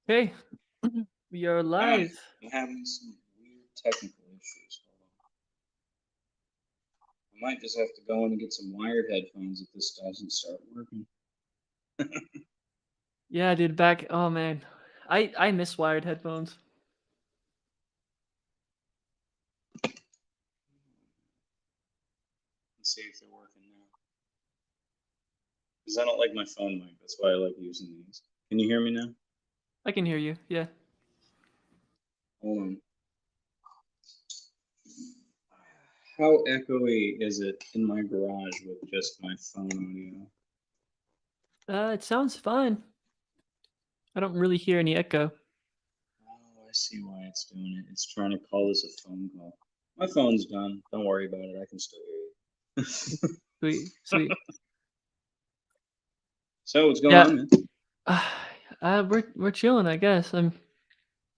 Okay, we are Ah, live. I'm having some weird technical issues. Hold on. I might just have to go in and get some wired headphones if this doesn't start working. Yeah, dude, back. Oh man, I miss wired headphones. Let's see if they're working now. Because I don't like my phone mic. That's why I like using these. Can you hear me now? I can hear you. Yeah. Hold on. How echoey is it in my garage with just my phone audio? It sounds fine. I don't really hear any echo. Oh, I see why it's doing it. It's trying to call this a phone call. My phone's done. Don't worry about it. I can still hear you. Sweet, sweet. So what's going Yeah. on, man? We're chilling, I guess.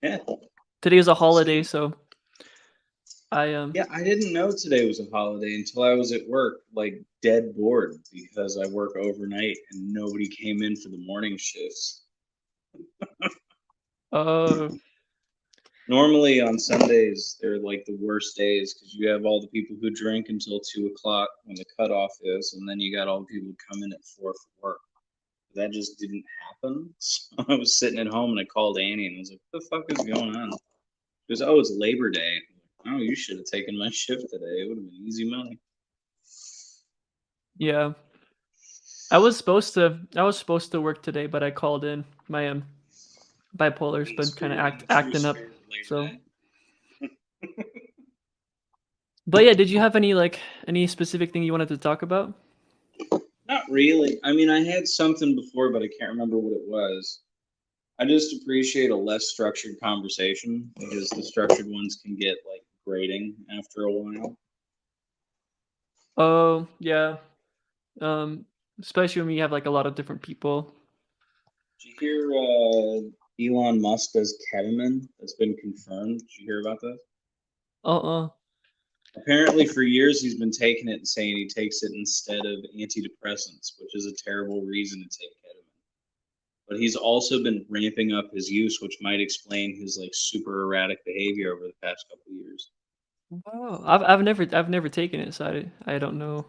Yeah. Today is a holiday, See, so I yeah, I didn't know today was a holiday until I was at work, like dead bored because I work overnight and nobody came in for the morning shifts. uh Normally on Sundays, they're like the worst days because you have all the people who drink until 2 o'clock when the cutoff is, and then you got all the people who come in at 4 for work. That just didn't happen. So I was sitting at home and I called Annie and I was like, "What the fuck is going on?" She goes, "Oh, it's Labor Day." I'm like, "Oh, you should have taken my shift today. It would have been easy money." yeah. I was supposed to work today, but I called in. My bipolar's In the been kind of spirit, in the true acting up. spirit of Labor So, Day. but yeah, did you have any specific thing you wanted to talk about? Not really. I mean, I had something before, but I can't remember what it was. I just appreciate a less structured conversation because the structured ones can get like grating after a while. Oh, yeah. Um, Especially when you have like a lot of different people. Did you hear Elon Musk does ketamine? That's been confirmed. Did you hear about that? Uh-uh. Apparently, for years, he's been taking it and saying he takes it instead of antidepressants, which is a terrible reason to take ketamine. But he's also been ramping up his use, which might explain his like super erratic behavior over the past couple of years. Oh, I've never taken it, so I don't know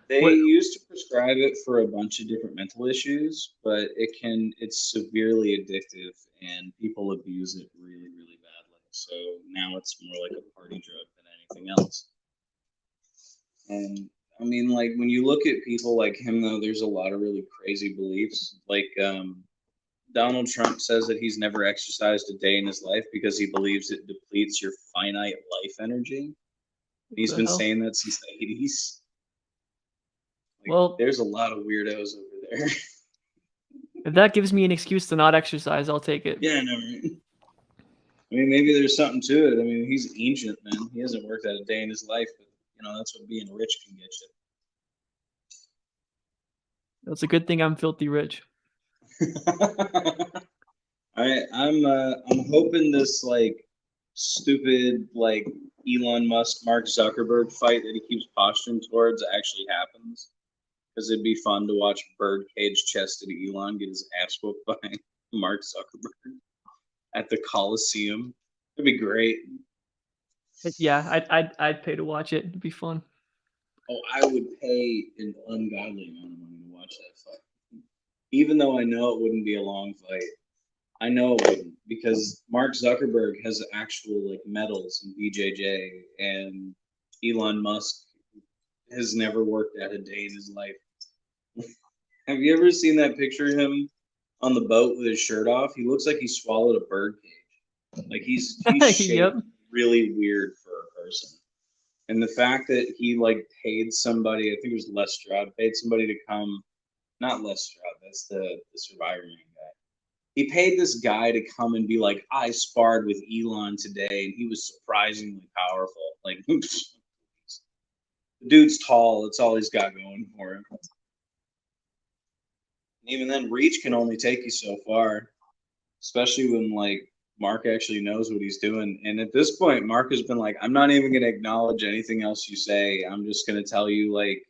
They what. used to prescribe it for a bunch of different mental issues, but it's severely addictive and people abuse it really, really badly. So now it's more like a party drug than anything else. And I mean, like when you look at people like him, though, there's a lot of really crazy beliefs. Like Donald Trump says that he's never exercised a day in his life because he believes it depletes your finite life energy. What He's the been hell? saying that since the 80s. Like, Well, there's a lot of weirdos over there. if that gives me an excuse to not exercise, I'll take it. Yeah, I know, right? I mean, maybe there's something to it. I mean, he's ancient, man. He hasn't worked out a day in his life, but that's what being rich can get It's a good thing I'm filthy rich. you. I'm hoping this like stupid like Elon Musk Mark Zuckerberg fight that he keeps posturing towards actually happens because it'd be fun to watch birdcage chested Elon get his ass whooped by Mark Zuckerberg at the Coliseum. It'd be great. Yeah, I'd pay to watch it. It'd be fun. Oh, I would pay an ungodly amount of money to watch that fight, even though I know it wouldn't be a long fight. I know it wouldn't because Mark Zuckerberg has actual like medals in BJJ, and Elon Musk has never worked out a day in his life. Have you ever seen that picture of him on the boat with his shirt off? He looks like he swallowed a bird cage. Like he's Yep. shaped really weird for a person. And the fact that he like paid somebody, I think it was Les Stroud, paid somebody to come, not Les Stroud, that's the Survivor Man guy. He paid this guy to come and be like, I sparred with Elon today, and he was surprisingly powerful. Like, the dude's tall. That's all he's got going for him. And even then, reach can only take you so far, especially when like Mark actually knows what he's doing. And at this point, Mark has been like, I'm not even going to acknowledge anything else you say. I'm just going to tell you like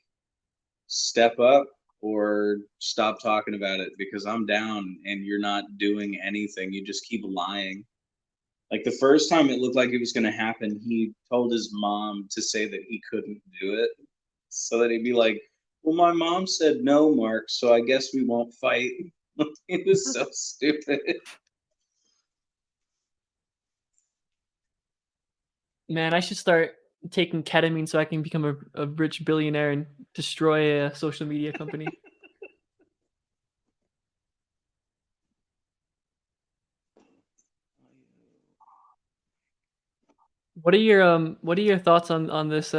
step up or stop talking about it because I'm down and you're not doing anything. You just keep lying. Like the first time it looked like it was going to happen, he told his mom to say that he couldn't do it so that he'd be like, well, my mom said no, Mark, so I guess we won't fight. It was so stupid. Man, I should start taking ketamine so I can become a rich billionaire and destroy a social media company. What are your thoughts on this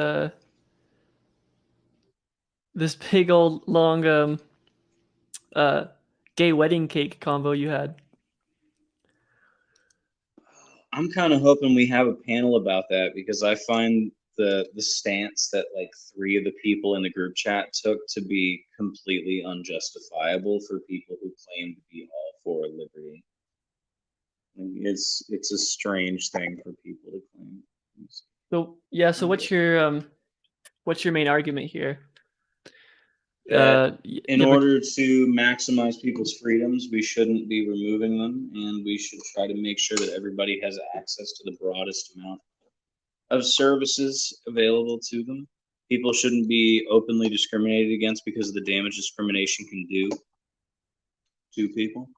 this big old long uh gay wedding cake combo you had? I'm kind of hoping we have a panel about that because I find the stance that like three of the people in the group chat took to be completely unjustifiable for people who claim to be all for liberty. Like, it's a strange thing for people to claim. So yeah, so what's your main argument here? That in Yeah, but order to maximize people's freedoms, we shouldn't be removing them, and we should try to make sure that everybody has access to the broadest amount of services available to them. People shouldn't be openly discriminated against because of the damage discrimination can do to people.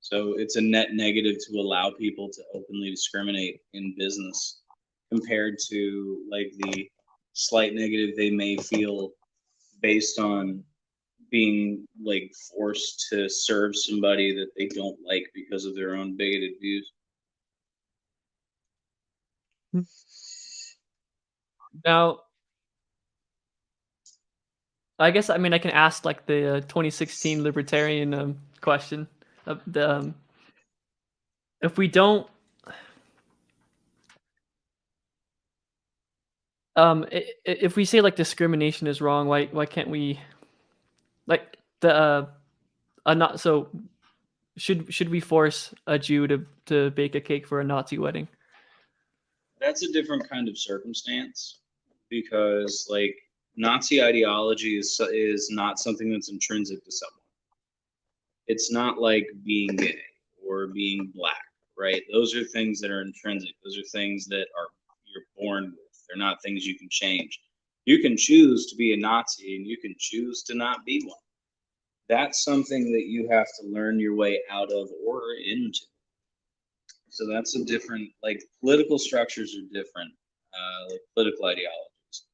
So it's a net negative to allow people to openly discriminate in business compared to like the slight negative they may feel based on being like forced to serve somebody that they don't like because of their own bigoted views. now I guess I mean I can ask like the 2016 libertarian question. The if we don't if we say like discrimination is wrong, why can't we like the not so should we force a Jew to bake a cake for a Nazi wedding? That's a different kind of circumstance because like Nazi ideology is not something that's intrinsic to someone. It's not like being gay or being black, right? Those are things that are intrinsic. Those are things that are you're born with. They're not things you can change. You can choose to be a Nazi and you can choose to not be one. That's something that you have to learn your way out of or into. So that's a different, like political structures are different. Like political ideologies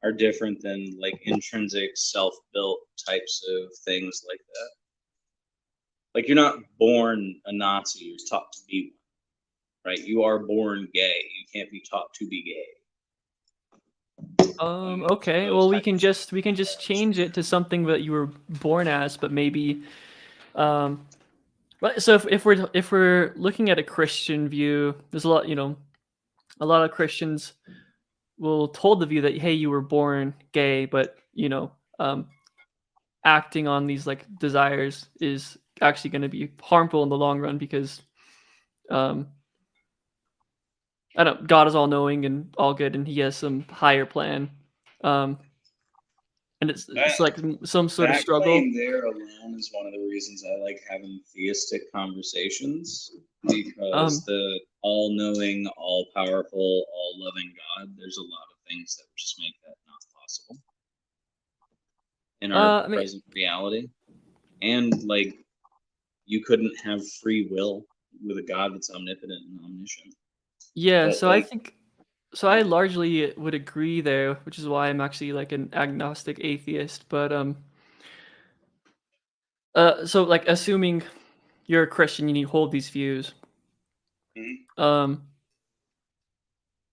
are different than like intrinsic self-built types of things like that. Like you're not born a Nazi, you're taught to be one, right? You are born gay. You can't be taught to be gay. Okay. Well, we can just change it to something that you were born as, but maybe but so if we're looking at a Christian view, there's a lot, a lot of Christians will hold the view that hey, you were born gay, but acting on these like desires is actually going to be harmful in the long run because I don't God is all knowing and all good and he has some higher plan. And it's like some sort of That struggle. claim there alone is one of the reasons I like having theistic conversations because the all-knowing, all-powerful, all-loving God, there's a lot of things that would just make that not possible in our present reality. And like you couldn't have free will with a God that's omnipotent and omniscient. Yeah, so I think I largely would agree there, which is why I'm actually like an agnostic atheist. But so like assuming you're a Christian and you hold these views, right?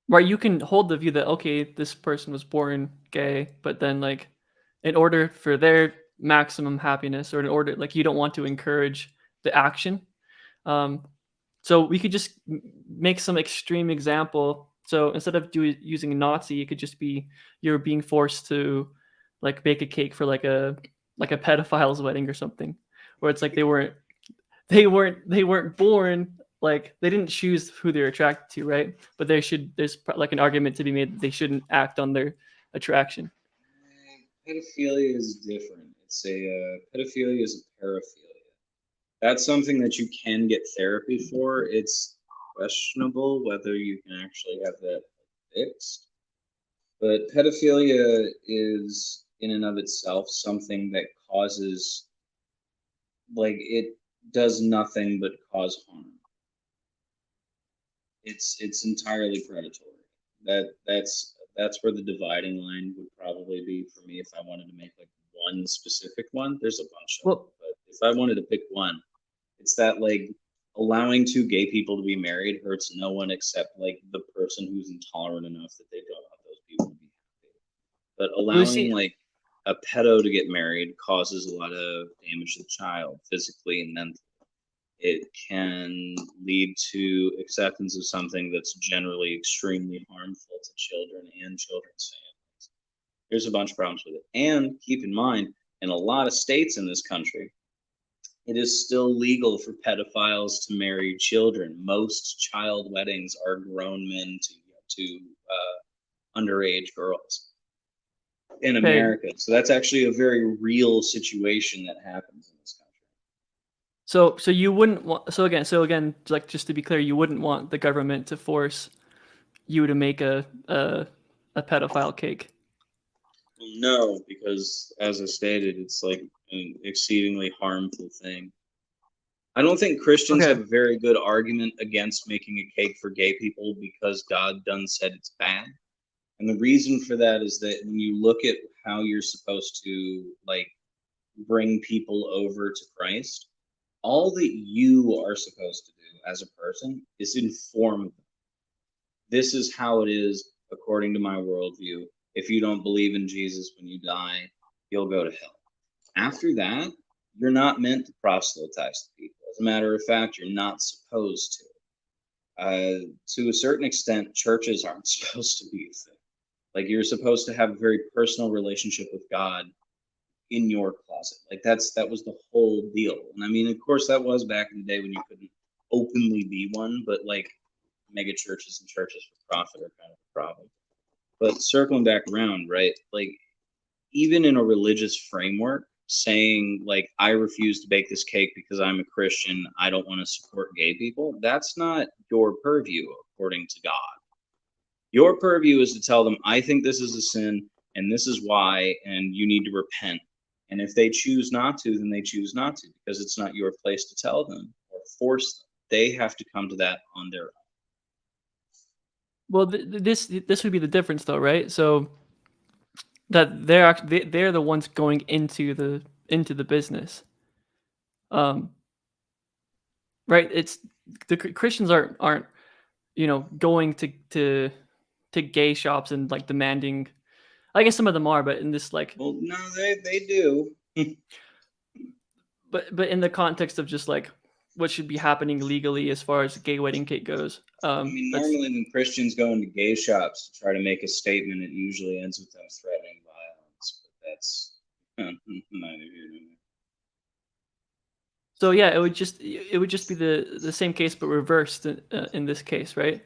You can hold the view that okay, this person was born gay, but then like in order for their maximum happiness, or in order like you don't want to encourage the action, so we could just make some extreme example. So instead of using a Nazi, it could just be you're being forced to like bake a cake for like a pedophile's wedding or something, where it's like they weren't born like they didn't choose who they're attracted to, right? But there's like an argument to be made that they shouldn't act on their attraction. Pedophilia is different. It's a pedophilia is a paraphilia. That's something that you can get therapy for. It's questionable whether you can actually have that fixed. But pedophilia is, in and of itself, something that causes, like, it does nothing but cause harm. It's entirely predatory. That's where the dividing line would probably be for me if I wanted to make like one specific one. There's a bunch of them, Well, but if I wanted to pick one, it's that like allowing two gay people to be married hurts no one except like the person who's intolerant enough that they don't want those people to be happy. But we see. allowing like a pedo to get married causes a lot of damage to the child physically and mentally. It can lead to acceptance of something that's generally extremely harmful to children and children's families. There's a bunch of problems with it. And keep in mind, in a lot of states in this country, it is still legal for pedophiles to marry children. Most child weddings are grown men to underage girls in Okay. America. So that's actually a very real situation that happens in this country. So you wouldn't want. So again, like just to be clear, you wouldn't want the government to force you to make a pedophile cake. No, because as I stated, it's like an exceedingly harmful thing. I don't think Christians Okay. have a very good argument against making a cake for gay people because God done said it's bad. And the reason for that is that when you look at how you're supposed to like bring people over to Christ, all that you are supposed to do as a person is inform them. This is how it is according to my worldview. If you don't believe in Jesus when you die, you'll go to hell. After that, you're not meant to proselytize to people. As a matter of fact, you're not supposed to. To a certain extent, churches aren't supposed to be a thing. Like you're supposed to have a very personal relationship with God in your closet. Like that was the whole deal. And I mean, of course, that was back in the day when you couldn't openly be one, but like mega churches and churches for profit are kind of a problem. But circling back around, right? Like even in a religious framework, saying like I refuse to bake this cake because I'm a Christian, I don't want to support gay people, that's not your purview according to God. Your purview is to tell them I think this is a sin and this is why and you need to repent. And if they choose not to, then they choose not to because it's not your place to tell them or force them. They have to come to that on their own. Well, this would be the difference, though, right? So that they're the ones going into the business, um, right? It's the Christians aren't going to gay shops and like demanding. I guess some of them are, but in this like, Well, no, they do. but in the context of just like what should be happening legally as far as gay wedding cake goes, I mean, that's normally when Christians go into gay shops to try to make a statement, it usually ends with them threatening violence. But that's neither here nor there. so yeah, it would just be the same case but reversed in this case, right?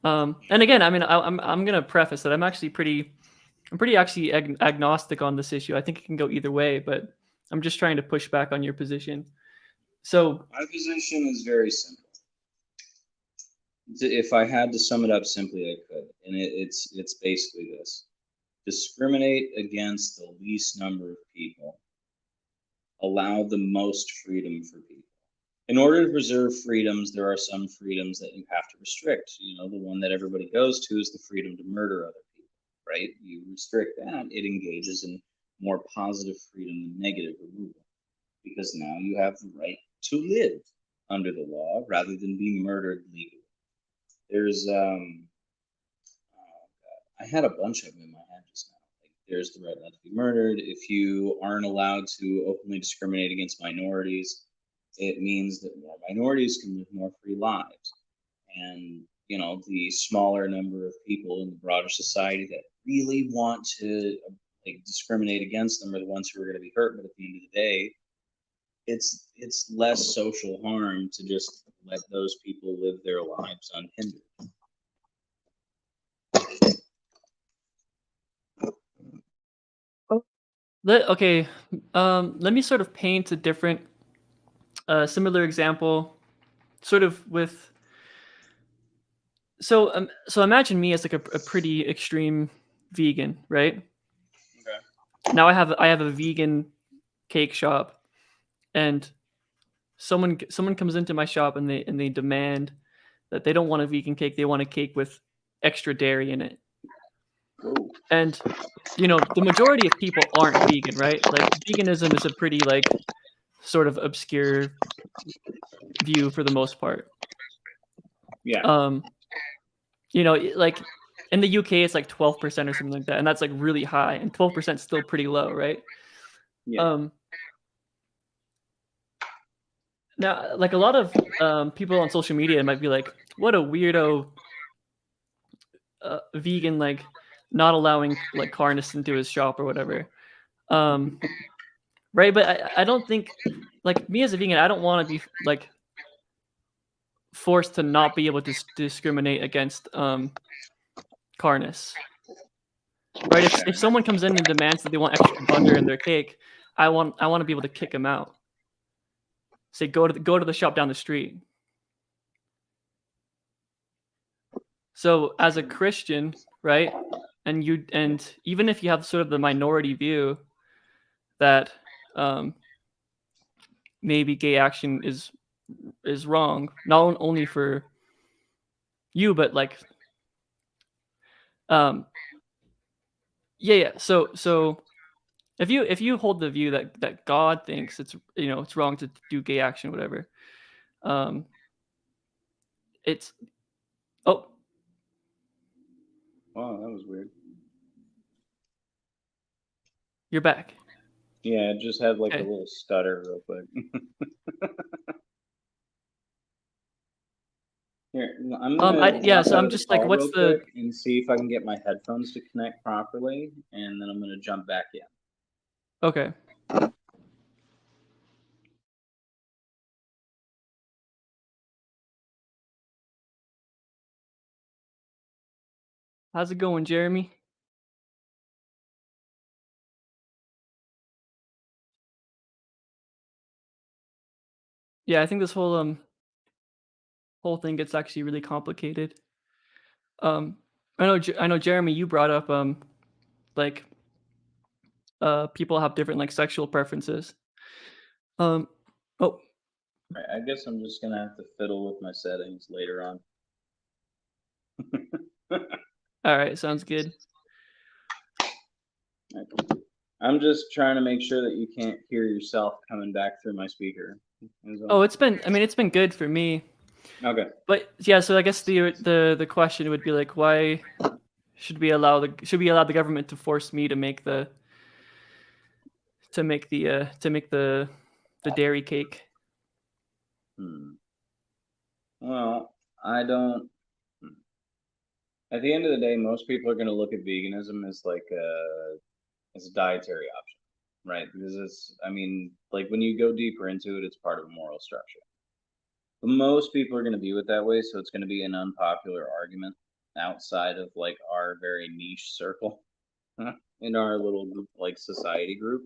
And again, I mean, I'm gonna preface that I'm pretty actually agnostic on this issue. I think it can go either way, but I'm just trying to push back on your position. So My position is very simple. If I had to sum it up simply, I could, and it's basically this: discriminate against the least number of people, allow the most freedom for people. In order to preserve freedoms, there are some freedoms that you have to restrict. You know, the one that everybody goes to is the freedom to murder other people, right? You restrict that, it engages in more positive freedom than negative removal, because now you have the right to live under the law rather than be murdered legally. There's I had a bunch of them in my head just now. Like there's the right not to be murdered. If you aren't allowed to openly discriminate against minorities, it means that more minorities can live more free lives. And you know, the smaller number of people in the broader society that really want to like discriminate against them are the ones who are going to be hurt. But at the end of the day, it's less social harm to just let those people live their lives unhindered. Okay, let me sort of paint a different, similar example, sort of with. So imagine me as like a pretty extreme vegan, right? Okay. Now I have a vegan cake shop, and someone comes into my shop and they demand that they don't want a vegan cake, they want a cake with extra dairy in it. Ooh. And the majority of people aren't vegan, right? Like veganism is a pretty like sort of obscure view for the most part. Yeah. Um, like in the UK it's like 12% or something like that, and that's like really high, and 12% is still pretty low, right? Yeah. Um, Now like a lot of people on social media might be like, "What a weirdo vegan, like not allowing like carnists into his shop or whatever." Um, right? But I don't think, like me as a vegan, I don't want to be like forced to not be able to discriminate against carnists, right? If someone comes in and demands that they want extra butter in their cake, I want to be able to kick them out. Say go to the shop down the street. So as a Christian, right? And even if you have sort of the minority view that um, maybe gay action is wrong, not only for you, but like um, yeah. So if you hold the view that God thinks it's wrong to do gay action, whatever, um, it's oh Wow, that was weird. you're back. Yeah, it just had like a Okay. little stutter real quick. Here, I'm gonna I yeah. drop So out I'm of the just like, call what's real quick the and see if I can get my headphones to connect properly, and then I'm gonna jump back in. okay? How's it going, Jeremy? Yeah, I think this whole thing gets actually really complicated. Um, I know, Jeremy, you brought up like people have different like sexual preferences. Um, oh, Right, I guess I'm just gonna have to fiddle with my settings later on. all right, sounds good. I'm just trying to make sure that you can't hear yourself coming back through my speaker. Is all. Oh, it's been good for me. Okay. But yeah, so I guess the question would be like, why should we allow the government to force me to make the dairy cake? Hmm. Well, I don't. At the end of the day, most people are going to look at veganism as like as a dietary option, right? Because it's, I mean, like when you go deeper into it, it's part of a moral structure. But most people are going to view it that way, so it's going to be an unpopular argument outside of like our very niche circle in our little group, like society group.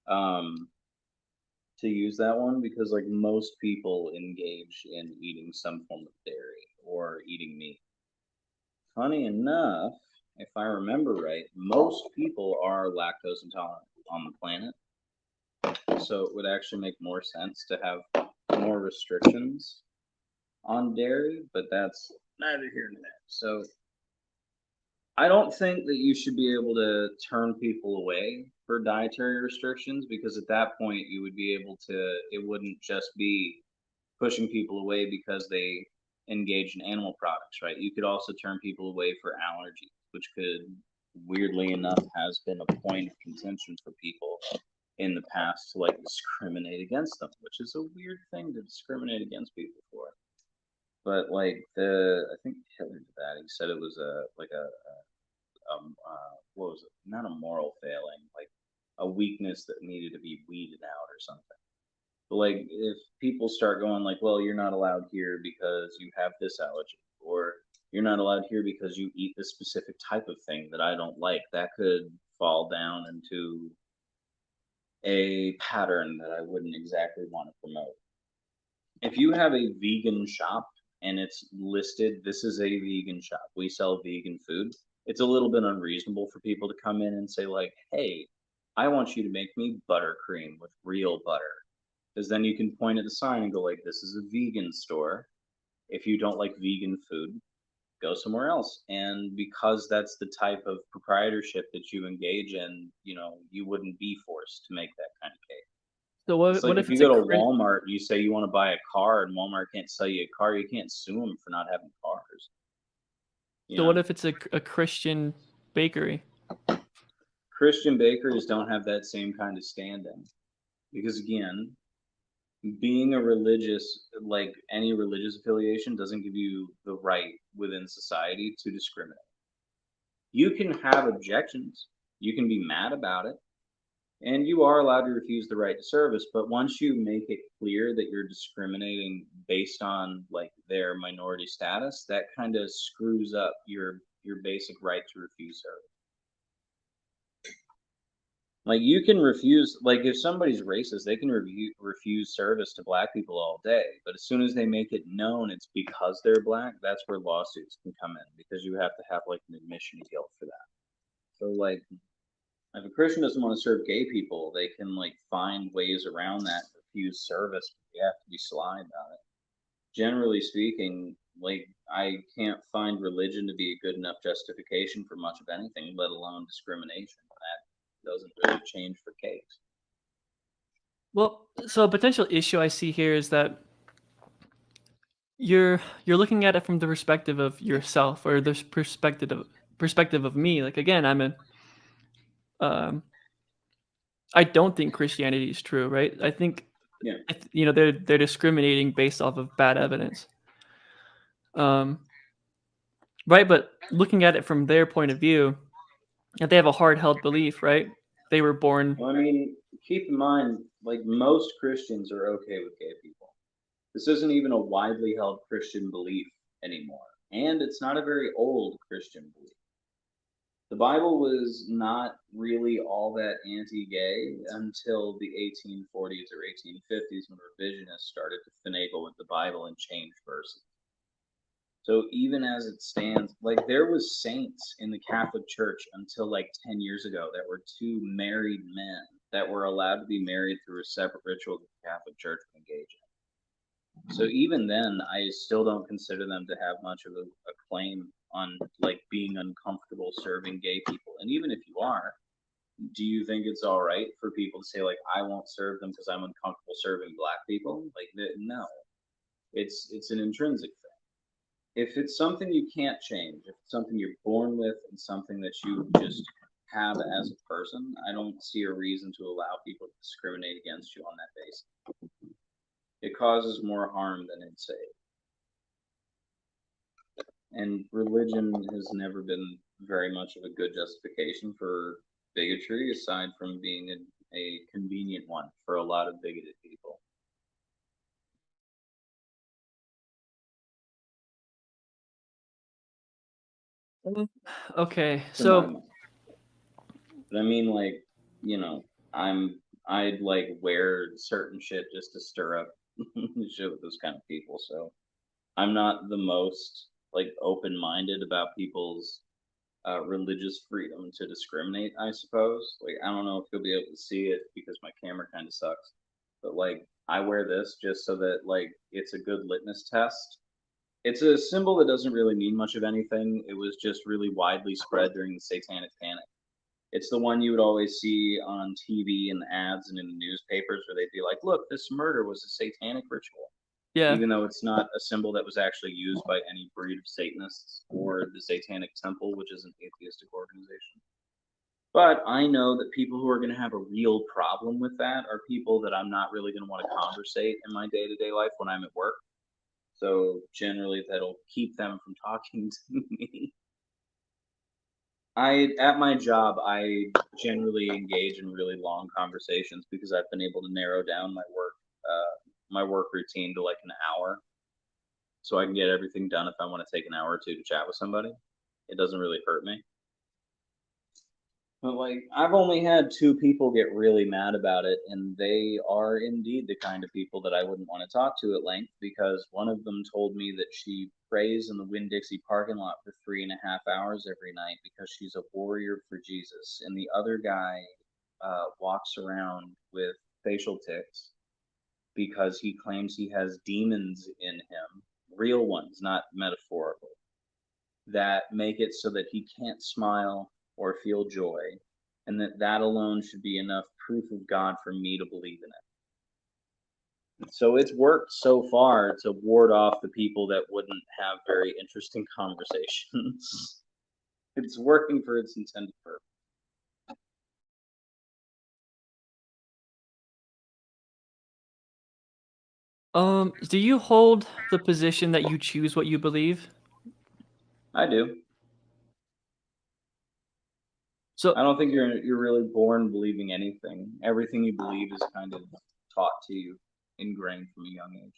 Um, to use that one because like most people engage in eating some form of dairy or eating meat. Funny enough, if I remember right, most people are lactose intolerant on the planet. So it would actually make more sense to have more restrictions on dairy, but that's neither here nor there. So I don't think that you should be able to turn people away for dietary restrictions because at that point you would be able to, it wouldn't just be pushing people away because they engage in animal products, right? You could also turn people away for allergies, which could, weirdly enough, has been a point of contention for people in the past to like discriminate against them, which is a weird thing to discriminate against people for. But like I think Hitler did that. He said it was what was it? Not a moral failing, like a weakness that needed to be weeded out or something. But like if people start going like, well, you're not allowed here because you have this allergy, or you're not allowed here because you eat this specific type of thing that I don't like, that could fall down into a pattern that I wouldn't exactly want to promote. If you have a vegan shop and it's listed, this is a vegan shop, we sell vegan food, it's a little bit unreasonable for people to come in and say, like, hey, I want you to make me buttercream with real butter. Because then you can point at the sign and go, like, this is a vegan store. If you don't like vegan food, go somewhere else. And because that's the type of proprietorship that you engage in, you wouldn't be forced to make that kind of cake. So It's like what if if you it's a go to Walmart, you say you want to buy a car, and Walmart can't sell you a car, you can't sue them for not having cars. You so what know, if it's a Christian bakery? Christian bakeries don't have that same kind of standing because, again, being a religious, like any religious affiliation, doesn't give you the right within society to discriminate. You can have objections, you can be mad about it, and you are allowed to refuse the right to service, but once you make it clear that you're discriminating based on like their minority status, that kind of screws up your basic right to refuse service. Like you can refuse, like if somebody's racist, they can refuse service to black people all day, but as soon as they make it known it's because they're black, that's where lawsuits can come in because you have to have like an admission of guilt for that. So like if a Christian doesn't want to serve gay people, they can like find ways around that, refuse service, but you have to be sly about it. Generally speaking, like I can't find religion to be a good enough justification for much of anything, let alone discrimination. That doesn't really change for cakes. Well, so a potential issue I see here is that you're looking at it from the perspective of yourself or the perspective of me. Like again, um I don't think Christianity is true, right? I think Yeah. they're discriminating based off of bad evidence. Um right, but looking at it from their point of view, if they have a hard held belief, right? They were born. Well, I mean, keep in mind, like most Christians are okay with gay people. This isn't even a widely held Christian belief anymore, and it's not a very old Christian belief. The Bible was not really all that anti-gay until the 1840s or 1850s when revisionists started to finagle with the Bible and change verses. So even as it stands, like there was saints in the Catholic Church until like 10 years ago that were two married men that were allowed to be married through a separate ritual that the Catholic Church would engage in. So even then, I still don't consider them to have much of a claim on like being uncomfortable serving gay people. And even if you are, do you think it's all right for people to say like I won't serve them because I'm uncomfortable serving black people? Like no, it's an intrinsic thing. If it's something you can't change, if it's something you're born with and something that you just have as a person, I don't see a reason to allow people to discriminate against you on that basis. It causes more harm than it saves. And religion has never been very much of a good justification for bigotry, aside from being a convenient one for a lot of bigoted people. Okay, To my so mind. But I mean, like, you know, I'd like wear certain shit just to stir up shit with those kind of people. So I'm not the most like open-minded about people's religious freedom to discriminate, I suppose. Like, I don't know if you'll be able to see it because my camera kind of sucks. But like, I wear this just so that like it's a good litmus test. It's a symbol that doesn't really mean much of anything. It was just really widely spread during the Satanic Panic. It's the one you would always see on TV and the ads and in the newspapers where they'd be like, look, this murder was a satanic ritual. yeah. Even though it's not a symbol that was actually used by any breed of Satanists or the Satanic Temple, which is an atheistic organization. But I know that people who are going to have a real problem with that are people that I'm not really going to want to conversate in my day to day life when I'm at work. So generally, that'll keep them from talking to me. At my job, I generally engage in really long conversations because I've been able to narrow down my work routine to like an hour, so I can get everything done if I want to take an hour or two to chat with somebody. It doesn't really hurt me. But like, I've only had two people get really mad about it, and they are indeed the kind of people that I wouldn't want to talk to at length, because one of them told me that she prays in the Winn-Dixie parking lot for 3.5 hours every night because she's a warrior for Jesus. And the other guy walks around with facial tics because he claims he has demons in him, real ones, not metaphorical, that make it so that he can't smile or feel joy, and that alone should be enough proof of God for me to believe in it. So it's worked so far to ward off the people that wouldn't have very interesting conversations. It's working for its intended purpose. Do you hold the position that you choose what you believe? I do. So I don't think you're really born believing anything. Everything you believe is kind of taught to you, ingrained from a young age.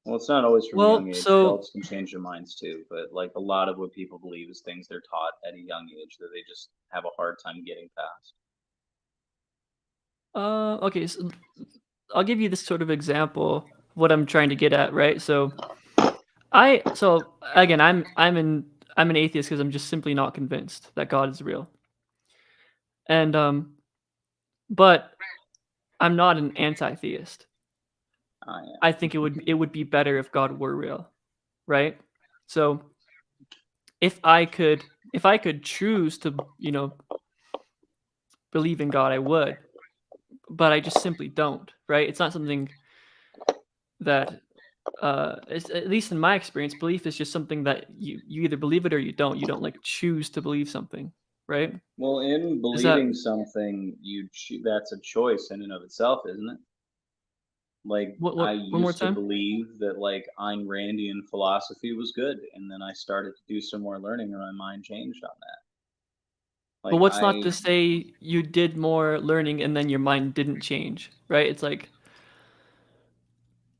Well, it's not always from a young well, age. so Adults can change their minds too, but like a lot of what people believe is things they're taught at a young age that they just have a hard time getting past. okay, so I'll give you this sort of example of what I'm trying to get at, right? So again, I'm an atheist because I'm just simply not convinced that God is real. And but I'm not an anti-theist. Yeah. I think it would be better if God were real, right? So if I could choose to, believe in God, I would, but I just simply don't, right? It's not something that at least in my experience, belief is just something that you either believe it or you don't. You don't like choose to believe something, right? Well, in Is that believing something, that's a choice in and of itself, isn't it? Like, I one more used to time? believe that like Ayn Randian philosophy was good, and then I started to do some more learning, and my mind changed on that. But Like, what's not I to say you did more learning and then your mind didn't change, right? It's like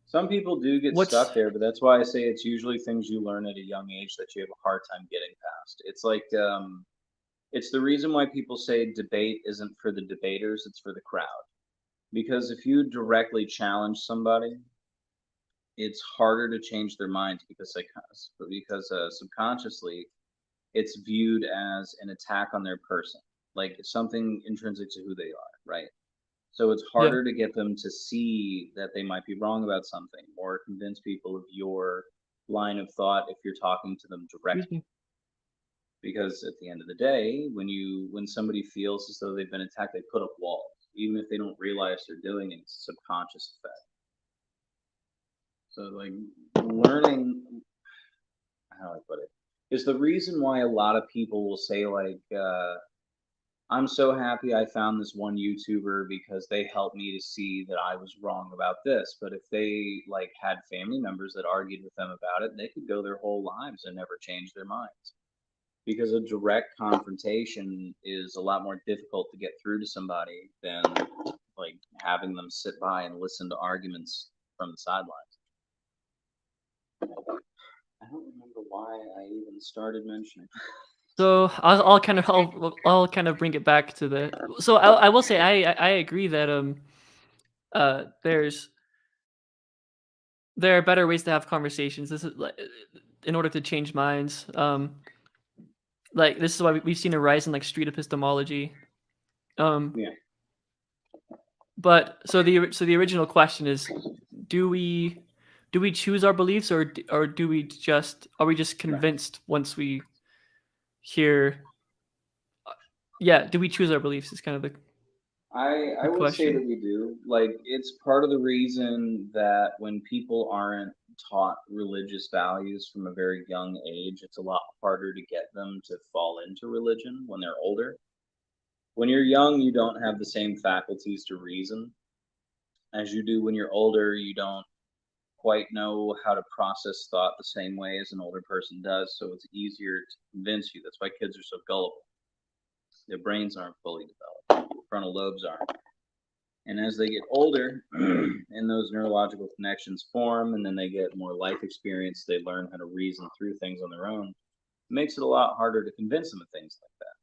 Some people do get what's stuck there, but that's why I say it's usually things you learn at a young age that you have a hard time getting past. It's like it's the reason why people say debate isn't for the debaters, it's for the crowd. Because if you directly challenge somebody, it's harder to change their minds because subconsciously it's viewed as an attack on their person, like something intrinsic to who they are, right? So it's yeah. harder to get them to see that they might be wrong about something or convince people of your line of thought if you're talking to them Excuse directly. me. Because at the end of the day, when somebody feels as though they've been attacked, they put up walls, even if they don't realize they're doing it. It's a subconscious effect. So like learning, how do I put it, is the reason why a lot of people will say like I'm so happy I found this one YouTuber because they helped me to see that I was wrong about this. But if they like had family members that argued with them about it, they could go their whole lives and never change their minds. Because a direct confrontation is a lot more difficult to get through to somebody than like having them sit by and listen to arguments from the sidelines. I don't remember why I even started mentioning. So I'll kind of bring it back to the. So I will say I agree that there's there are better ways to have conversations. This is like in order to change minds. Like this is why we've seen a rise in like street epistemology. Um, Yeah, but so the original question is, do we do we choose our beliefs or do we just are we just right. convinced once we hear? Yeah, do we choose our beliefs? Is kind of I the would say question. that we do. Like, it's part of the reason that when people aren't taught religious values from a very young age, it's a lot harder to get them to fall into religion when they're older. When you're young, you don't have the same faculties to reason as you do when you're older. You don't quite know how to process thought the same way as an older person does, so it's easier to convince you. That's why kids are so gullible. Their brains aren't fully developed, frontal lobes aren't. And as they get older and those neurological connections form, and then they get more life experience, they learn how to reason through things on their own. makes it a lot harder to convince them of things like that.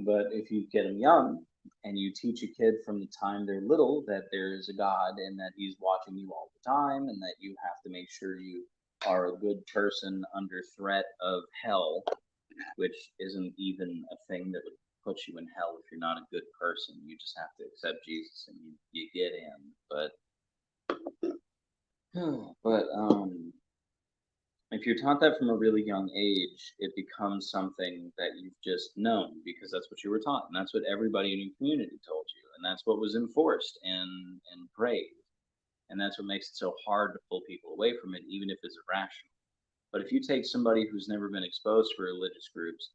But if you get them young and you teach a kid from the time they're little that there is a God and that he's watching you all the time and that you have to make sure you are a good person under threat of hell, which isn't even a thing that would put you in hell if you're not a good person. You just have to accept Jesus and you get in. But if you're taught that from a really young age, it becomes something that you've just known because that's what you were taught, and that's what everybody in your community told you, and that's what was enforced and praised, and that's what makes it so hard to pull people away from it, even if it's irrational. But if you take somebody who's never been exposed to religious groups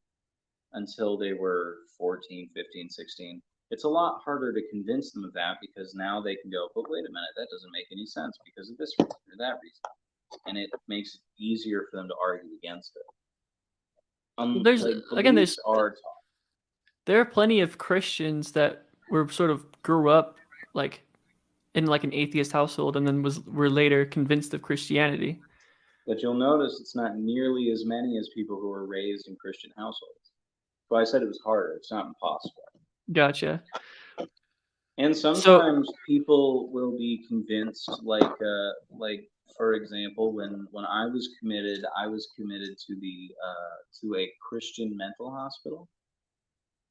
until they were 14, 15, 16, it's a lot harder to convince them of that because now they can go, but wait a minute, that doesn't make any sense because of this reason or that reason. And it makes it easier for them to argue against it. There's Like again, beliefs are taught. there are plenty of Christians that were sort of grew up like in like an atheist household and then were later convinced of Christianity. But you'll notice it's not nearly as many as people who were raised in Christian households. So I said it was harder. It's not impossible. Gotcha. And So sometimes people will be convinced, like for example, when I was committed to the to a Christian mental hospital,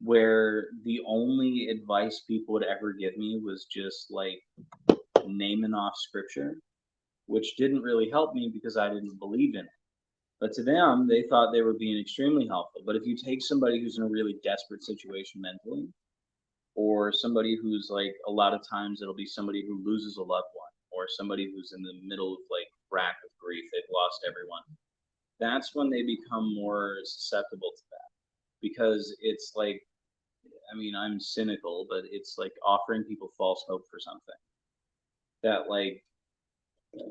where the only advice people would ever give me was just like naming off scripture, which didn't really help me because I didn't believe in it. But to them, they thought they were being extremely helpful. But if you take somebody who's in a really desperate situation mentally, or somebody who's like a lot of times it'll be somebody who loses a loved one, or somebody who's in the middle of like rack of grief, they've lost everyone. That's when they become more susceptible to that because it's like, I mean, I'm cynical, but it's like offering people false hope for something that like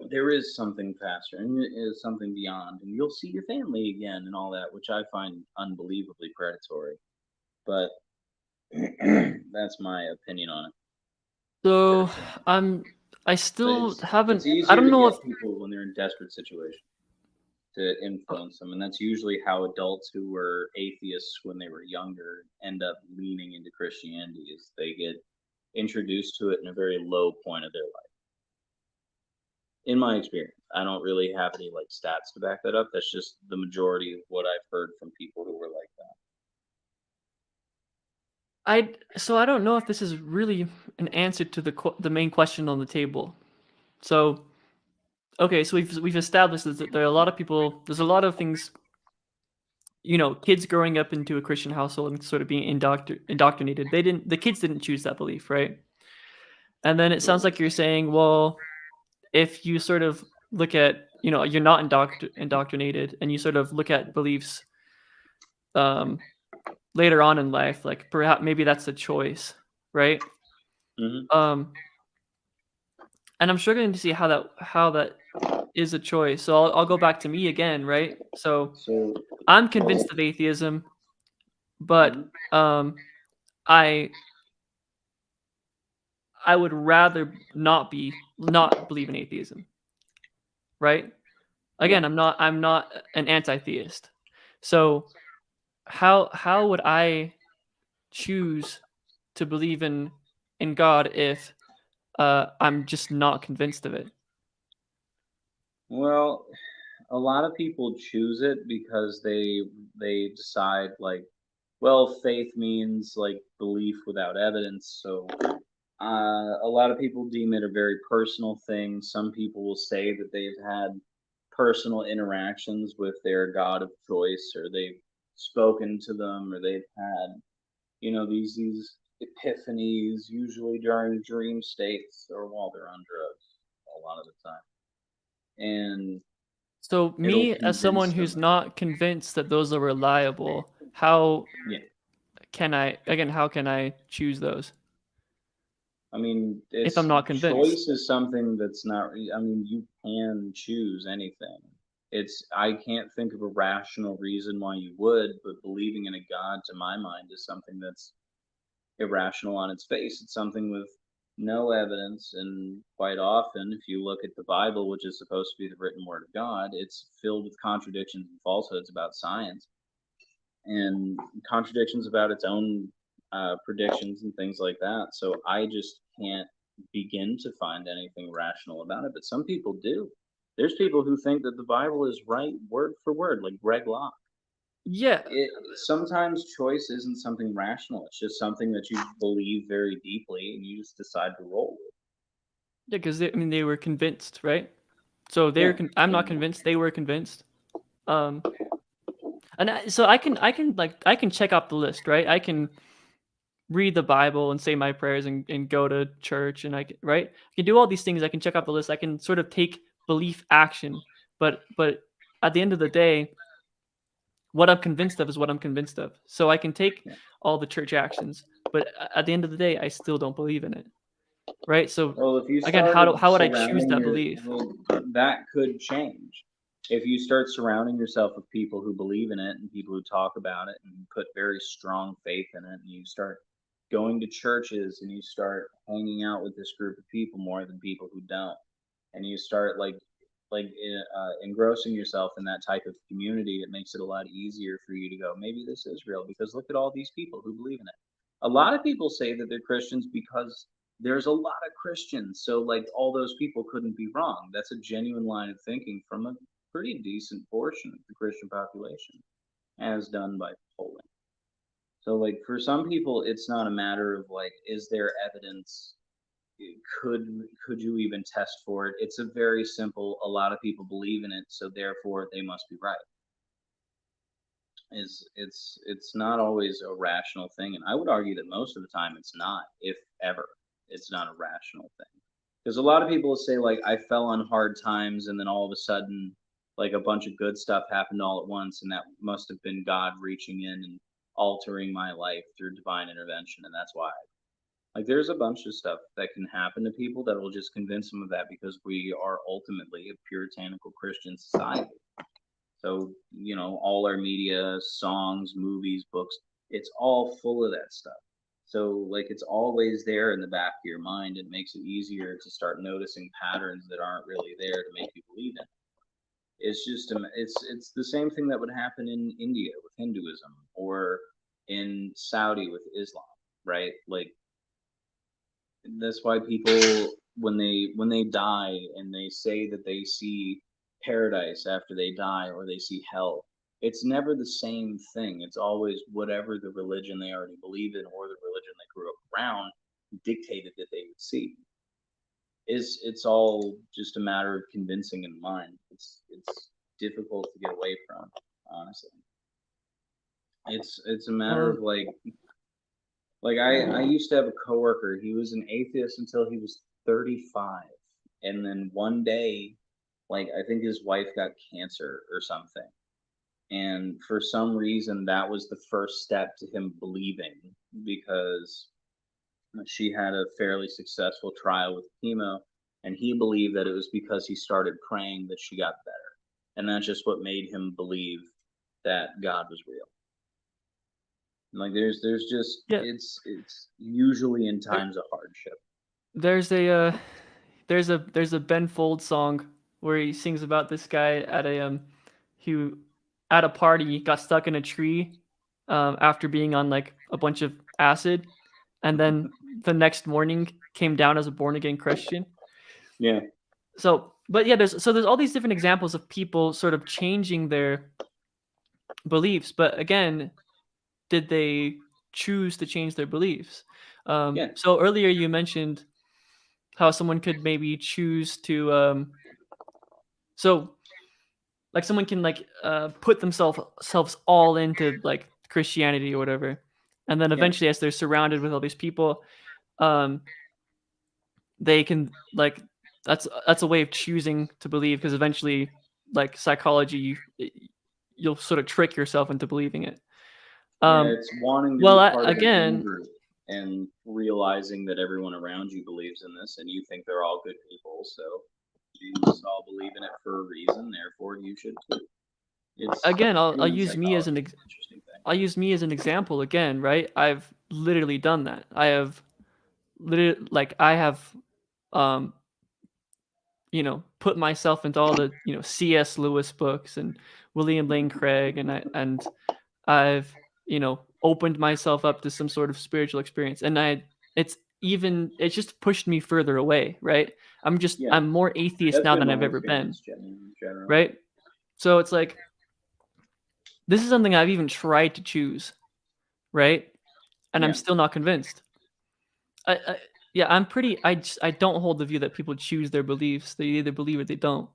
there is something faster and there is something beyond and you'll see your family again and all that, which I find unbelievably predatory, but that's my opinion on it. so Personally. I But still it's haven't. I easier don't to know if get people when they're in desperate situations to influence them, and that's usually how adults who were atheists when they were younger end up leaning into Christianity is they get introduced to it in a very low point of their life. In my experience, I don't really have any like stats to back that up. That's just the majority of what I've heard from people who were like that. I don't know if this is really an answer to the main question on the table. So okay, so we've established that there are a lot of people. There's a lot of things. Kids growing up into a Christian household and sort of being indoctrinated. The kids didn't choose that belief, right? And then it sounds like you're saying, well, if you sort of look at, you're not indoctrinated, and you sort of look at beliefs um, later on in life, like perhaps maybe that's a choice, right? Mm-hmm. Um, and I'm struggling to see how that is a choice. So I'll go back to me again, right? So So, I'm convinced of atheism, but mhm. I I would rather not believe in atheism, right? Yeah. Again, I'm not an anti-theist. So how would I choose to believe in God if I'm just not convinced of it? Well, a lot of people choose it because they decide like, well, faith means like belief without evidence. So a lot of people deem it a very personal thing. Some people will say that they've had personal interactions with their God of choice, or they've spoken to them, or they've had, these epiphanies, usually during dream states or while they're on drugs, a lot of the time, and So it'll me as someone convince who's them. not convinced that those are reliable, how Yeah, how can I choose those I mean, if I'm it's not convinced? choice is something that's not. I mean, you can choose anything. I can't think of a rational reason why you would, but believing in a God, to my mind, is something that's irrational on its face. It's something with no evidence, and quite often, if you look at the Bible, which is supposed to be the written word of God, it's filled with contradictions and falsehoods about science and contradictions about its own predictions and things like that. So I just can't begin to find anything rational about it. But some people do. There's people who think that the Bible is right word for word, like Greg Locke. Yeah, It sometimes choice isn't something rational. It's just something that you believe very deeply, and you just decide to roll with. yeah, because I mean they were convinced, right? So Yeah, I'm not convinced. They were convinced. Um, and so I can check off the list, right? I can read the Bible and say my prayers and go to church and right? I can do all these things. I can check off the list. I can sort of take belief action, but at the end of the day, what I'm convinced of is what I'm convinced of. So I can take yeah. all the church actions, but at the end of the day, I still don't believe in it, right? So Well, if you again, started how would I choose surrounding that belief? well, that could change. If you start surrounding yourself with people who believe in it and people who talk about it and put very strong faith in it, and you start going to churches and you start hanging out with this group of people more than people who don't, and you start engrossing yourself in that type of community, it makes it a lot easier for you to go, maybe this is real because look at all these people who believe in it. A lot of people say that they're Christians because there's a lot of Christians, so like all those people couldn't be wrong. That's a genuine line of thinking from a pretty decent portion of the Christian population, as done by polling. So like for some people, it's not a matter of like, is there evidence? Could could you even test for it? It's a very simple. A lot of people believe in it, so therefore they must be right. Is it's not always a rational thing, and I would argue that most of the time it's not, if ever, it's not a rational thing. Because a lot of people will say like I fell on hard times, and then all of a sudden, like a bunch of good stuff happened all at once, and that must have been God reaching in and altering my life through divine intervention, and that's why. Like there's a bunch of stuff that can happen to people that will just convince them of that because we are ultimately a puritanical Christian society. So, all our media, songs, movies, books, it's all full of that stuff. So, like, it's always there in the back of your mind. It makes it easier to start noticing patterns that aren't really there to make you believe in it. It's just, it's the same thing that would happen in India with Hinduism or in Saudi with Islam, right? Like, that's why people when they die and they say that they see paradise after they die or they see hell, it's never the same thing. It's always whatever the religion they already believe in or the religion they grew up around dictated that they would see. It's all just a matter of convincing in mind. It's difficult to get away from, honestly. It's a matter Well, of like I used to have a coworker. He was an atheist until he was 35, and then one day, like I think his wife got cancer or something, and for some reason that was the first step to him believing because she had a fairly successful trial with chemo, and he believed that it was because he started praying that she got better, and that's just what made him believe that God was real. Like there's just yeah, it's usually in there, times of hardship. there's a there's a Ben Folds song where he sings about this guy at a who at a party got stuck in a tree after being on like a bunch of acid, and then the next morning came down as a born again Christian. Yeah, So, but yeah, there's all these different examples of people sort of changing their beliefs, but again, did they choose to change their beliefs? yeah, So earlier you mentioned how someone could maybe choose to so like someone can like put themselves selves all into like Christianity or whatever, and then yeah, eventually as they're surrounded with all these people, um they can like that's a way of choosing to believe because eventually like psychology you'll sort of trick yourself into believing it. yeah. um It's wanting to well be I, part of an in again group and realizing that everyone around you believes in this, and you think they're all good people. So you just all believe in it for a reason. Therefore, you should too. It's again I'll human use me as psychology is an interesting thing. I'll use me as an example again, right? I've literally done that. I have literally, like, I have, um, put myself into all the, C.S. Lewis books and William Lane Craig, and I've, opened myself up to some sort of spiritual experience, and it's just pushed me further away, right? Yeah, I'm more atheist that's now been than my I've ever been, experience in general. right? So it's like this is something I've even tried to choose, right? And I'm Yeah. still not convinced. I yeah, I don't hold the view that people choose their beliefs. They either believe or they don't.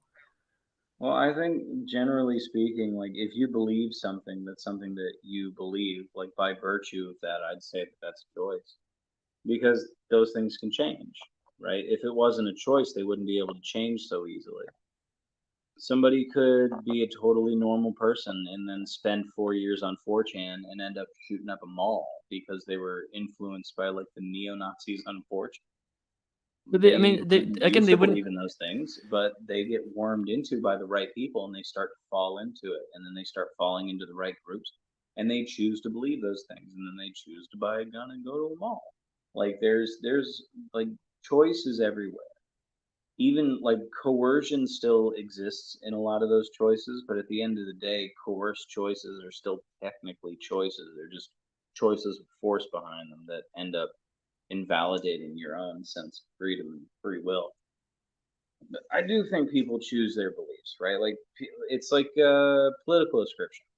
Well, I think generally speaking, like if you believe something, that's something that you believe, like by virtue of that, I'd say that that's a choice because those things can change, right? If it wasn't a choice, they wouldn't be able to change so easily. Somebody could be a totally normal person and then spend 4 years on 4chan and end up shooting up a mall because they were influenced by like the neo Nazis on 4chan. But I They mean, didn't again, used they to wouldn't. believe in those things, but they get warmed into by the right people and they start to fall into it. And then they start falling into the right groups and they choose to believe those things. And then they choose to buy a gun and go to a mall. Like there's like choices everywhere. Even like coercion still exists in a lot of those choices, but at the end of the day, coerced choices are still technically choices. They're just choices with force behind them that end up invalidating your own sense of freedom and free will. But I do think people choose their beliefs, right? Like it's like political ascriptions,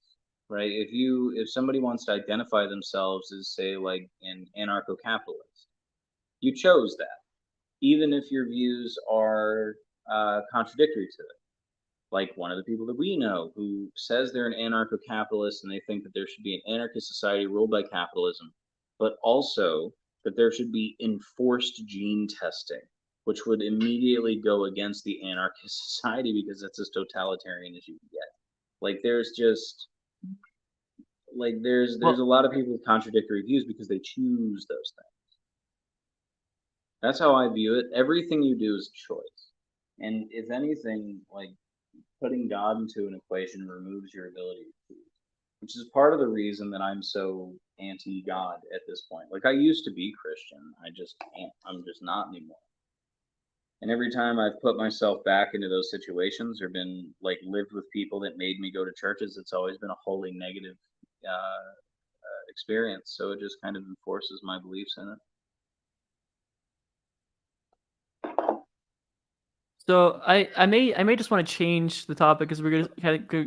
right? If somebody wants to identify themselves as say like an anarcho-capitalist, you chose that, even if your views are contradictory to it. Like one of the people that we know who says they're an anarcho-capitalist and they think that there should be an anarchist society ruled by capitalism, but also that there should be enforced gene testing, which would immediately go against the anarchist society because that's as totalitarian as you can get. Like there's just like there's a Well, lot of people with contradictory views because they choose those things. That's how I view it. Everything you do is a choice. And if anything, like putting God into an equation removes your ability to choose, which is part of the reason that I'm so anti-God at this point. Like I used to be Christian, I just can't. I'm just not anymore. And every time I've put myself back into those situations or been like lived with people that made me go to churches, it's always been a wholly negative experience. So it just kind of enforces my beliefs in it. so I may just want to change the topic because we're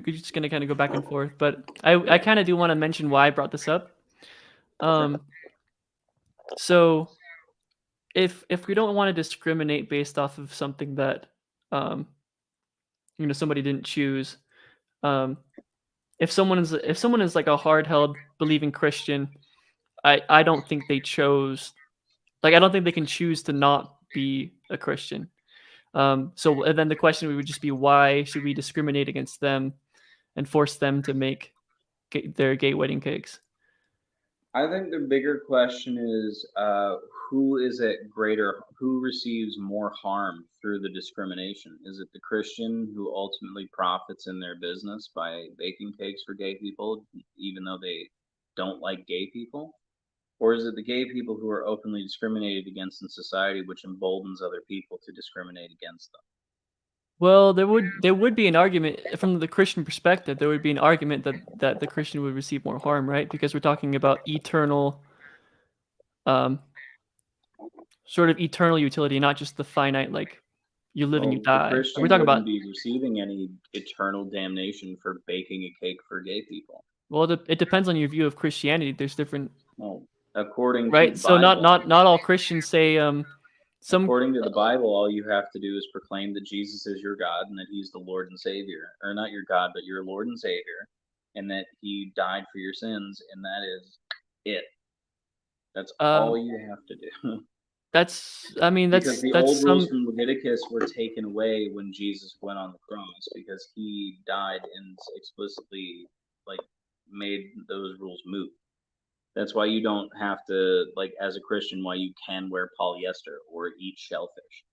just gonna kind of go back and forth. But I kind of do want to mention why I brought this up. Um, so if we don't want to discriminate based off of something that um somebody didn't choose, um if someone is like a hard held believing Christian, I don't think they chose, like, I don't think they can choose to not be a Christian. So and then the question would just be, why should we discriminate against them and force them to make their gay wedding cakes? I think the bigger question is who is at greater, who receives more harm through the discrimination? Is it the Christian who ultimately profits in their business by baking cakes for gay people, even though they don't like gay people? Or is it the gay people who are openly discriminated against in society, which emboldens other people to discriminate against them? Well, there would be an argument from the Christian perspective. There would be an argument that the Christian would receive more harm, right? Because we're talking about eternal, um, sort of eternal utility, not just the finite, like you live and you Well, the die. We're Christian talking about, wouldn't be receiving any eternal damnation for baking a cake for gay people. well, it depends on your view of Christianity. There's different, Well, according to right? the So not Bible, not not all Christians say some. according to the Bible, all you have to do is proclaim that Jesus is your God and that He's the Lord and Savior, or not your God, but your Lord and Savior, and that He died for your sins, and that is it. That's all Um, you have to do. I mean, Because the that's old rules some. from Leviticus were taken away when Jesus went on the cross because He died and explicitly like made those rules moot. That's why you don't have to, like, as a Christian, why you can wear polyester or eat shellfish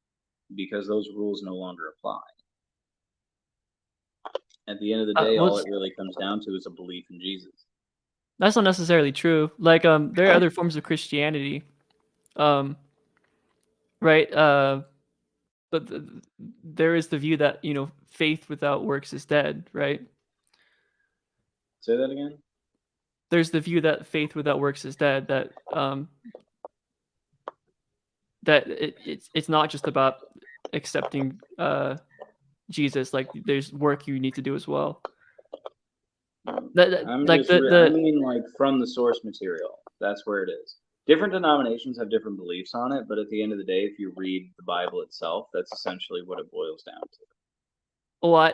because those rules no longer apply. At the end of the day, Well, all it really comes down to is a belief in Jesus. that's not necessarily true. Like, there are other forms of Christianity. Um, right? But there is the view that faith without works is dead, right? Say that again. There's the view that faith without works is dead. That it's not just about accepting Jesus. Like there's work you need to do as well. I'm Like just, I mean, like from the source material. That's where it is. Different denominations have different beliefs on it, but at the end of the day, if you read the Bible itself, that's essentially what it boils down to. Well,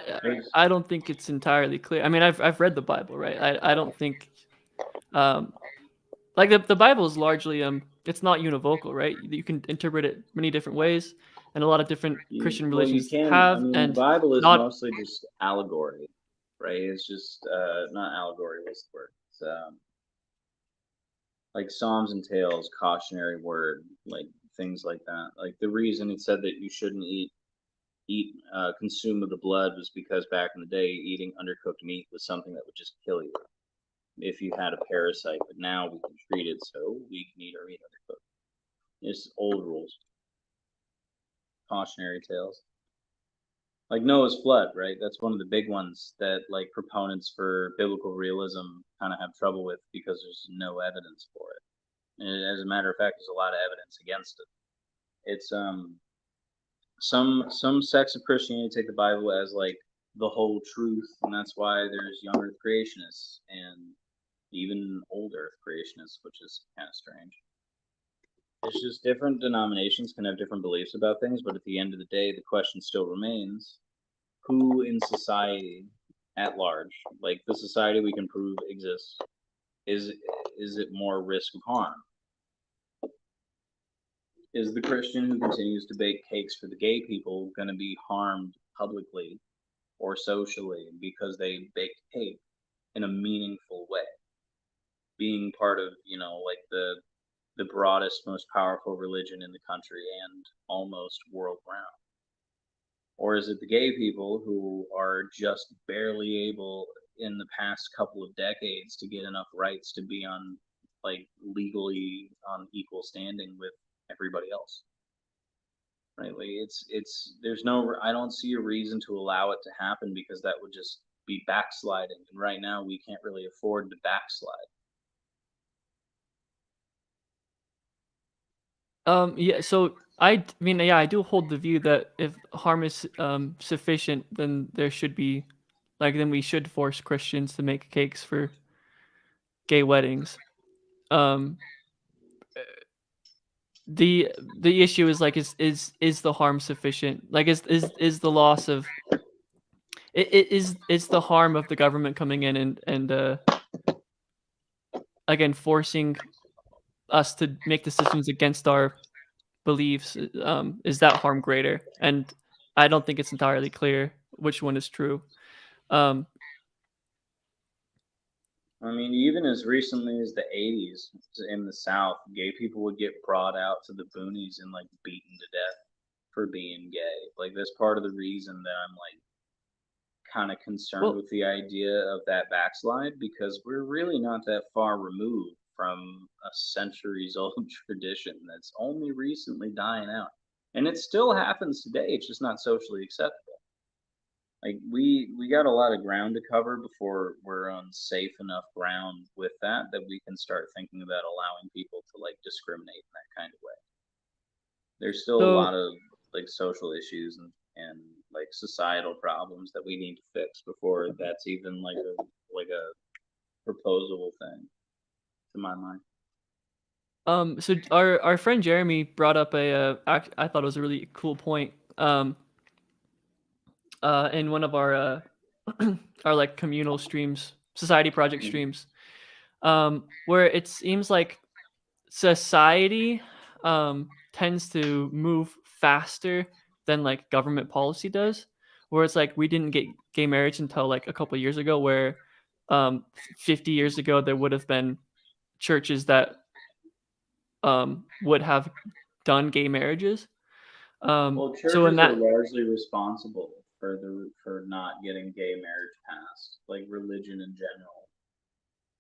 I don't think it's entirely clear. I mean, I've read the Bible, right? I don't think like the Bible is largely it's not univocal, right? You can interpret it many different ways, and a lot of different Christian religions have. I mean, And the Bible is not mostly just allegory, right? It's just not allegory. What's the word? It's like Psalms and Tales, cautionary word, like things like that. Like the reason it said that you shouldn't consume of the blood was because back in the day, eating undercooked meat was something that would just kill you if you had a parasite. But now we can treat it, so we can eat our meat undercooked. It's old rules, cautionary tales. Like Noah's flood, right? That's one of the big ones that like proponents for biblical realism kind of have trouble with because there's no evidence for it. And as a matter of fact, there's a lot of evidence against it. It's some sects of Christianity take the Bible as like the whole truth, and that's why there's young Earth creationists and even old Earth creationists, which is kind of strange. It's just different denominations can have different beliefs about things, but at the end of the day, the question still remains: who in society at large, like the society we can prove exists, is it more risk of harm? Is the Christian who continues to bake cakes for the gay people going to be harmed publicly or socially because they baked cake in a meaningful way? Being part of, like the broadest, most powerful religion in the country and almost world renowned? Or is it the gay people who are just barely able in the past couple of decades to get enough rights to be on like legally on equal standing with everybody else? Right? Like there's no, I don't see a reason to allow it to happen because that would just be backsliding. And right now we can't really afford to backslide. Yeah, so I mean, yeah, I do hold the view that if harm is sufficient, then there should be, then we should force Christians to make cakes for gay weddings. The issue is is the harm sufficient? Like is the loss of is the harm of the government coming in and again forcing us to make decisions against our beliefs, is that harm greater? And I don't think it's entirely clear which one is true. I mean, even as recently as the 80s in the South, gay people would get brought out to the boonies and like beaten to death for being gay. Like that's part of the reason that I'm like kind of concerned with the idea of that backslide, because we're really not that far removed from a centuries old tradition that's only recently dying out. And it still happens today, it's just not socially acceptable. Like we got a lot of ground to cover before we're on safe enough ground with that we can start thinking about allowing people to like discriminate in that kind of way. There's still a lot of like social issues and like societal problems that we need to fix before that's even like a proposable thing, to my mind. So our friend Jeremy brought up I thought it was a really cool point. In one of our our like communal streams, society project streams, where it seems like society tends to move faster than like government policy does, where it's like we didn't get gay marriage until like a couple of years ago, where 50 years ago there would have been churches that would have done gay marriages. Well, churches so in that, are largely responsible for not getting gay marriage passed, like religion in general,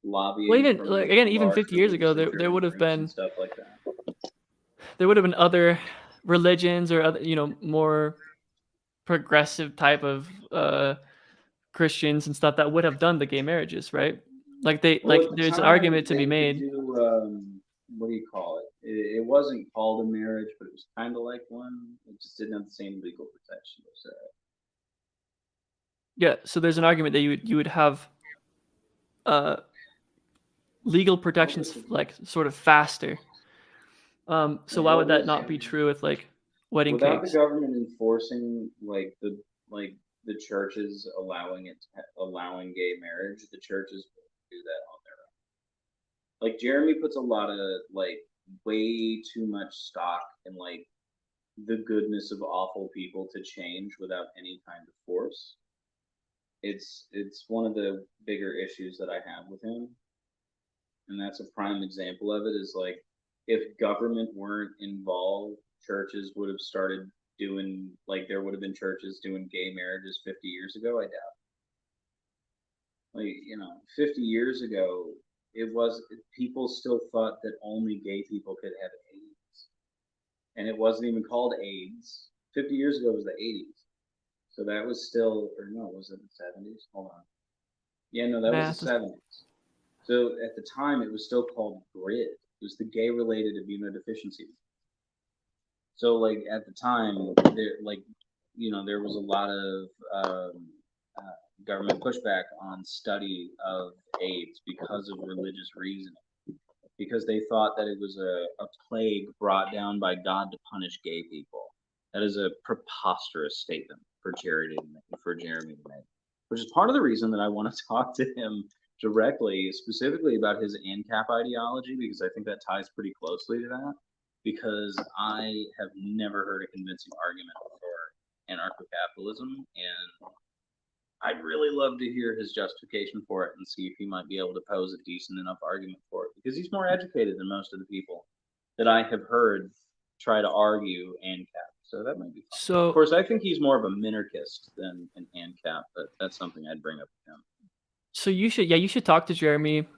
lobbying. Well, even even 50 years ago, there would have been stuff like that. There would have been other religions or other, more progressive type of Christians and stuff that would have done the gay marriages, right? Like Well, at the there's an time, argument to they be could made. do what do you call it? It wasn't called a marriage, but it was kind of like one. It just didn't have the same legal protection. So Yeah, so there's an argument that you would have uh legal protections like sort of faster. So why what would that was not be true with like wedding without the cakes? government enforcing like the churches allowing gay marriage, the churches will do that on their own. Like Jeremy puts a lot of like way too much stock in like the goodness of awful people to change without any kind of force. It's one of the bigger issues that I have with him, and that's a prime example of it. Is like if government weren't involved, churches would have started doing like there would have been churches doing gay marriages 50 years ago. I doubt. Like 50 years ago, it was people still thought that only gay people could have AIDS, and it wasn't even called AIDS. 50 years ago was the 80s. So that was still, or no, was it the 70s? Hold on. Yeah, no, that was the Math is 70s. So at the time, it was still called GRID. It was the Gay-Related Immunodeficiency. So like at the time, there was a lot of government pushback on study of AIDS because of religious reasoning, because they thought that it was a plague brought down by God to punish gay people. That is a preposterous statement for Jeremy to make, which is part of the reason that I want to talk to him directly, specifically about his ANCAP ideology, because I think that ties pretty closely to that. Because I have never heard a convincing argument for anarcho-capitalism, and I'd really love to hear his justification for it and see if he might be able to pose a decent enough argument for it, because he's more educated than most of the people that I have heard try to argue ANCAP. So that might be fun. Of so course, I think he's more of a minarchist than an ANCAP, but that's something I'd bring up with him. so you should talk to Jeremy.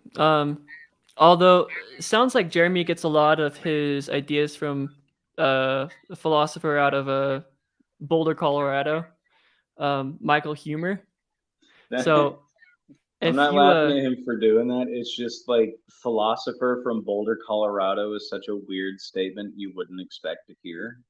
Although it sounds like Jeremy gets a lot of his ideas from a philosopher out of Boulder, Colorado, Michael Humer. So I'm if not you laughing at him for doing that. It's just like philosopher from Boulder, Colorado is such a weird statement you wouldn't expect to hear.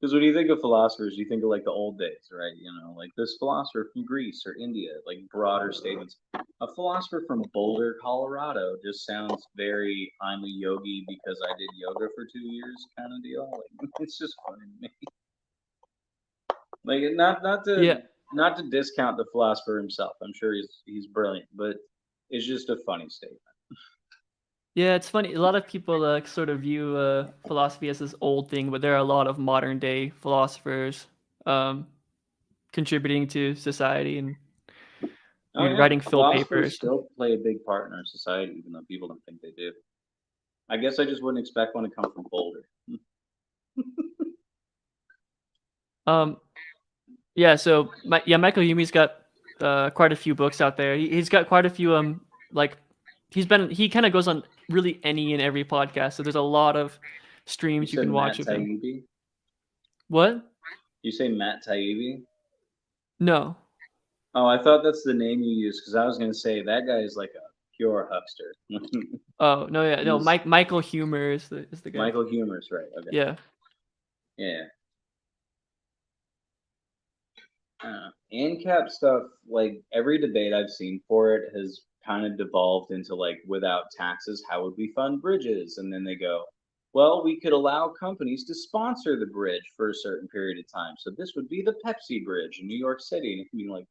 Because when you think of philosophers, you think of like the old days, right? Like this philosopher from Greece or India, like broader statements. A philosopher from Boulder, Colorado just sounds very I'm a yogi because I did yoga for 2 years kind of deal. Like it's just funny to me. Like yeah not to discount the philosopher himself. I'm sure he's brilliant, but it's just a funny statement. yeah it's funny. A lot of people sort of view philosophy as this old thing, but there are a lot of modern day philosophers um, contributing to society and Oh yeah, writing fill philosophers papers. still play a big part in our society, even though people don't think they do. I guess I just wouldn't expect one to come from Boulder. Um, yeah, so Michael Yumi's got quite a few books out there. He's got quite a few like he kind of goes on really any and every podcast. So there's a lot of You streams you said can watch Matt of him. Taibbi? What? You say Matt Taibbi? No. Oh, I thought that's the name you used because I was gonna say that guy is like a pure huckster. Oh no, yeah, no. He's Michael Humer is the guy. Michael Humer's right. Okay. Yeah. Yeah. ANCAP stuff, like every debate I've seen for it has kind of devolved into like without taxes, how would we fund bridges? And then they go, well, we could allow companies to sponsor the bridge for a certain period of time. So this would be the Pepsi Bridge in New York City. And you like,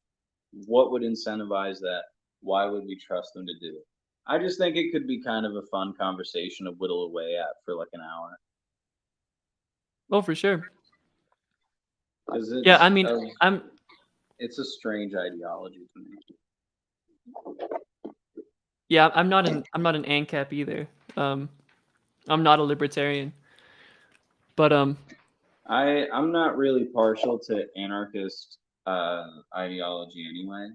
what would incentivize that? Why would we trust them to do it? I just think it could be kind of a fun conversation to whittle away at for like an hour. Oh, for sure. Because Yeah, I mean, it's a strange ideology to me. Yeah, I'm not an ANCAP either. I'm not a libertarian. But I'm not really partial to anarchist ideology anyway,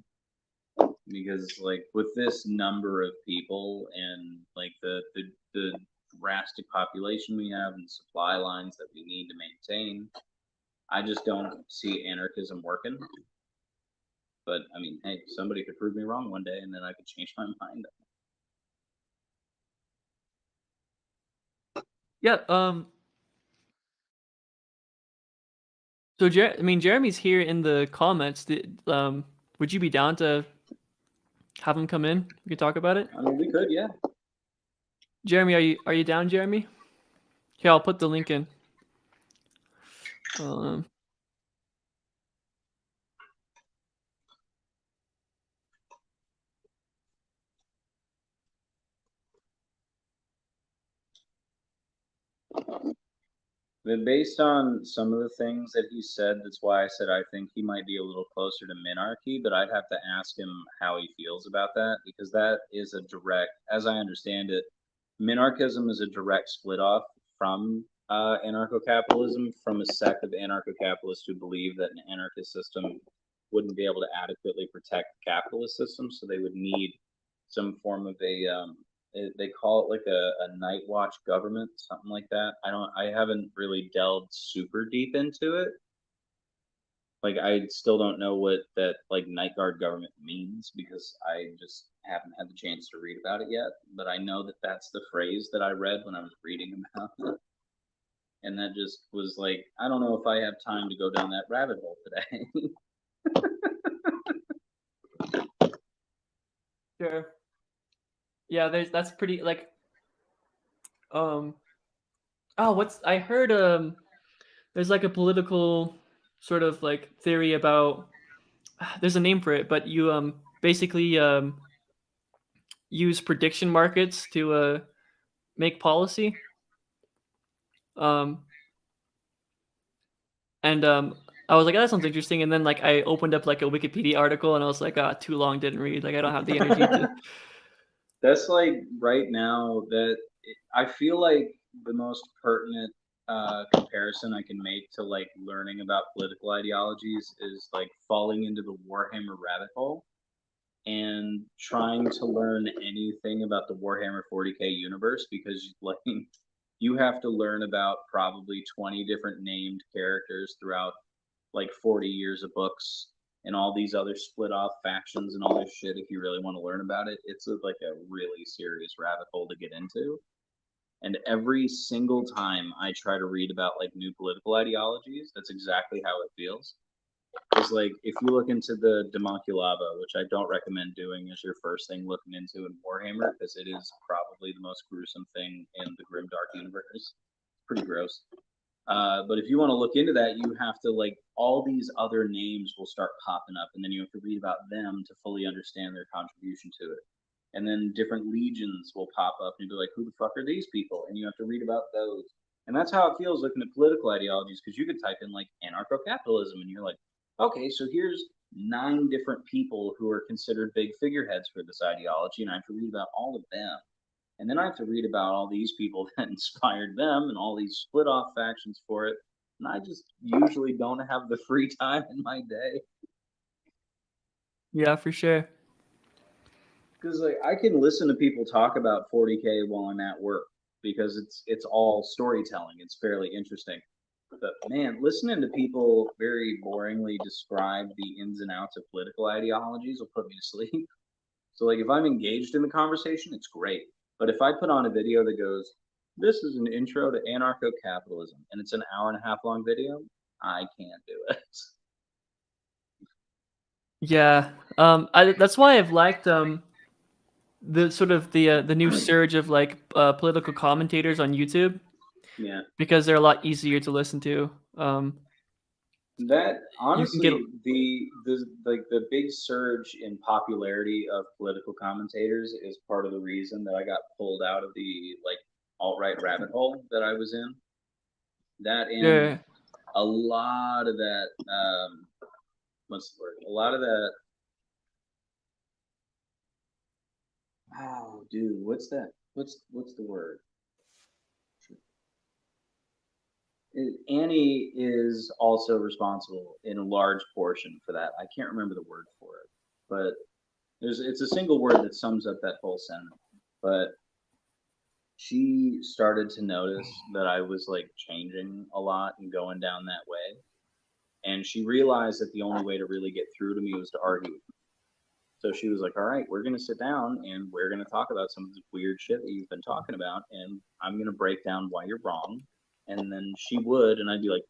because like with this number of people and like the drastic population we have and supply lines that we need to maintain. I just don't see anarchism working. But I mean, hey, somebody could prove me wrong one day, and then I could change my mind. Yeah. So I mean, Jeremy's here in the comments. Would you be down to have him come in? We could talk about it. I mean, we could, yeah. Jeremy, are you down, Jeremy? Here, I'll put the link in. But based on some of the things that he said, that's why I said I think he might be a little closer to minarchy, but I'd have to ask him how he feels about that, because that is a direct, as I understand it, minarchism is a direct split off from anarcho-capitalism, from a sect of anarcho-capitalists who believe that an anarchist system wouldn't be able to adequately protect the capitalist system, so they would need some form of a they call it like a night watch government, something like that. I haven't really delved super deep into it. Like, I still don't know what that like night guard government means, because I just haven't had the chance to read about it yet. But I know that that's the phrase that I read when I was reading about it. And that just was like, I don't know if I have time to go down that rabbit hole today. Sure. Yeah, that's pretty like oh, I heard there's like a political sort of like theory about there's a name for it, but you basically use prediction markets to make policy. And I was like, oh, that sounds interesting. And then like I opened up like a Wikipedia article and I was like, too long, didn't read. Like I don't have the energy to. That's like right now that I feel like the most pertinent comparison I can make to like learning about political ideologies is like falling into the Warhammer rabbit hole and trying to learn anything about the Warhammer 40k universe, because like you have to learn about probably 20 different named characters throughout like 40 years of books and all these other split off factions and all this shit. If you really want to learn about it, it's like a really serious rabbit hole to get into. And every single time I try to read about like new political ideologies, that's exactly how it feels. It's like, if you look into the Demonculava, which I don't recommend doing as your first thing looking into in Warhammer, because it is probably the most gruesome thing in the Grimdark universe. It's pretty gross. But if you want to look into that, you have to like, all these other names will start popping up, and then you have to read about them to fully understand their contribution to it. And then different legions will pop up and be like, who the fuck are these people? And you have to read about those. And that's how it feels looking at political ideologies, because you could type in like anarcho-capitalism and you're like, okay, so here's 9 different people who are considered big figureheads for this ideology, and I have to read about all of them. And then I have to read about all these people that inspired them and all these split off factions for it. And I just usually don't have the free time in my day. Yeah, for sure. Because like I can listen to people talk about 40k while I'm at work, because it's all storytelling. It's fairly interesting. But man, listening to people very boringly describe the ins and outs of political ideologies will put me to sleep. So like if I'm engaged in the conversation, it's great. But if I put on a video that goes, this is an intro to anarcho-capitalism, and it's an hour and a half long video, I can't do it. Yeah. That's why I've liked the sort of the new surge of like political commentators on YouTube. Yeah. Because they're a lot easier to listen to. That honestly, get the big surge in popularity of political commentators is part of the reason that I got pulled out of the like alt-right rabbit hole that I was in. That and Yeah. a lot of that what's the word? A lot of that. Oh, dude, what's that? What's the word? Annie is also responsible in a large portion for that. I can't remember the word for it, but it's a single word that sums up that whole sentence. But she started to notice that I was like changing a lot and going down that way. And she realized that the only way to really get through to me was to argue with me. So she was like, all right, we're going to sit down and we're going to talk about some of the weird shit that you've been talking about. And I'm going to break down why you're wrong. And then she would, and I'd be like,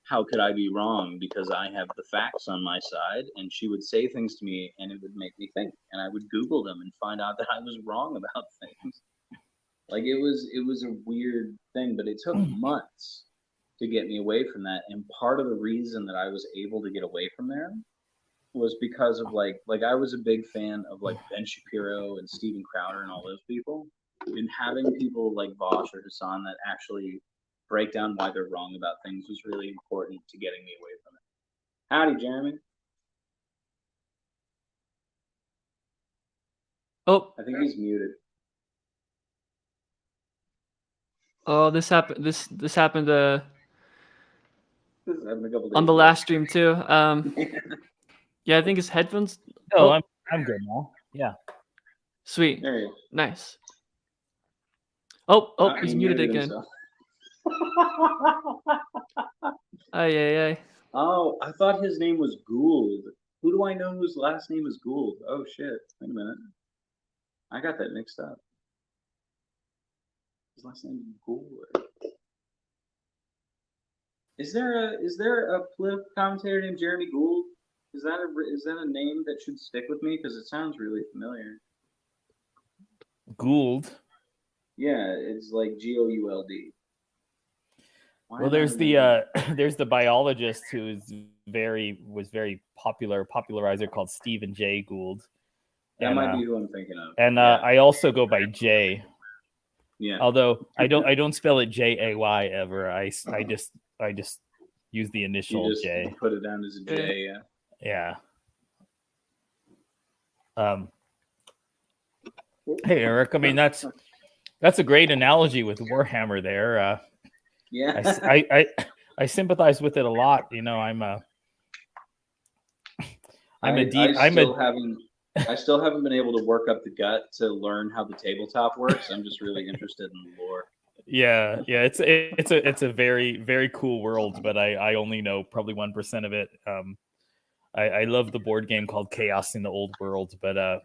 how could I be wrong? Because I have the facts on my side. And she would say things to me and it would make me think. And I would Google them and find out that I was wrong about things. Like it was a weird thing, but it took months to get me away from that. And part of the reason that I was able to get away from there was because of like I was a big fan of like Ben Shapiro and Steven Crowder and all those people. And having people like Bosch or Hassan that actually break down why they're wrong about things was really important to getting me away from it. Howdy, Jeremy. Oh, I think he's muted. oh, this happened. This happened This is happened a couple on days the ago. last stream too. Yeah, I think his headphones. Oh, Oh. I'm good now. Yeah. Sweet, There he is. nice. Oh, He he's muted again. himself. Ay. Oh, I thought his name was Gould. Who do I know whose last name is Gould? Oh shit! Wait a minute, I got that mixed up. His last name is Gould. Is there a political commentator named Jeremy Gould? Is that a name that should stick with me because it sounds really familiar? Gould. Yeah, it's like Gould. Well, there's the biologist who was very popular popularizer called Stephen Jay Gould. That might be who I'm thinking of. And yeah. I also go by Jay. Yeah. Although I don't spell it Jay ever. I just use the initial You just J. put it down as a J. Yeah. Yeah. Hey Eric, I mean that's a great analogy with Warhammer there. Yeah. I sympathize with it a lot. You know, I still haven't been able to work up the gut to learn how the tabletop works. I'm just really interested in the lore. Yeah, it's a very, very cool world, but I only know probably 1% of it. I love the board game called Chaos in the Old World, but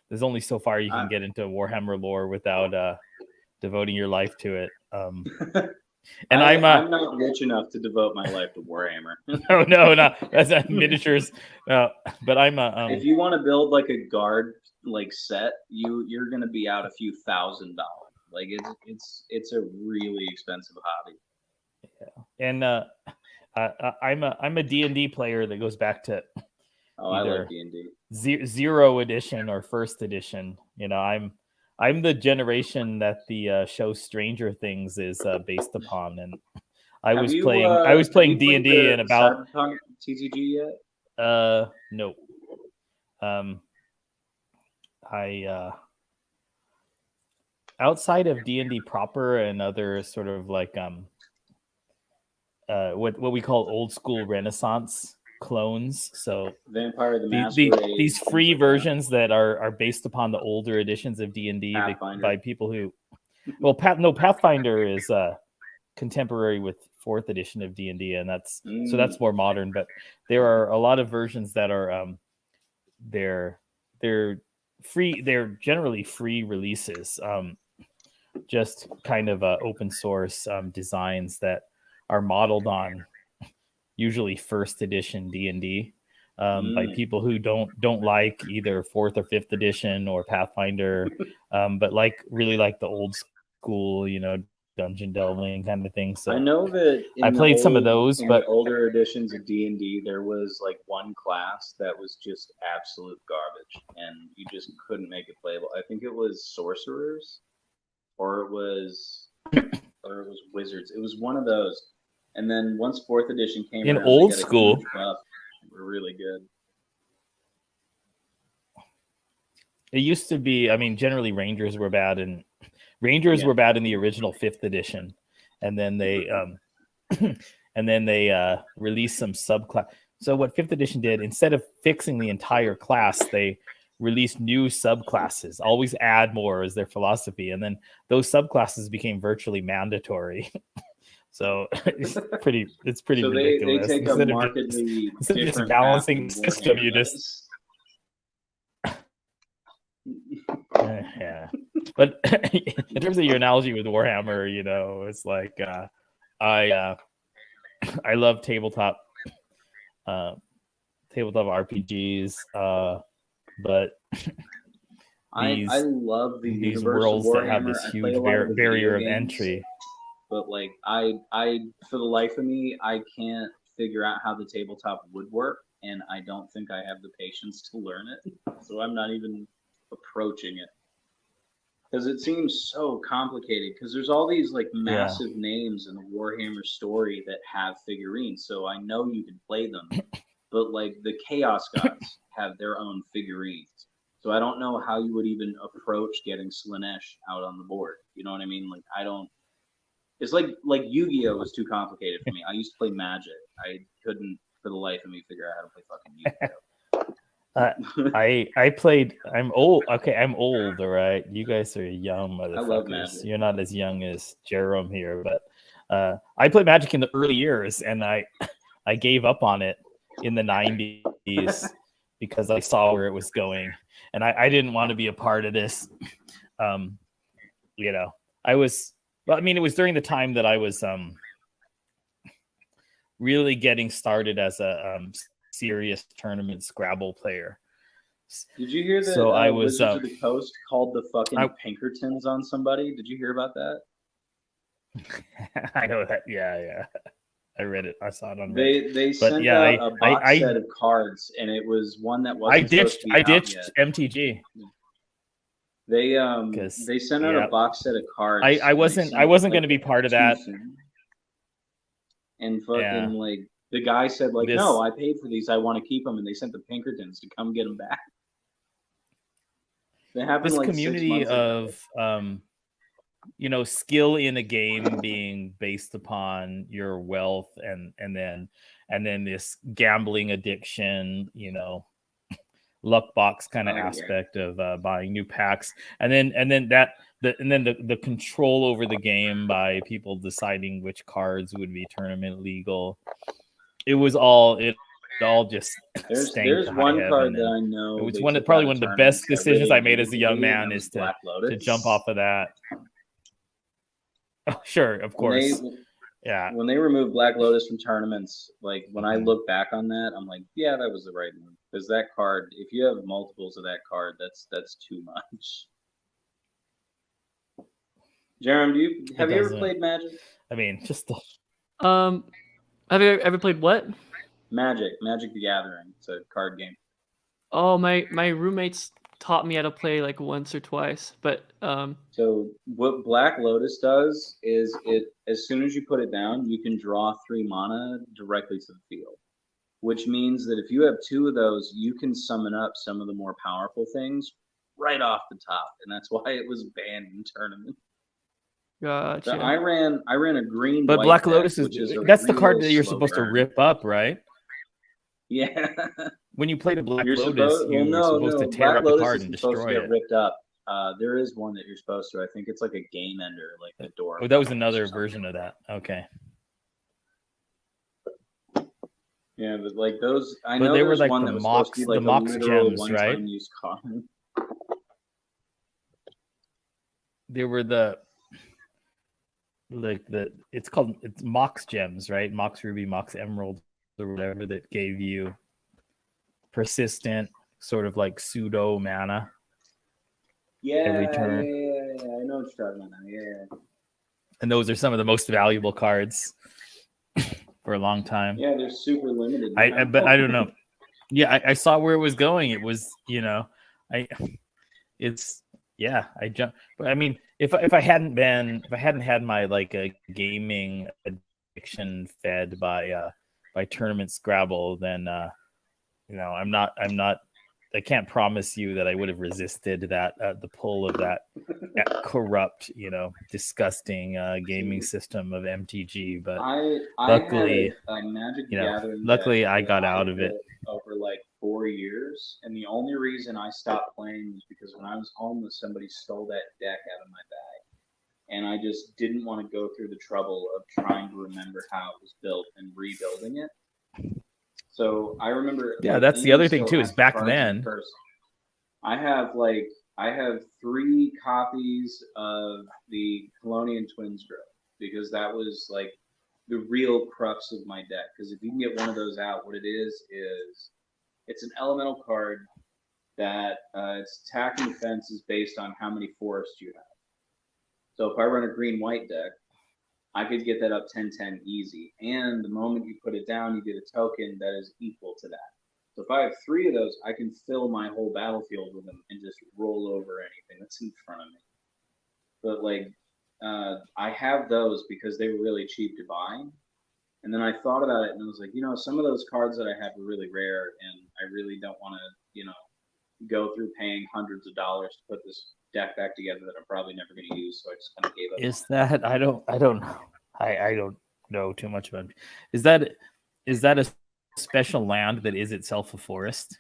there's only so far you can get into Warhammer lore without devoting your life to it. And I'm not rich enough to devote my life to Warhammer. no, that's not miniatures. But I'm if you want to build like a guard like set, you're gonna be out a few $1,000. Like it's a really expensive hobby. Yeah, and I'm a D&D player that goes back to I love D&D. Zero edition or first edition. You know, I'm the generation that the show Stranger Things is based upon, and I was playing D&D in about Cyberpunk TCG yet? No. I outside of D&D proper and other sort of like what we call old school Renaissance clones. So Vampire the Masquerade, these free versions that are based upon the older editions of D&D by people who, well, Pathfinder is contemporary with 4th edition of D&D, and that's more modern. But there are a lot of versions that are they're free. They're generally free releases, just kind of open source designs that are modeled on usually 1st edition D&D by people who don't like either 4th or 5th edition or Pathfinder, but really like the old school, you know, dungeon delving kind of thing. So I know that I played some of those, but older editions of D&D, there was like one class that was just absolute garbage, and you just couldn't make it playable. I think it was sorcerers, or it was wizards. It was one of those. And then once 4th edition came in around, old school, were really good. It used to be, I mean, generally Rangers were bad, and Rangers were bad in the original 5th edition, and then they released some subclass. So what 5th edition did, instead of fixing the entire class, they released new subclasses, always add more is their philosophy. And then those subclasses became virtually mandatory. So it's pretty So ridiculous. they take a markedly instead of just different balancing path the than system, Warhammer you just does. yeah. But in terms of your analogy with Warhammer, you know, it's like I love tabletop RPGs, but I love the these universe worlds of that have this Warhammer. I play huge a lot of the barrier of video games, entry. but like I for the life of me, I can't figure out how the tabletop would work, and I don't think I have the patience to learn it. So I'm not even approaching it because it seems so complicated. Because there's all these like massive names in the Warhammer story that have figurines, so I know you can play them. But like the Chaos Gods have their own figurines. So I don't know how you would even approach getting Slaanesh out on the board. You know what I mean? Like I don't. It's like Yu-Gi-Oh was too complicated for me. I used to play Magic. I couldn't for the life of me figure out how to play fucking Yu-Gi-Oh. I played. I'm old. Okay, I'm old. All right, you guys are young I love motherfuckers. Magic. You're not as young as Jerome here, but I played Magic in the early years, and I gave up on it in the 90s because I saw where it was going, and I didn't want to be a part of this. You know, I was. Well, I mean, it was during the time that I was really getting started as a serious tournament Scrabble player. Did you hear that? So I was Wizards of the Coast called the fucking Pinkertons on somebody. Did you hear about that? I know that. Yeah. I read it. I saw it on Reddit. They sent out a box set of cards, and it was one that wasn't supposed to be out ditched yet. MTG. They sent out a box set of cards. I wasn't going to be part of that. And fucking like the guy said like, no, I paid for these. I want to keep them, and they sent the Pinkertons to come get them back. They happened this like community 6 months of you know, skill in a game being based upon your wealth, and then this gambling addiction, you know, luck box kind of aspect of buying new packs, and then the control over the game by people deciding which cards would be tournament legal. It all just there's one card that I know. It was probably one of the best decisions I made as a young man is to jump off of that. Oh, sure, of course. When they removed Black Lotus from tournaments, like when I look back on that, I'm like, yeah, that was the right move. Because that card, if you have multiples of that card, that's too much. Jerem, have you ever played Magic? I mean, just have you ever played what? Magic the Gathering. It's a card game. Oh, my roommates taught me how to play like once or twice, but so what Black Lotus does is it as soon as you put it down, you can draw 3 mana directly to the field, which means that if you have 2 of those, you can summon up some of the more powerful things right off the top, and that's why it was banned in tournament. Gotcha. So I ran a green. But Black Lotus that's the card that you're supposed to rip up, right? Yeah. When you played a Black Lotus, you're supposed to tear up the card and destroy it. Ripped up. There is one that you're supposed to. I think it's like a game ender, like the door. Oh, that was another version of that. Okay. Yeah, but like those, I know they were like one the that was Mox, supposed to be like the Mox gems, right? Use card. They were it's Mox gems, right? Mox Ruby, Mox Emerald, or whatever, that gave you persistent sort of like pseudo mana. Every turn. Yeah. I know what you're talking about now. Yeah. And those are some of the most valuable cards for a long time. Yeah, they're super limited. But I don't know. Yeah, I saw where it was going. It was, you know, I jumped. But I mean, if I hadn't had my like a gaming addiction fed by tournament Scrabble, then you know, I can't promise you that I would have resisted that the pull of that corrupt, you know, disgusting gaming system of MTG. But luckily, I had a Magic you know, Gathering luckily I got out of it over like 4 4 years, and the only reason I stopped playing was because when I was homeless, somebody stole that deck out of my bag, and I just didn't want to go through the trouble of trying to remember how it was built and rebuilding it. So I remember. Yeah, like, that's the Amy other thing still too. has Is the back cards in then. person. I have 3 copies of the Colonian Twins Grove because that was like the real crux of my deck. Because if you can get one of those out, what it is it's an elemental card that its attack and defense is based on how many forests you have. So if I run a green-white deck, I could get that up 10-10 easy. And the moment you put it down, you get a token that is equal to that. So if I have 3 of those, I can fill my whole battlefield with them and just roll over anything that's in front of me. But like, I have those because they were really cheap to buy. And then I thought about it and I was like, some of those cards that I have are really rare, and I really don't want to, go through paying hundreds of dollars to put this deck back together that I'm probably never going to use. So I just kind of gave up. Is that I don't know. I don't know too much about it. Is that a special land that is itself a forest?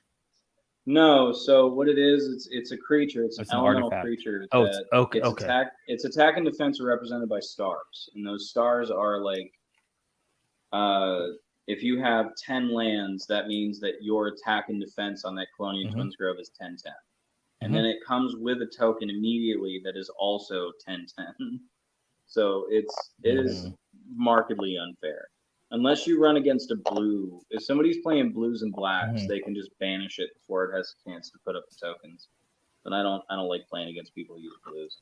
No, so what it is, it's a creature. It's an elemental artifact. creature. Oh, it's okay. Its attack and defense are represented by stars, and those stars are like, if you have 10 lands, that means that your attack and defense on that Colonial Twins Grove is 10-10. And then it comes with a token immediately that is also 10-10. So it is markedly unfair. Unless you run against a blue. If somebody's playing blues and blacks, they can just banish it before it has a chance to put up the tokens. But I don't like playing against people who use blues,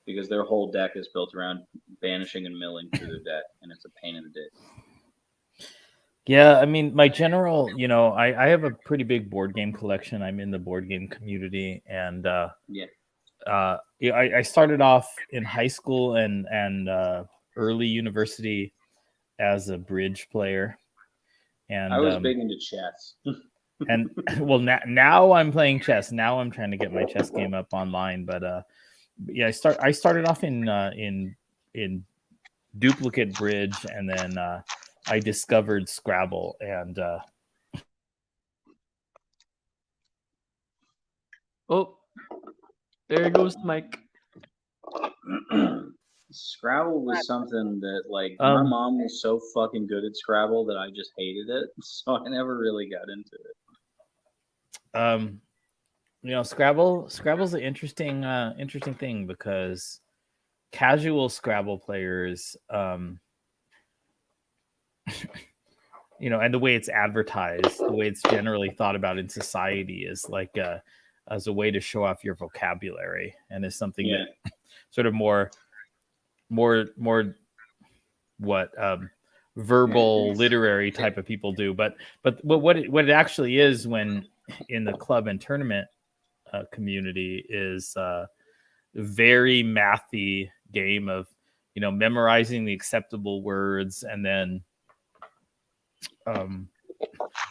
because their whole deck is built around banishing and milling through their deck, and it's a pain in the dick. Yeah, I mean, my general, I have a pretty big board game collection. I'm in the board game community, and I started off in high school and early university as a bridge player, and I was big into chess. And well, now I'm playing chess. Now I'm trying to get my chess game up online, but yeah, I started off in duplicate bridge, and then I discovered Scrabble, and oh, there goes Mike. Scrabble was something that, like, my mom was so fucking good at Scrabble that I just hated it, so I never really got into it. Scrabble's an interesting thing, because casual Scrabble players, and the way it's advertised, the way it's generally thought about in society, is like as a way to show off your vocabulary, and is something that sort of more verbal, literary type of people do. But what it actually is, when in the club and tournament community, is a very mathy game of memorizing the acceptable words, and then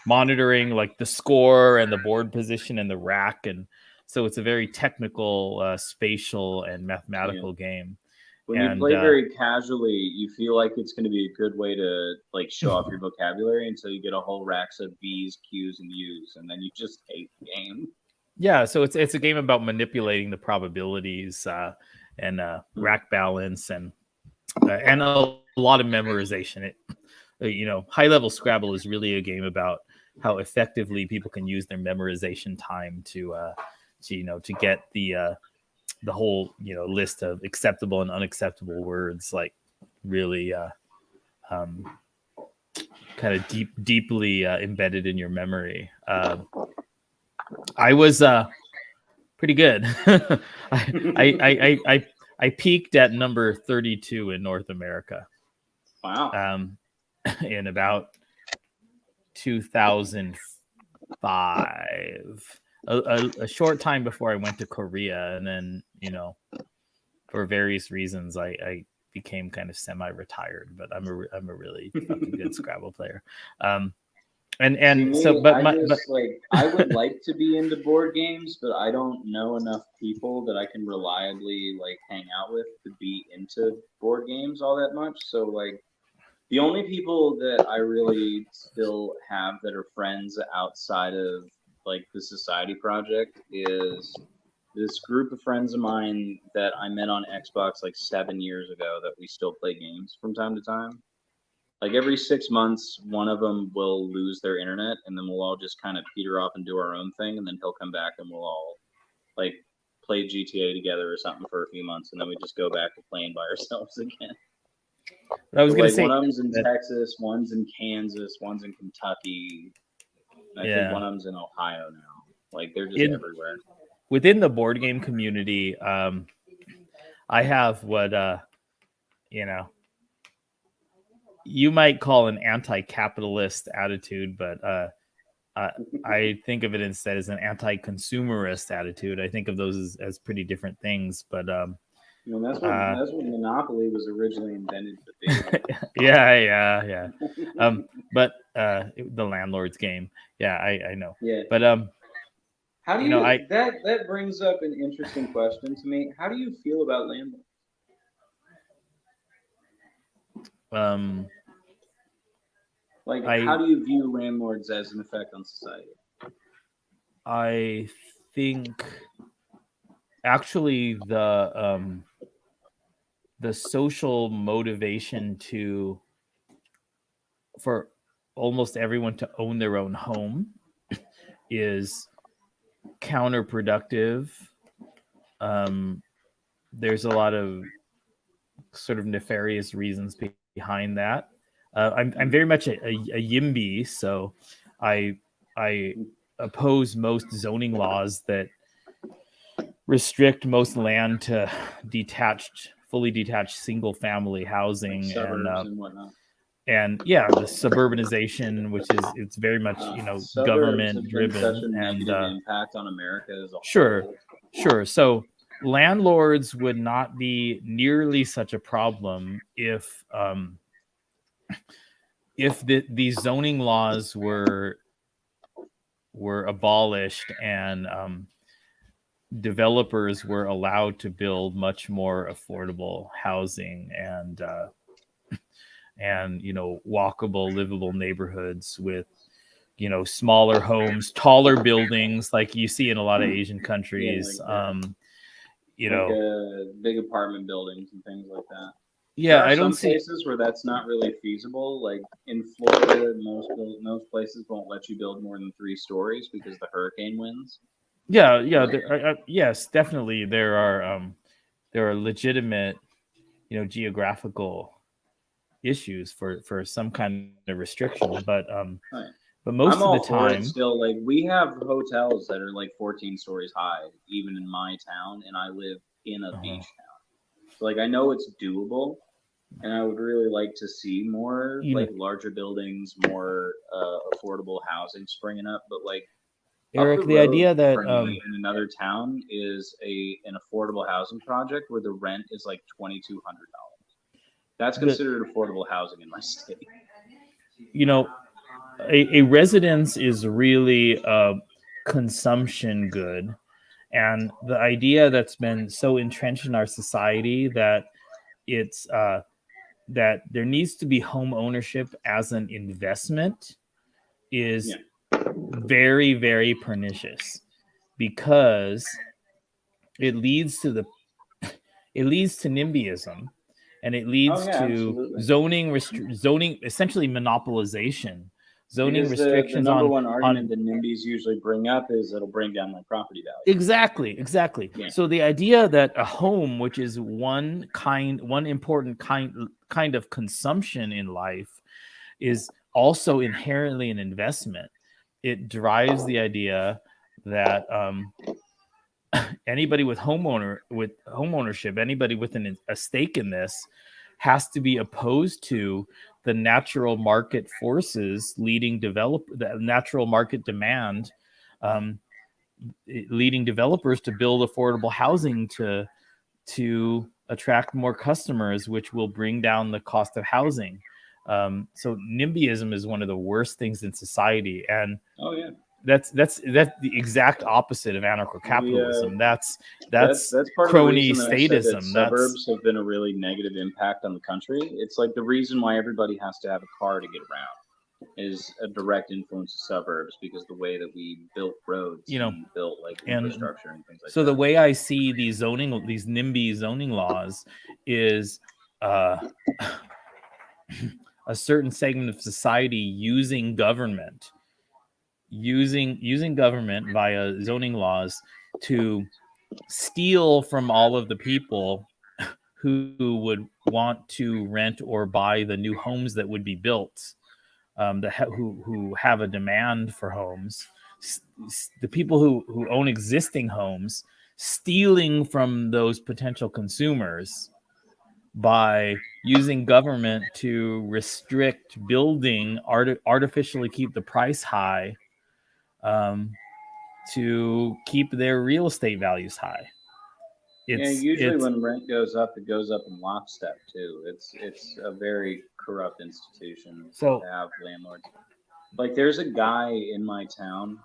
monitoring like the score and the board position and the rack, and so it's a very technical, spatial and mathematical game. When you play very casually, you feel like it's going to be a good way to like show off your vocabulary until you get a whole racks of V's, Q's, and U's, and then you just hate the game. Yeah, so it's a game about manipulating the probabilities and rack balance and a lot of memorization. High level Scrabble is really a game about how effectively people can use their memorization time to get the whole list of acceptable and unacceptable words, like really kind of deeply embedded in your memory. I was pretty good. I peaked at number 32 in North America. Wow. In about 2005. A short time before I went to Korea, and then for various reasons I became kind of semi-retired. But I'm a really fucking good Scrabble player. I would like to be into board games, but I don't know enough people that I can reliably like hang out with to be into board games all that much. So like, the only people that I really still have that are friends outside of like the Society Project is this group of friends of mine that I met on Xbox like 7 years ago that we still play games from time to time. Like every 6 months, one of them will lose their internet, and then we'll all just kind of peter off and do our own thing, and then he'll come back and we'll all like play GTA together or something for a few months, and then we just go back to playing by ourselves again. I was So, going like, to say one of them's in Texas, one's in Kansas, one's in Kentucky. I think one of them's in Ohio now. Like they're just everywhere. Within the board game community, I have what you might call an anti-capitalist attitude, but I think of it instead as an anti-consumerist attitude. I think of those as pretty different things, but that's what Monopoly was originally invented to be. yeah. But the landlord's game. Yeah, I know. Yeah. But how do you that brings up an interesting question to me. How do you feel about landlords? How do you view landlords as an effect on society? I think actually the social motivation for almost everyone to own their own home is counterproductive. There's a lot of sort of nefarious reasons behind that. I'm very much a YIMBY, so I oppose most zoning laws that restrict most land to fully detached single family housing, like suburbs and whatnot. And the suburbanization, which it's very much government driven, such a negative impact on America as a whole. Sure. So landlords would not be nearly such a problem if these zoning laws were abolished and developers were allowed to build much more affordable housing and walkable, livable neighborhoods with smaller homes, taller buildings like you see in a lot of Asian countries. Big apartment buildings and things like that. Yeah, I don't see places where that's not really feasible. Like in Florida, most places won't let you build more than 3 stories because the hurricane winds. Yeah. Yes, definitely. There are legitimate, geographical issues for some kind of restriction, but most of the time, still, like we have hotels that are like 14 stories high, even in my town, and I live in a beach town. So like I know it's doable, and I would really like to see more larger buildings, more affordable housing springing up. But like Eric, the idea that in another town is an affordable housing project where the rent is like $2,200. That's considered affordable housing in my state. A residence is really a consumption good. And the idea that's been so entrenched in our society that it's that there needs to be home ownership as an investment is very, very pernicious, because it leads to NIMBYism, and it leads to zoning, essentially monopolization. Zoning restrictions. The number one argument that NIMBYs usually bring up is it'll bring down my property value. Exactly. Yeah. So the idea that a home, which is one important kind of consumption in life, is also inherently an investment. It drives the idea that anybody with home ownership, anybody with a stake in this, has to be opposed to the natural market forces the natural market demand, leading developers to build affordable housing to attract more customers, which will bring down the cost of housing. So NIMBYism is one of the worst things in society, and that's the exact opposite of anarcho-capitalism. That's part crony of the statism. Suburbs have been a really negative impact on the country. It's like the reason why everybody has to have a car to get around. is a direct influence of suburbs because the way that we built roads, and built like infrastructure and things like that. So the way I see these NIMBY zoning laws is a certain segment of society using government via zoning laws to steal from all of the people who would want to rent or buy the new homes that would be built, who have a demand for homes, the people who own existing homes, stealing from those potential consumers by using government to restrict building, artificially keep the price high, to keep their real estate values high. Usually when rent goes up, it goes up in lockstep too. It's a very corrupt institution to have landlords. Like there's a guy in my town,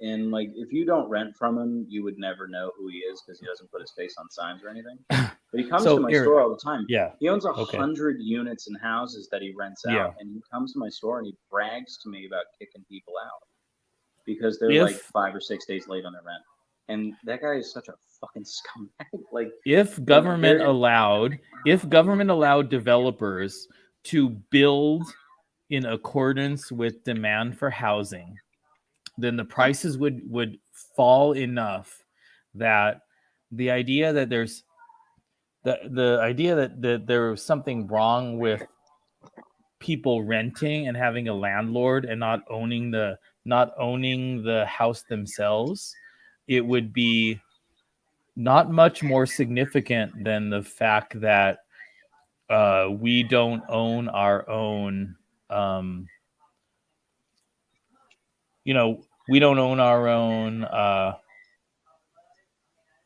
and like if you don't rent from him, you would never know who he is because he doesn't put his face on signs or anything. But he comes to my store all the time. Yeah. He owns 100 units and houses that he rents out, and he comes to my store and he brags to me about kicking people out because they're like 5 or 6 days late on their rent. And that guy is such a fucking scumbag. Like if government allowed developers to build in accordance with demand for housing, then the prices would fall enough that the idea that there's the idea that there was something wrong with people renting and having a landlord and not owning the house themselves, it would be not much more significant than the fact that we don't own our own we don't own our own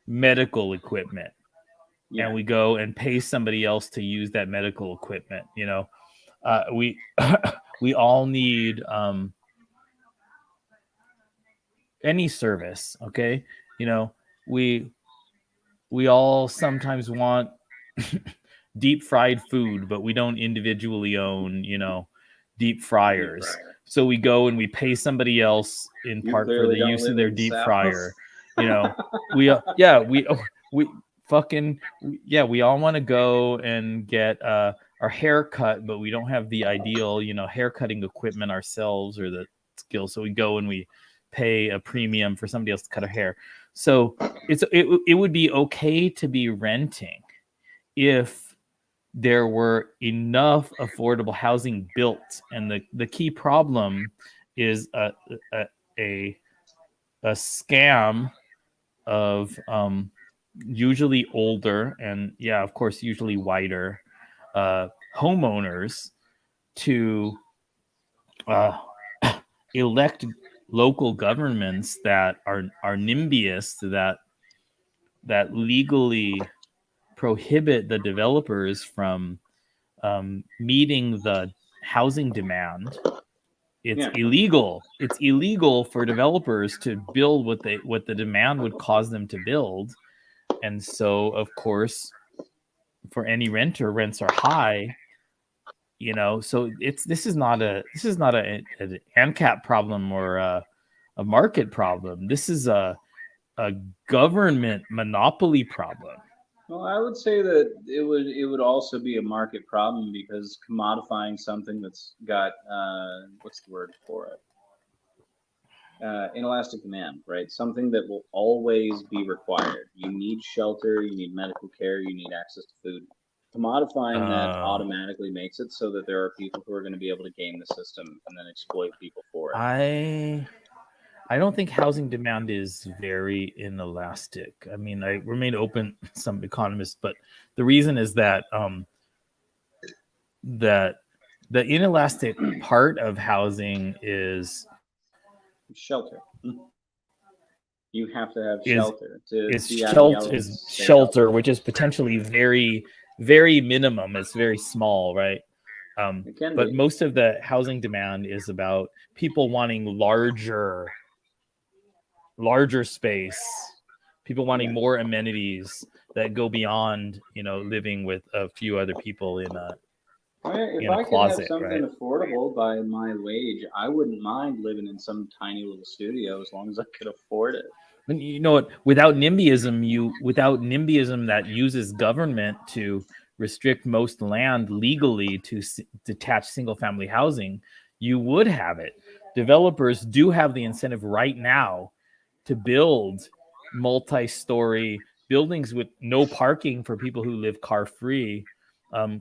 medical equipment, and we go and pay somebody else to use that medical equipment. We we all need any service. Okay, we all sometimes want deep fried food, but we don't individually own deep fryers. So we go and we pay somebody else in part for the use of their deep fryer. We all want to go and get our hair cut, but we don't have the ideal, hair cutting equipment ourselves or the skills. So we go and we pay a premium for somebody else to cut our hair. So it would be okay to be renting if there were enough affordable housing built, and the key problem is a scam of usually older and of course usually whiter homeowners to elect local governments that are NIMBYist, that legally prohibit the developers from meeting the housing demand. It's illegal. It's illegal for developers to build what the demand would cause them to build, and so of course, for any renter, rents are high. So this is not an ANCAP problem or a market problem. This is a government monopoly problem. Well, I would say that it would also be a market problem because commodifying something that's got what's the word for it? Inelastic demand, right? Something that will always be required. You need shelter, you need medical care, you need access to food. Commodifying that automatically makes it so that there are people who are going to be able to game the system and then exploit people for it. I don't think housing demand is very inelastic. I mean, I remain open, some economists, but the reason is that that the inelastic part of housing is shelter. You have to have shelter. Shelter, which is potentially very, very minimum. It's very small, right? But most of the housing demand is about people wanting larger space, people wanting more amenities that go beyond living with a few other people in If in a I could closet, have something right? affordable by my wage, I wouldn't mind living in some tiny little studio as long as I could afford it. And you know what? Without NIMBYism that uses government to restrict most land legally to detach single-family housing, you would have it. Developers do have the incentive right now to build multi-story buildings with no parking for people who live car-free,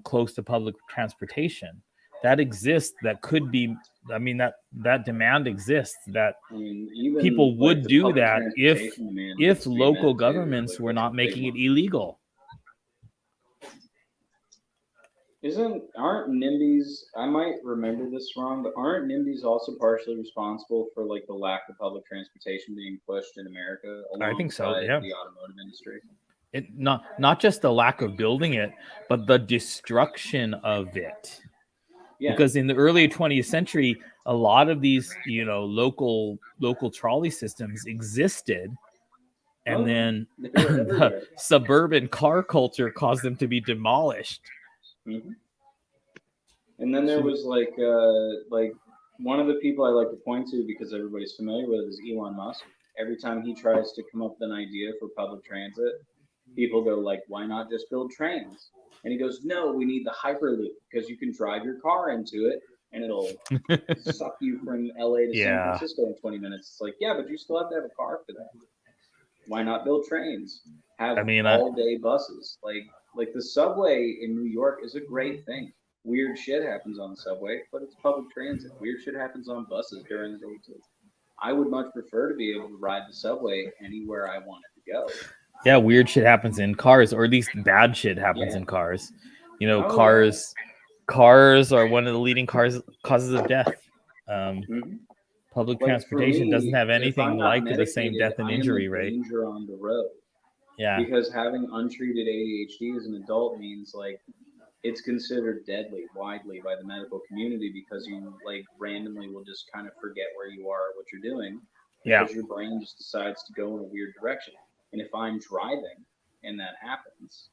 close to public transportation. That exists. That could be. I mean, that demand exists. That I mean, even people would the do public that if transportation demand needs to be local met, too. governments were that's a not big making it one. illegal. Aren't NIMBYs, I might remember this wrong, but aren't NIMBYs also partially responsible for like the lack of public transportation being pushed in America I think so, alongside yeah. the automotive industry? It not just the lack of building it, but the destruction of it. Yeah. Because in the early 20th century, a lot of these, local trolley systems existed, and then the suburban car culture caused them to be demolished. Mm-hmm. And then there was like one of the people I like to point to because everybody's familiar with it is Elon Musk. Every time he tries to come up with an idea for public transit, people go like, "Why not just build trains?" And he goes, "No, we need the Hyperloop because you can drive your car into it and it'll suck you from LA to San Francisco in 20 minutes." It's like, yeah, but you still have to have a car for that. Why not build trains? Have all-day buses. Like the subway in New York is a great thing. Weird shit happens on the subway, but it's public transit. Weird shit happens on buses during the day too. I would much prefer to be able to ride the subway anywhere I wanted to go. Yeah, weird shit happens in cars, or at least bad shit happens in cars. Cars are one of the leading causes of death. Public transportation doesn't have anything like the same death and injury rate. Danger on the road. Yeah. Because having untreated ADHD as an adult means like it's considered deadly widely by the medical community because you like randomly will just kind of forget where you are or what you're doing. Because your brain just decides to go in a weird direction. And if I'm driving and that happens,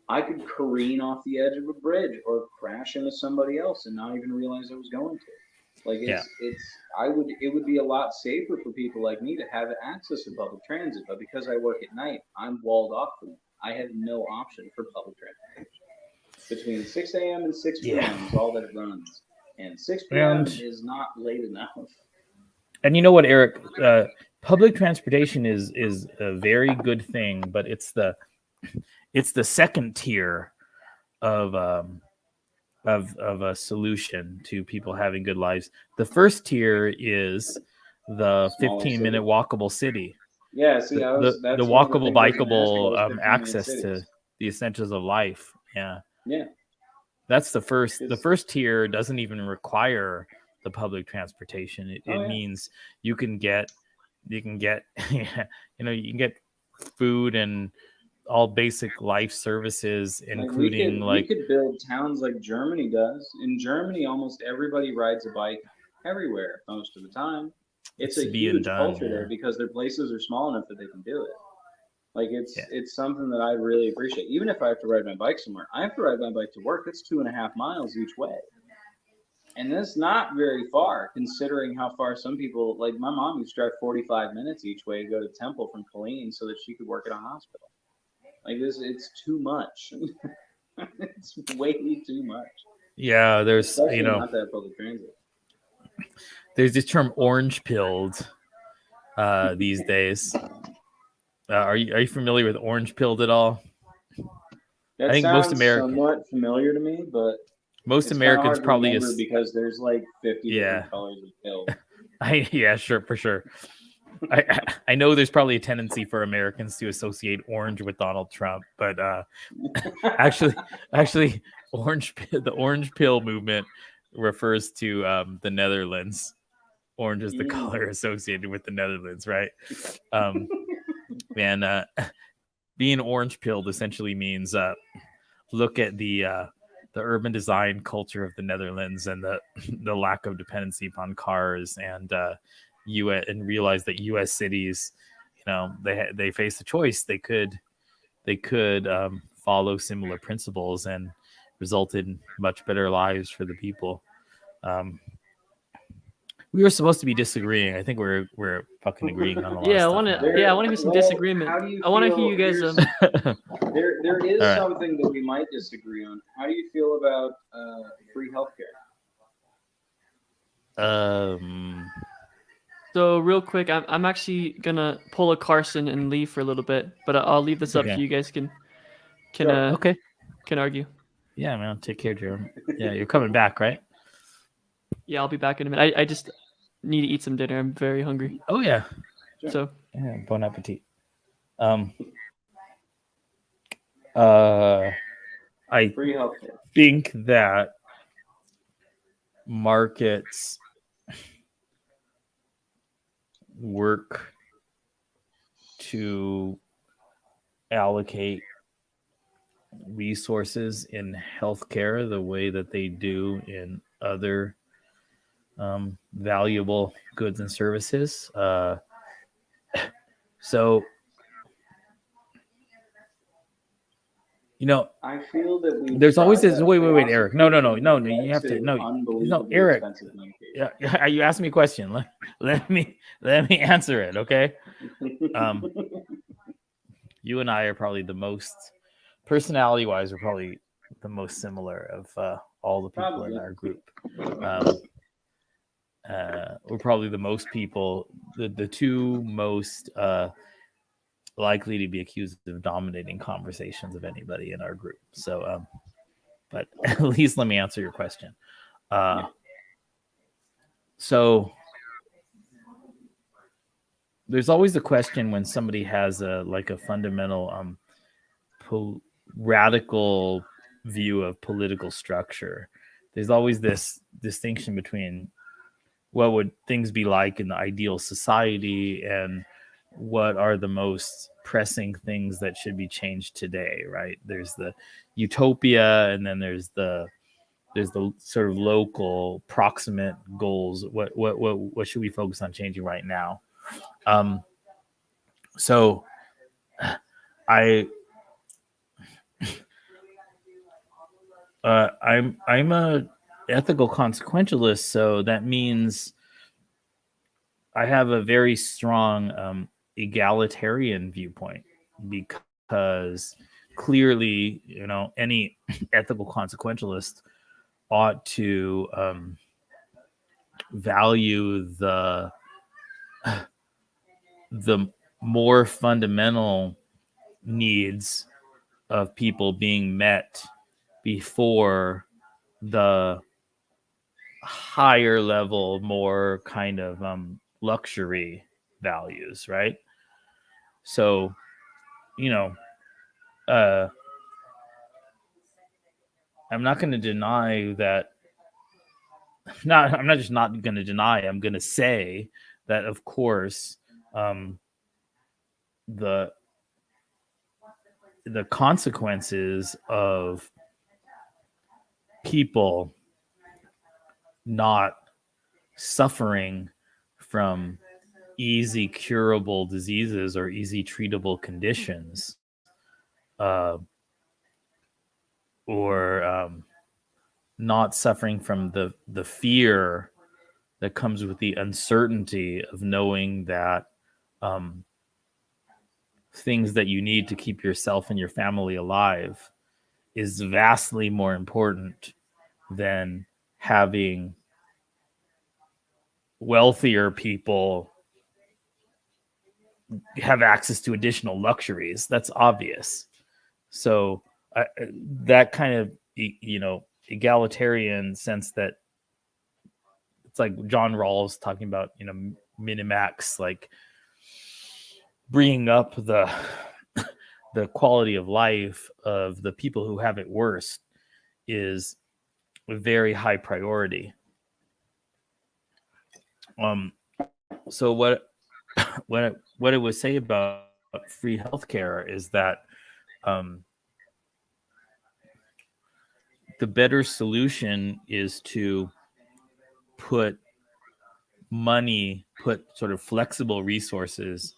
I could careen off the edge of a bridge or crash into somebody else and not even realize I was going to. Like it would be a lot safer for people like me to have access to public transit, but because I work at night, I'm walled off from it. I have no option for public transportation. Between 6 a.m. and 6 p.m. is all that it runs. And 6 p.m. is not late enough. And you know what, Eric? Public transportation is a very good thing, but it's the second tier of a solution to people having good lives. The first tier is the 15-minute walkable city. Yeah, see, the walkable, bikeable access to the essentials of life. Yeah. Yeah. That's the first. The first tier doesn't even require the public transportation. It means you can get food and all basic life services, including we could build towns like Germany does. In Germany, almost everybody rides a bike everywhere most of the time. It's a huge culture there because their places are small enough that they can do it. Like it's something that I really appreciate. Even if I have to ride my bike somewhere, I have to ride my bike to work. It's 2.5 miles each way. And that's not very far considering how far some people, like my mom used to drive 45 minutes each way to go to Temple from Colleen so that she could work at a hospital. Like this, it's too much. It's way too much. Yeah, there's especially not that public transit. There's this term orange pilled these days. Are you familiar with orange pilled at all? That I think most Americans somewhat familiar to me, but most Americans probably because there's like 50 different colors of pill. Yeah, sure, for sure. I know there's probably a tendency for Americans to associate orange with Donald Trump, but actually, the orange pill movement refers to the Netherlands. Orange is the color associated with the Netherlands, right? And being orange pilled essentially means look at the urban design culture of the Netherlands and the lack of dependency upon cars and realize that U.S. cities, they face a choice. They could follow similar principles and resulted in much better lives for the people. We were supposed to be disagreeing. I think we're fucking agreeing on a lot Yeah, I of want stuff. to. Yeah, I want to hear some disagreement. How do you I want to hear feel- you guys. There is All right. something that we might disagree on. How do you feel about free healthcare? So real quick, I'm actually gonna pull a Carson and leave for a little bit, but I'll leave this up Okay. so you guys can Okay. can argue. Yeah, man. Take care, Jeremy. Yeah, you're coming back, right? Yeah, I'll be back in a minute. I just need to eat some dinner. I'm very hungry. Oh yeah. So Yeah. Bon appetit. I Free healthcare. think that markets work to allocate resources in healthcare the way that they do in other valuable goods and services. So, I feel that we. there's always this. Wait, Eric. No. You have to. No, Eric. Yeah, you asked me a question. Let me answer it. Okay. You and I are probably the most, personality-wise, we're probably the most similar of all the people in our group. We're probably the most people, the two most likely to be accused of dominating conversations of anybody in our group. So, but at least let me answer your question. So there's always the question when somebody has a fundamental radical view of political structure. There's always this distinction between what would things be like in the ideal society and what are the most pressing things that should be changed today, right? There's the utopia, and then there's the sort of local proximate goals. What should we focus on changing right now? So I'm a ethical consequentialist, so that means I have a very strong egalitarian viewpoint, because clearly, any ethical consequentialist ought to value the more fundamental needs of people being met before the higher level, more kind of luxury values, right? So, I'm not going to deny that. I'm not just not going to deny. I'm going to say that, of course, the consequences of people not suffering from easy curable diseases or easy treatable conditions, or not suffering from the fear that comes with the uncertainty of knowing that things that you need to keep yourself and your family alive is vastly more important than having wealthier people have access to additional luxuries. That's obvious. So that kind of, egalitarian sense, that it's like John Rawls talking about, Minimax, like bringing up the quality of life of the people who have it worst is a very high priority. So what I would say about free healthcare is that the better solution is to put sort of flexible resources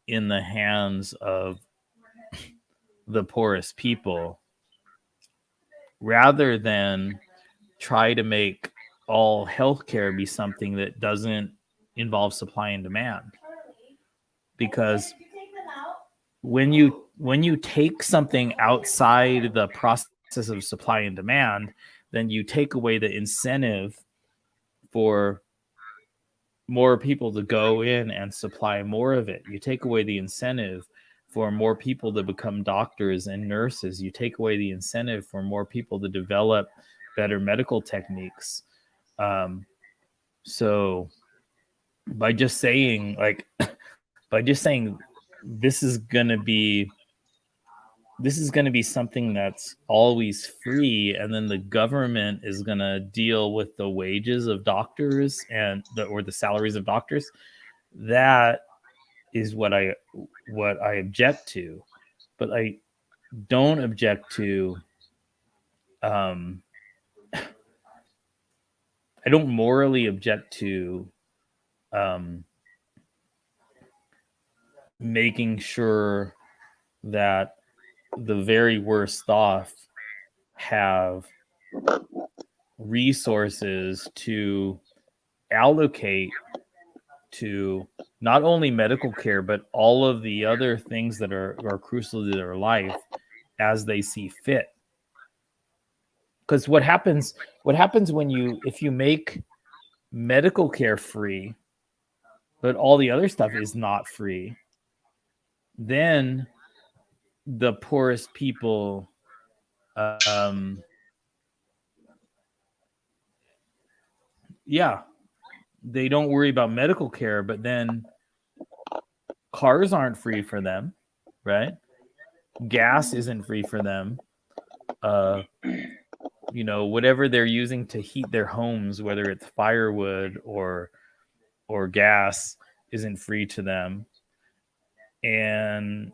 in the hands of the poorest people, rather than try to make all healthcare be something that doesn't involve supply and demand. Because when you take something outside the process of supply and demand, then you take away the incentive for more people to go in and supply more of it. You take away the incentive for more people to become doctors and nurses. You take away the incentive for more people to develop better medical techniques. So by just saying this is gonna be something that's always free, and then the government is gonna deal with the wages of doctors or the salaries of doctors, that is what I object to. But I don't object to I don't morally object to making sure that the very worst off have resources to allocate to not only medical care, but all of the other things that are crucial to their life as they see fit. Because what happens if you make medical care free, but all the other stuff is not free, then the poorest people they don't worry about medical care, but then cars aren't free for them, right? Gas isn't free for them. Whatever they're using to heat their homes, whether it's firewood or gas, isn't free to them. And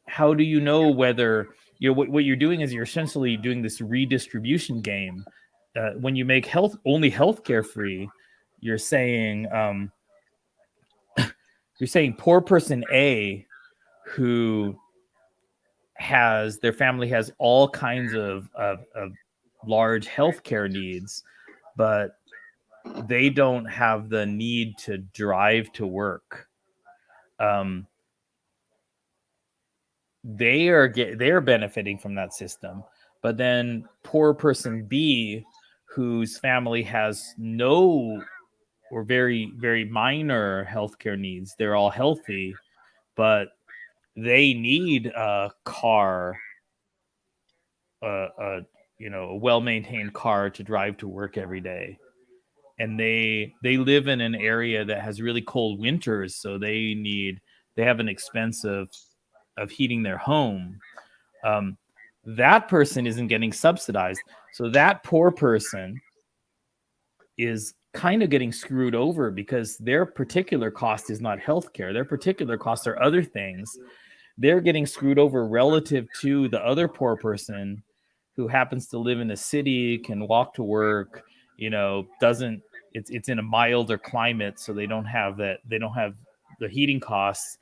how do you know whether what you're doing is you're essentially doing this redistribution game. When you make only healthcare free, you're saying poor person A, who has their family has all kinds of large healthcare needs, but they don't have the need to drive to work. They are benefiting from that system. But then poor person B, whose family has no or very, very minor healthcare needs, they're all healthy, but they need a car, a well-maintained car to drive to work every day. And they live in an area that has really cold winters, so they have an expense of heating their home. That person isn't getting subsidized. So that poor person is kind of getting screwed over because their particular cost is not healthcare. Their particular costs are other things. They're getting screwed over relative to the other poor person who happens to live in a city, can walk to work, it's in a milder climate, so they don't have the heating costs,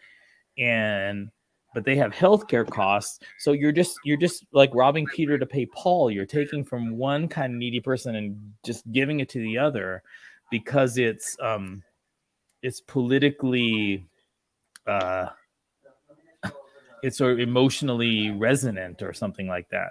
but they have healthcare costs. So you're just like robbing Peter to pay Paul. You're taking from one kind of needy person and just giving it to the other because it's politically it's sort of emotionally resonant or something like that.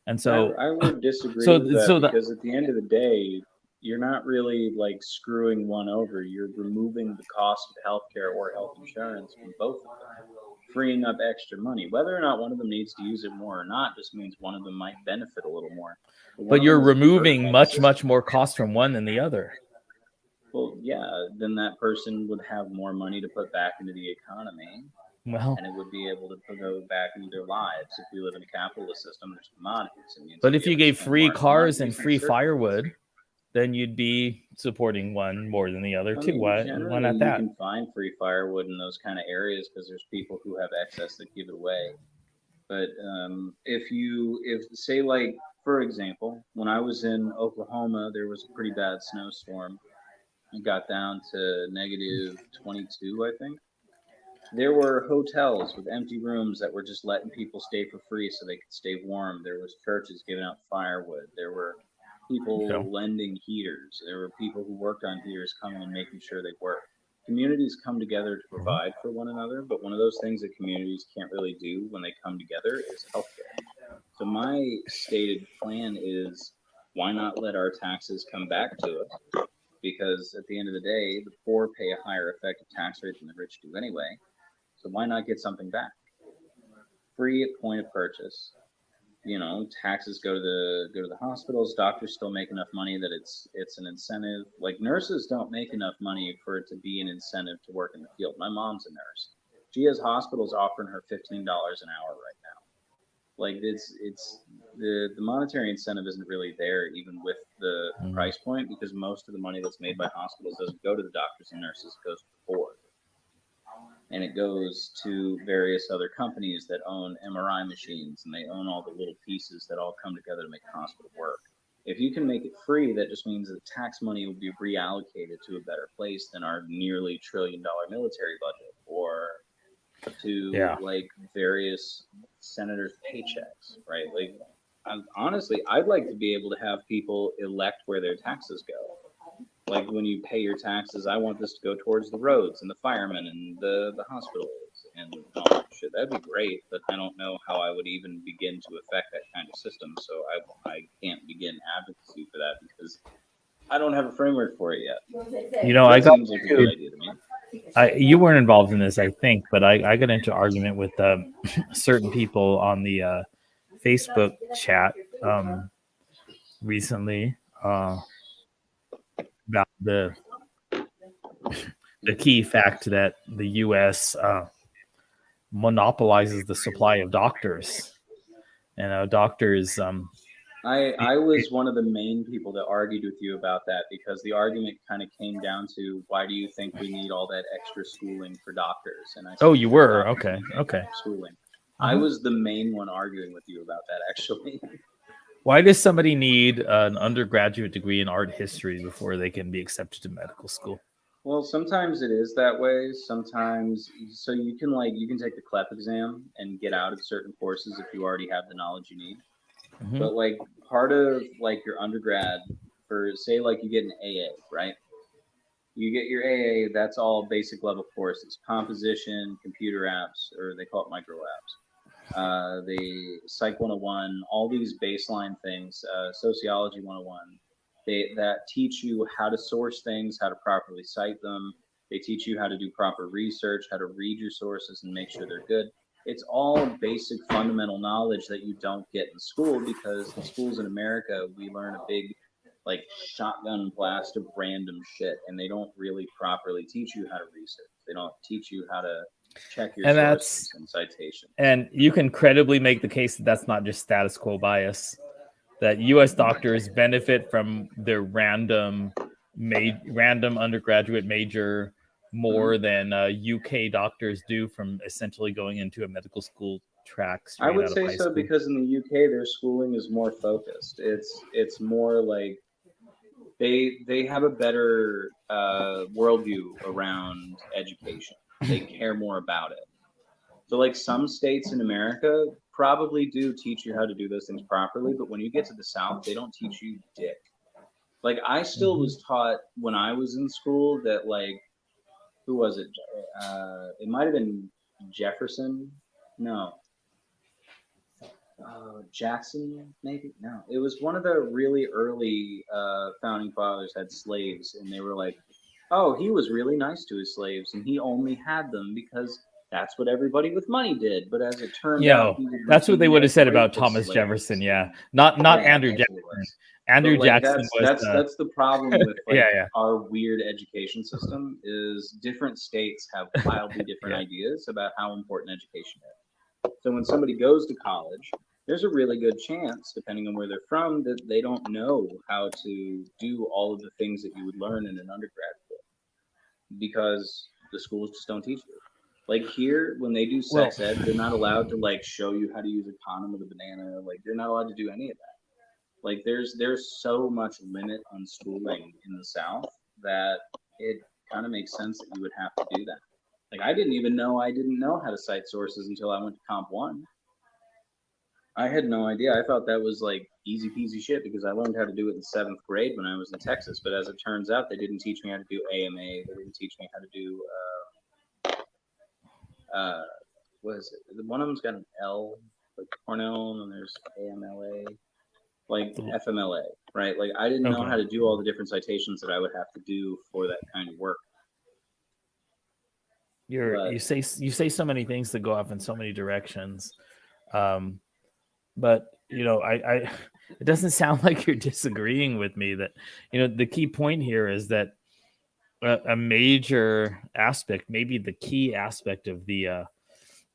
And so I would disagree with that because at the end of the day, you're not really like screwing one over. You're removing the cost of healthcare or health insurance from both of them, freeing up extra money. Whether or not one of them needs to use it more or not just means one of them might benefit a little more. But you're removing much more cost from one than the other. Well, yeah, then that person would have more money to put back into the economy. Well, and it would be able to go back into their lives. If we live in a capitalist system, there's commodities. But if you gave free cars and free firewood, then you'd be supporting one more than the other too. Why not that? You can find free firewood in those kind of areas because there's people who have excess that give it away. But if say like, for example, when I was in Oklahoma, there was a pretty bad snowstorm. It got down to -22, I think. There were hotels with empty rooms that were just letting people stay for free so they could stay warm. There was churches giving out firewood. There were people lending heaters. There were people who worked on heaters coming and making sure they worked. Communities come together to provide for one another, but one of those things that communities can't really do when they come together is healthcare. So my stated plan is, why not let our taxes come back to us? Because at the end of the day, the poor pay a higher effective tax rate than the rich do anyway. So why not get something back? Free at point of purchase. Taxes go to the hospitals. Doctors still make enough money that it's an incentive. Like, nurses don't make enough money for it to be an incentive to work in the field. My mom's a nurse. She has hospitals offering her $15 an hour right now. Like, it's the monetary incentive isn't really there, even with the price point, because most of the money that's made by hospitals doesn't go to the doctors and nurses. It goes to the poor. And it goes to various other companies that own MRI machines, and they own all the little pieces that all come together to make a hospital work. If you can make it free, that just means that tax money will be reallocated to a better place than our nearly $1 trillion military budget, or to like various senators' paychecks, right? Like, honestly, I'd like to be able to have people elect where their taxes go. Like, when you pay your taxes, I want this to go towards the roads and the firemen and the hospitals and all that shit. That'd be great, but I don't know how I would even begin to affect that kind of system. So I can't begin advocacy for that because I don't have a framework for it yet. I got seems like a good idea to me. You weren't involved in this, I think, but I got into argument with certain people on the Facebook chat recently about the key fact that the U.S. Monopolizes the supply of doctors, and doctors. I was one of the main people that argued with you about that, because the argument kind of came down to, why do you think we need all that extra schooling for doctors? And I said, you were okay. Schooling. I was the main one arguing with you about that, actually. Why does somebody need an undergraduate degree in art history before they can be accepted to medical school? Well, sometimes it is that way. Sometimes, so you can take the CLEP exam and get out of certain courses if you already have the knowledge you need. Mm-hmm. But like, part of like your undergrad, for say like you get an AA, right? You get your AA, that's all basic level courses: composition, computer apps, or they call it micro apps. The Psych 101, all these baseline things, Sociology 101, that teach you how to source things, how to properly cite them. They teach you how to do proper research, how to read your sources and make sure they're good. It's all basic fundamental knowledge that you don't get in school, because the schools in America, we learn a big like shotgun blast of random shit, and they don't really properly teach you how to research. They don't teach you how to check your sources and citations. And you can credibly make the case that that's not just status quo bias, that U.S. doctors benefit from their random undergraduate major more than UK doctors do from essentially going into a medical school track. I would say so, because in the UK their schooling is more focused. It's more like they have a better worldview around education. They care more about it. So like, some states in America probably do teach you how to do those things properly, but when you get to the South, they don't teach you dick. Like, I still was taught when I was in school that, like, who was it? It might have been Jefferson. No. Jackson, maybe? No. It was one of the really early founding fathers had slaves, and they were like, oh, he was really nice to his slaves, and he only had them because that's what everybody with money did. But as it turned out, that's what they would have said about Thomas Jefferson. Yeah, not Andrew Jackson. Andrew Jackson that's the problem with our weird education system, is different states have wildly different ideas about how important education is. So when somebody goes to college, there's a really good chance, depending on where they're from, that they don't know how to do all of the things that you would learn in an undergraduate, because the schools just don't teach you. Like, here, when they do sex ed, they're not allowed to like show you how to use a condom with a banana. Like, they're not allowed to do any of that. Like, there's so much limit on schooling in the South that it kind of makes sense that you would have to do that. Like I didn't know how to cite sources until I went to Comp 1. I had no idea. I thought that was like easy peasy shit because I learned how to do it in 7th grade when I was in Texas. But as it turns out, they didn't teach me how to do AMA. They didn't teach me how to do what is it? One of them's got an L, like Cornell, and there's AMLA, like FMLA, right? Like I didn't know how to do all the different citations that I would have to do for that kind of work. You say so many things that go off in so many directions, but you know, I it doesn't sound like you're disagreeing with me. That, you know, the key point here is that a major aspect, maybe the key aspect of the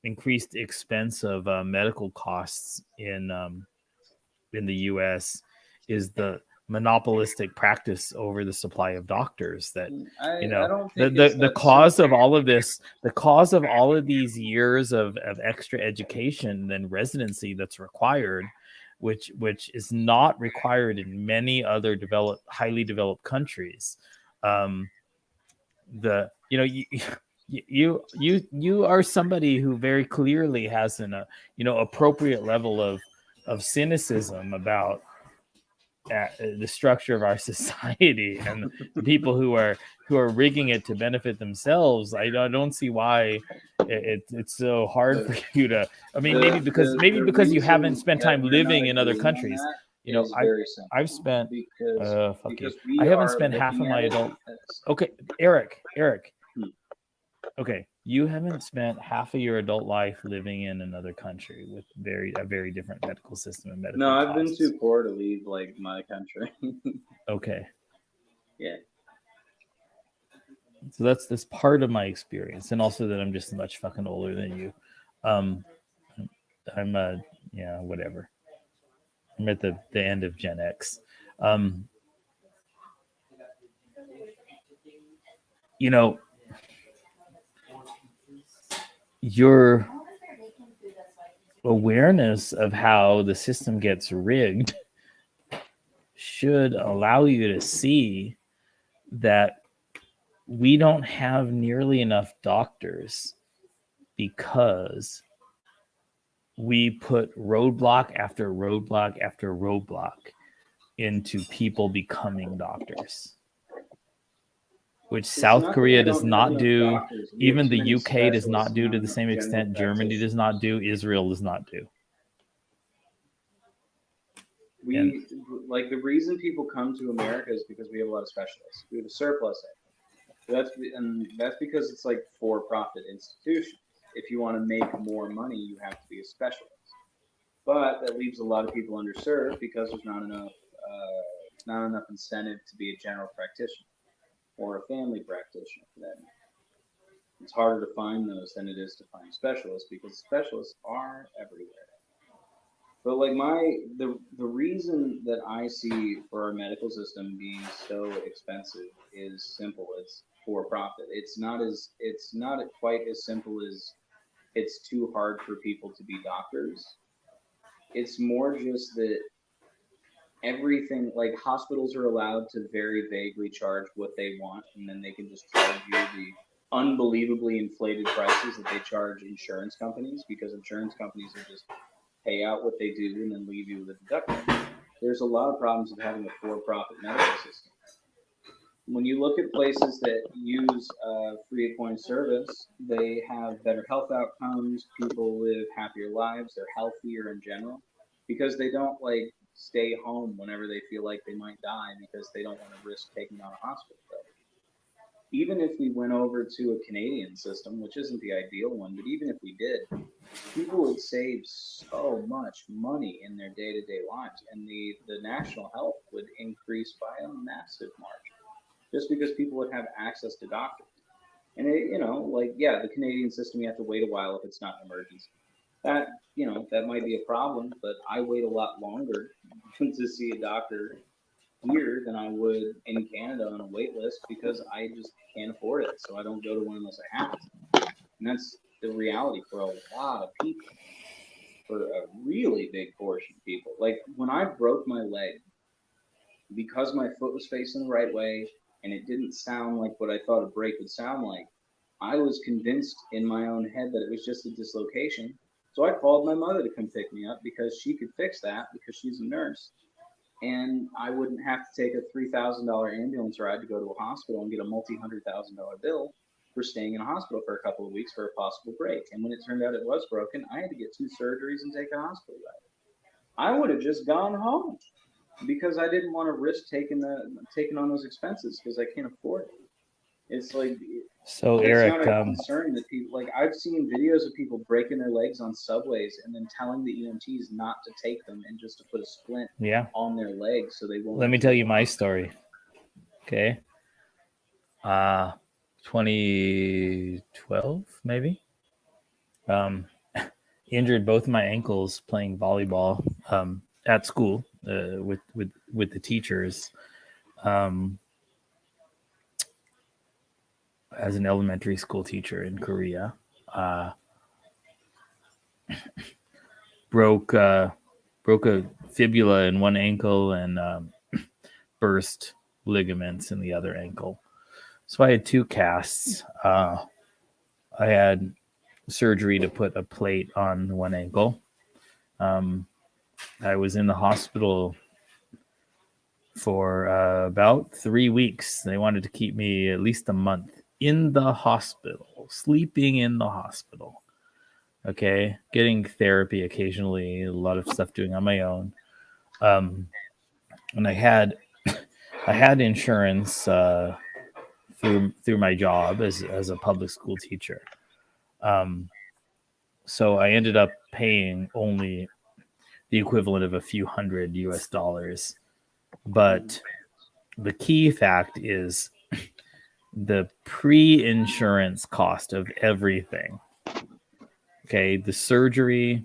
increased expense of medical costs in the U.S. is the monopolistic practice over the supply of doctors. That, you know, the cause of all of this, the cause of all of these years of extra education and residency that's required, which is not required in many other highly developed countries. You are somebody who very clearly has an appropriate level of cynicism about the structure of our society and the people who are rigging it to benefit themselves. I don't see why it's so hard for you to. I mean, maybe because you haven't spent time living in other countries. You know, I've spent I haven't spent half of my adult. Okay, Eric. Okay, you haven't spent half of your adult life living in another country with a very different medical system and medical. No, I've been too poor to leave like my country. Okay. Yeah. So that's part of my experience, and also that I'm just much fucking older than you. I'm whatever. I'm at the end of Gen X. You know, your awareness of how the system gets rigged should allow you to see that we don't have nearly enough doctors because we put roadblock after roadblock after roadblock into people becoming doctors, which South Korea does not do. Even the UK does not do to the same extent. Germany does not do. Israel does not do. Like the reason people come to America is because we have a lot of specialists. We have a surplus. That's because it's like for-profit institution. If you want to make more money, you have to be a specialist. But that leaves a lot of people underserved because there's not enough incentive to be a general practitioner or a family practitioner for that matter. It's harder to find those than it is to find specialists because specialists are everywhere. But like the reason that I see for our medical system being so expensive is simple. It's for profit. It's not quite as simple as it's too hard for people to be doctors. It's more just that everything, like hospitals are allowed to very vaguely charge what they want, and then they can just charge you the unbelievably inflated prices that they charge insurance companies, because insurance companies will just pay out what they do and then leave you with a deductible. There's a lot of problems with having a for-profit medical system. When you look at places that use free of point service, they have better health outcomes, people live happier lives, they're healthier in general, because they don't like stay home whenever they feel like they might die because they don't want to risk taking on a hospital bill. Even if we went over to a Canadian system, which isn't the ideal one, but even if we did, people would save so much money in their day-to-day lives, and the national health would increase by a massive margin, just because people would have access to doctors. And the Canadian system, you have to wait a while if it's not an emergency. That might be a problem, but I wait a lot longer to see a doctor here than I would in Canada on a wait list because I just can't afford it. So I don't go to one unless I have to. And that's the reality for a lot of people, for a really big portion of people. Like when I broke my leg, because my foot was facing the right way and it didn't sound like what I thought a break would sound like, I was convinced in my own head that it was just a dislocation. So I called my mother to come pick me up because she could fix that because she's a nurse. And I wouldn't have to take a $3,000 ambulance ride to go to a hospital and get a multi-$100,000 bill for staying in a hospital for a couple of weeks for a possible break. And when it turned out it was broken, I had to get 2 surgeries and take a hospital ride. I would have just gone home because I didn't want to risk taking on those expenses because I can't afford it. It's like, so it's Eric, not a concern that people, like, I've seen videos of people breaking their legs on subways and then telling the EMTs not to take them and just to put a splint yeah. on their legs so they won't. Let me tell you my story. Okay. 2012 maybe. Injured both my ankles playing volleyball at school with the teachers. As an elementary school teacher in Korea, broke a fibula in one ankle and burst ligaments in the other ankle. So I had 2 casts. I had surgery to put a plate on one ankle. I was in the hospital for about 3 weeks. They wanted to keep me at least a month in the hospital, sleeping in the hospital. Okay, getting therapy occasionally, a lot of stuff doing on my own. And I had insurance through my job as a public school teacher. So I ended up paying only the equivalent of a few hundred US$. But the key fact is the pre-insurance cost of everything. Okay, the surgery,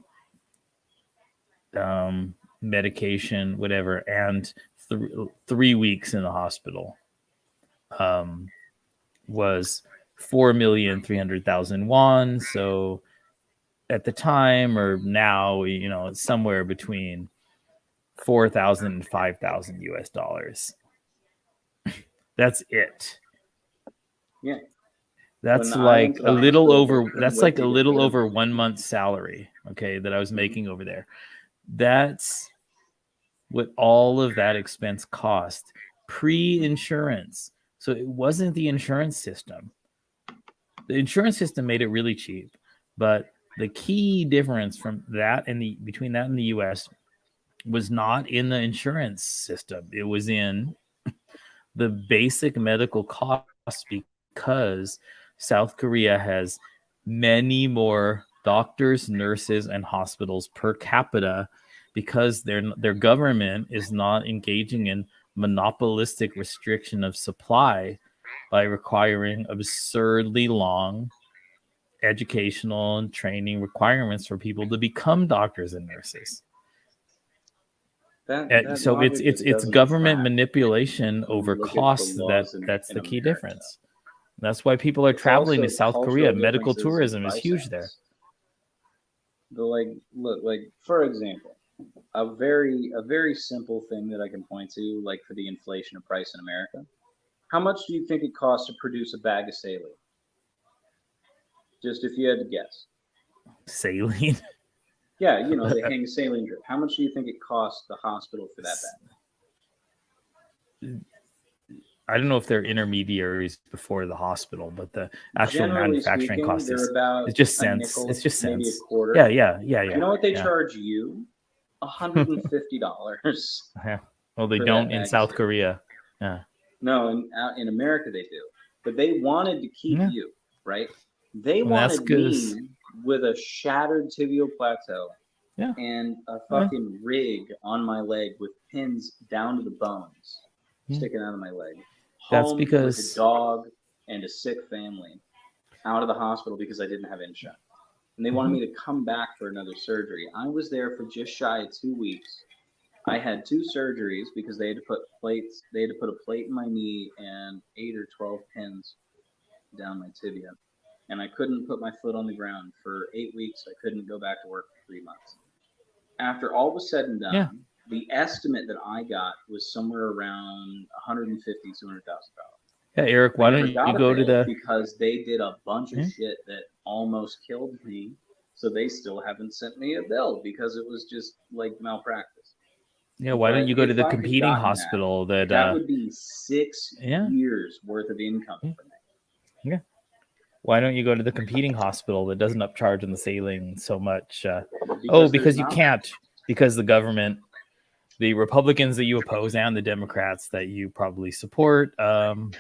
medication, whatever, and 3 weeks in the hospital was 4,300,000 won. So at the time or now, it's somewhere between 4,000 and 5,000 US$. That's it. Yeah. That's like a little over 1 month's salary, okay, that I was making over there. That's what all of that expense cost pre-insurance. So it wasn't the insurance system. The insurance system made it really cheap, but the key difference from that and between that and the US was not in the insurance system. It was in the basic medical costs, because South Korea has many more doctors, nurses, and hospitals per capita because their government is not engaging in monopolistic restriction of supply by requiring absurdly long educational and training requirements for people to become doctors and nurses. So it's government manipulation over costs. That's the key difference. That's why people are traveling to South Korea. Medical tourism is huge there. For example, a very simple thing that I can point to, like for the inflation of price in America. How much do you think it costs to produce a bag of saline? Just if you had to guess. Saline? Yeah, they hang a saline drip. How much do you think it costs the hospital for that bag? I don't know if they're intermediaries before the hospital, but the actual manufacturing cost is just cents. It's just cents. Maybe a quarter. Yeah. You know what they charge you? $150. Yeah. Well, they don't in South Korea. Yeah. No, in America they do, but they wanted to keep you, right? They wanted me with a shattered tibial plateau and a fucking rig on my leg with pins down to the bones sticking out of my leg. That's because with a dog and a sick family out of the hospital because I didn't have insurance. And they wanted me to come back for another surgery. I was there for just shy of 2 weeks. I had 2 surgeries because they had to put plates. They had to put a plate in my knee and 8 or 12 pins down my tibia. And I couldn't put my foot on the ground for 8 weeks. I couldn't go back to work for 3 months. After all was said and done, the estimate that I got was somewhere around $150,000 to $200,000. Yeah, Eric, why I never don't got you a go to bill the because they did a bunch of Hmm? shit that almost killed me. So they still haven't sent me a bill because it was just like malpractice. yeah, why don't But you go to if the I had competing gotten hospital that would be 6 yeah. years worth of income Yeah. for me. Yeah. Why don't you go to the competing hospital that doesn't upcharge on the saline so much? Because you can't, because the government, the Republicans that you oppose and the Democrats that you probably support, both I don't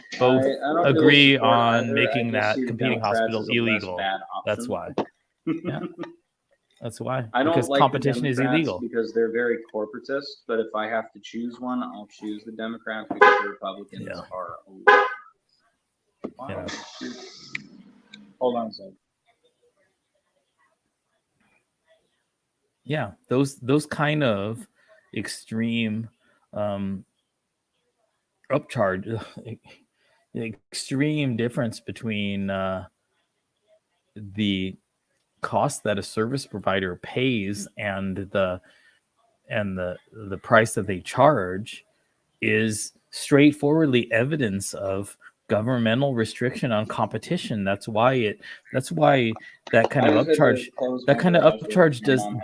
agree really support on either. making I just that see the competing Democrats hospital as a less illegal. bad That's option. why. Yeah, that's why. I don't Because like competition the is Democrats illegal. because they're very corporatist. But if I have to choose one, I'll choose the Democrats because the Republicans Yeah. are. Wow. Yeah. Hold on a second. Yeah, those kind of extreme upcharge, extreme difference between the cost that a service provider pays and the price that they charge is straightforwardly evidence of governmental restriction on competition. That's why that kind of upcharge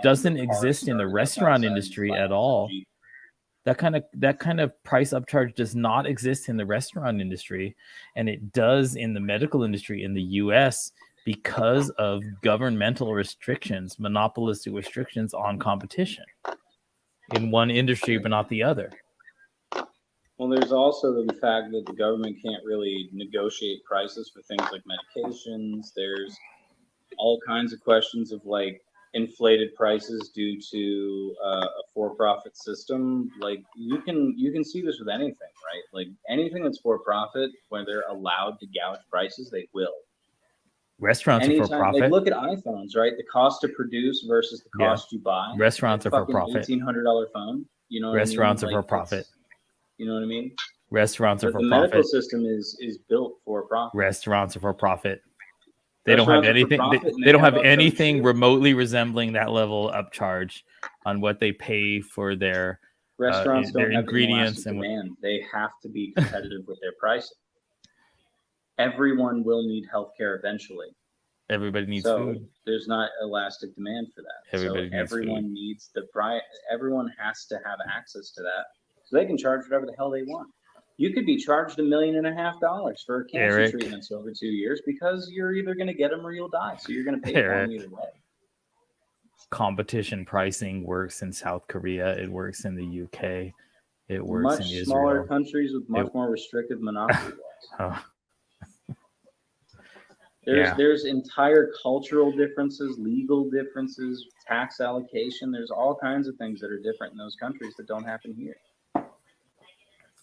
doesn't exist in the restaurant industry at all. That kind of price upcharge does not exist in the restaurant industry, and it does in the medical industry in the US because of governmental restrictions, monopolistic restrictions on competition in one industry but not the other. Well, there's also the fact that the government can't really negotiate prices for things like medications. There's all kinds of questions of like inflated prices due to a for-profit system. Like you can see this with anything, right? Like anything that's for-profit, when they're allowed to gouge prices, they will. Restaurants are for profit. Like look at iPhones, right? The cost to produce versus the cost you buy. Restaurants are for profit. $1,800 phone. You know what restaurants I mean? Are for profit. You know what I mean? Restaurants are for profit. The medical system is built for profit. Restaurants are for profit. They don't have anything. They don't have anything remotely resembling that level of upcharge on what they pay for their restaurants. Their don't ingredients have demand. They have to be competitive with their pricing. Everyone will need healthcare eventually. Everybody needs food. There's not elastic demand for that. Everyone needs the price. Everyone has to have access to that, so they can charge whatever the hell they want. You could be charged $1.5 million for cancer treatments over 2 years because you're either going to get them or you'll die. So you're going to pay for them either way. Competition pricing works in South Korea. It works in the UK. It works in Israel. Much smaller countries with much more restrictive monopoly laws. There's entire cultural differences, legal differences, tax allocation. There's all kinds of things that are different in those countries that don't happen here.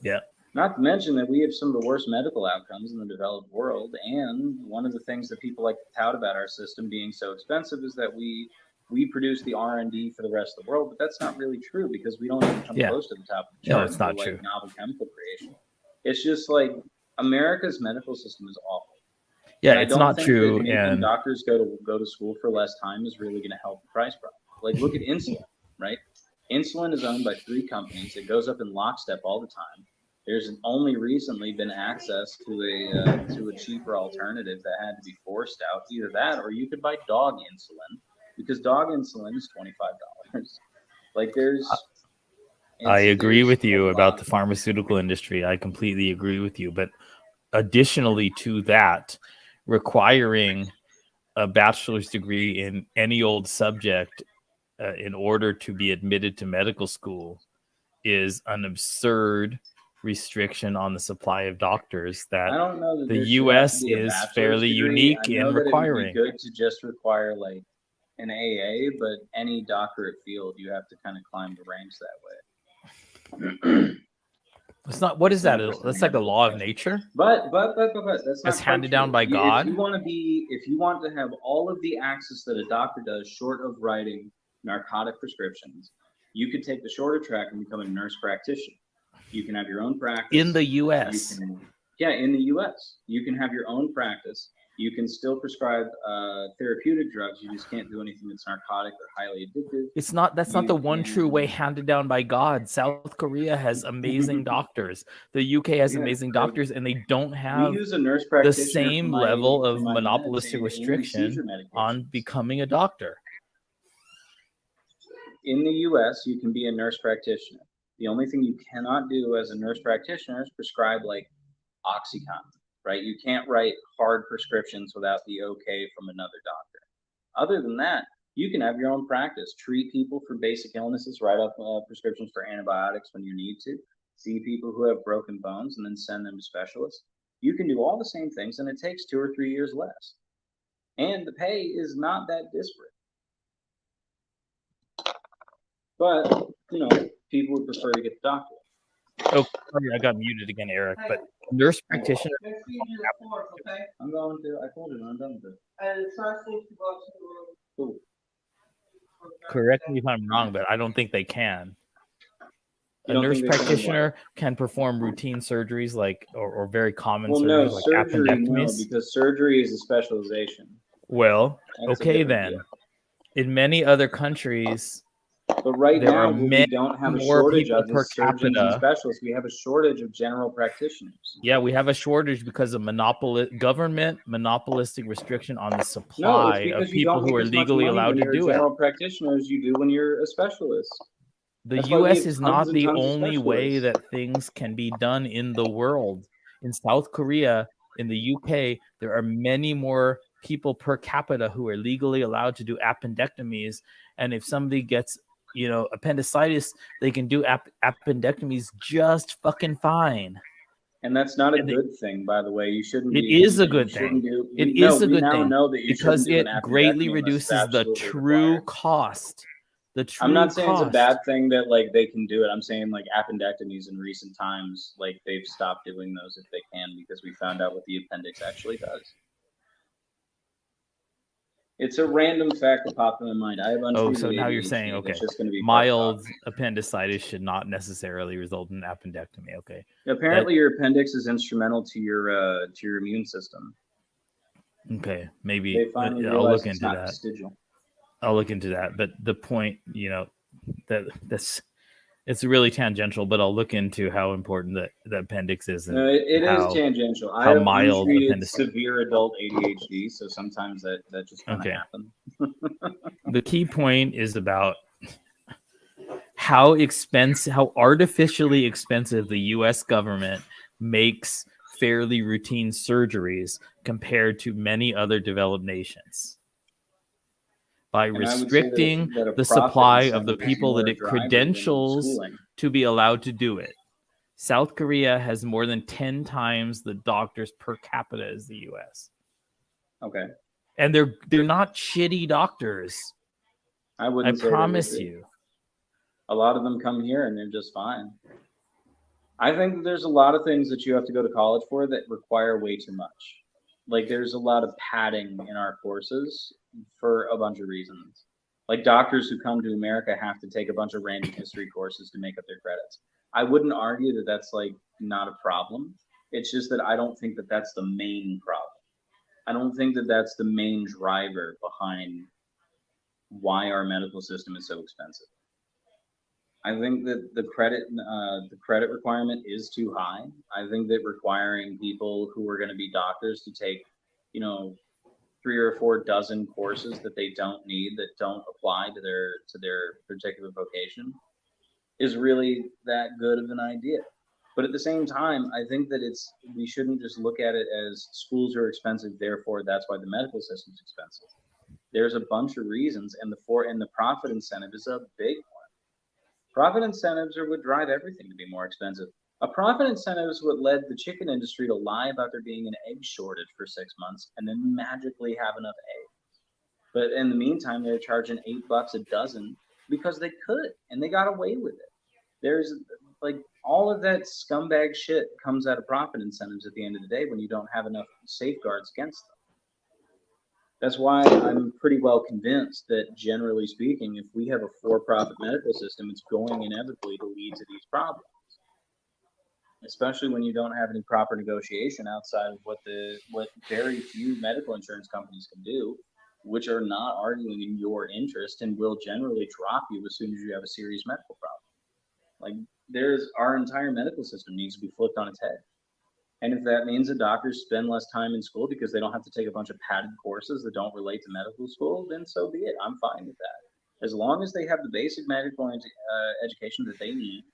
Yeah. Not to mention that we have some of the worst medical outcomes in the developed world. And one of the things that people like to tout about our system being so expensive is that we produce the R&D for the rest of the world, but that's not really true because we don't even come close to the top of the chart. No, it's not true. Novel chemical creation. It's just like America's medical system is awful. Yeah, it's not true. And doctors go to school for less time is really going to help the price problem. Like look at insulin, right? Insulin is owned by 3 companies. It goes up in lockstep all the time. There's only recently been access to a cheaper alternative that had to be forced out. Either that, or you could buy dog insulin because dog insulin is $25. Like I agree with you about the pharmaceutical industry. I completely agree with you. But additionally to that, requiring a bachelor's degree in any old subject in order to be admitted to medical school is an absurd restriction on the supply of doctors that I don't know that the U.S. is fairly unique in requiring. It would be good to just require like an AA, but any doctorate field, you have to kind of climb the ranks that way. It's not. What is that? That's like a law of nature. But that's handed down by God. If you want to have all of the access that a doctor does, short of writing narcotic prescriptions, you could take the shorter track and become a nurse practitioner. You can have your own practice in the U.S. In the U.S. You can have your own practice. You can still prescribe therapeutic drugs. You just can't do anything that's narcotic or highly addictive. That's not the one true way handed down by God. South Korea has amazing doctors. The UK has amazing doctors, and they don't have we use a nurse practitioner the same level of monopolistic restriction on becoming a doctor. In the US, you can be a nurse practitioner. The only thing you cannot do as a nurse practitioner is prescribe like OxyContin, right? You can't write hard prescriptions without the okay from another doctor. Other than that, you can have your own practice, treat people for basic illnesses, write up prescriptions for antibiotics when you need to, see people who have broken bones, and then send them to specialists. You can do all the same things, and it takes 2 or 3 years less. And the pay is not that disparate. But, you know, people would prefer to get the doctor. Oh, sorry, I got muted again, Eric. But nurse practitioner. I'm going to. I told you I'm done with it. And Sarah seems to go to the room. Correct me if I'm wrong, but I don't think they can. A nurse practitioner can perform routine surgeries like or very common surgeries like appendectomies. No, because surgery is a specialization. Well, okay then. In many other countries, but right there now are we don't have a shortage of per surgeons capita. and specialists. We have a shortage of general practitioners. Yeah, we have a shortage because of government monopolistic restriction on the supply of people who are legally allowed to do it. General practitioners, you do when you're a specialist. The U.S. is not the only way that things can be done in the world. In South Korea, in the UK, there are many more people per capita who are legally allowed to do appendectomies. And if somebody gets, appendicitis, they can do appendectomies just fucking fine. And that's not a good thing, by the way. You shouldn't. It is a good thing. It is a good thing because it greatly reduces the true cost. I'm not saying it's a bad thing that they can do it. I'm saying appendectomies in recent times, they've stopped doing those if they can because we found out what the appendix actually does. It's a random fact that popped in my mind. I have so now you're saying mild appendicitis should not necessarily result in appendectomy. Okay. Apparently, your appendix is instrumental to your immune system. Okay, maybe I'll look into that. Vestigial. I'll look into that. But the point, that's it's really tangential. But I'll look into how important the appendix is. And it is tangential. I have mild severe adult ADHD, so sometimes that just kind of happens. The key point is about how artificially expensive the U.S. government makes fairly routine surgeries compared to many other developed nations. By restricting the supply of the people that it credentials to be allowed to do it. South Korea has more than 10 times the doctors per capita as the U.S. Okay. And they're not shitty doctors. I promise you. A lot of them come here and they're just fine. I think that there's a lot of things that you have to go to college for that require way too much. There's a lot of padding in our courses for a bunch of reasons. Doctors who come to America have to take a bunch of random history courses to make up their credits. I wouldn't argue that that's not a problem. It's just that I don't think that that's the main problem. I don't think that that's the main driver behind why our medical system is so expensive. I think that the credit requirement is too high. I think that requiring people who are going to be doctors to take, 3 or 4 dozen courses that they don't need, that don't apply to their particular vocation, is really that good of an idea. But at the same time, I think that we shouldn't just look at it as schools are expensive, therefore that's why the medical system is expensive. There's a bunch of reasons, and the profit incentive is a big one. Profit incentives are what drive everything to be more expensive. A profit incentive is what led the chicken industry to lie about there being an egg shortage for 6 months and then magically have enough eggs. But in the meantime, they're charging $8 a dozen because they could, and they got away with it. There's all of that scumbag shit comes out of profit incentives at the end of the day when you don't have enough safeguards against them. That's why I'm pretty well convinced that, generally speaking, if we have a for-profit medical system, it's going inevitably to lead to these problems. especially when you don't have any proper negotiation outside of what very few medical insurance companies can do, which are not arguing in your interest and will generally drop you as soon as you have a serious medical problem. Like our entire medical system needs to be flipped on its head. And if that means that doctors spend less time in school because they don't have to take a bunch of padded courses that don't relate to medical school, then so be it. I'm fine with that. As long as they have the basic medical education that they need,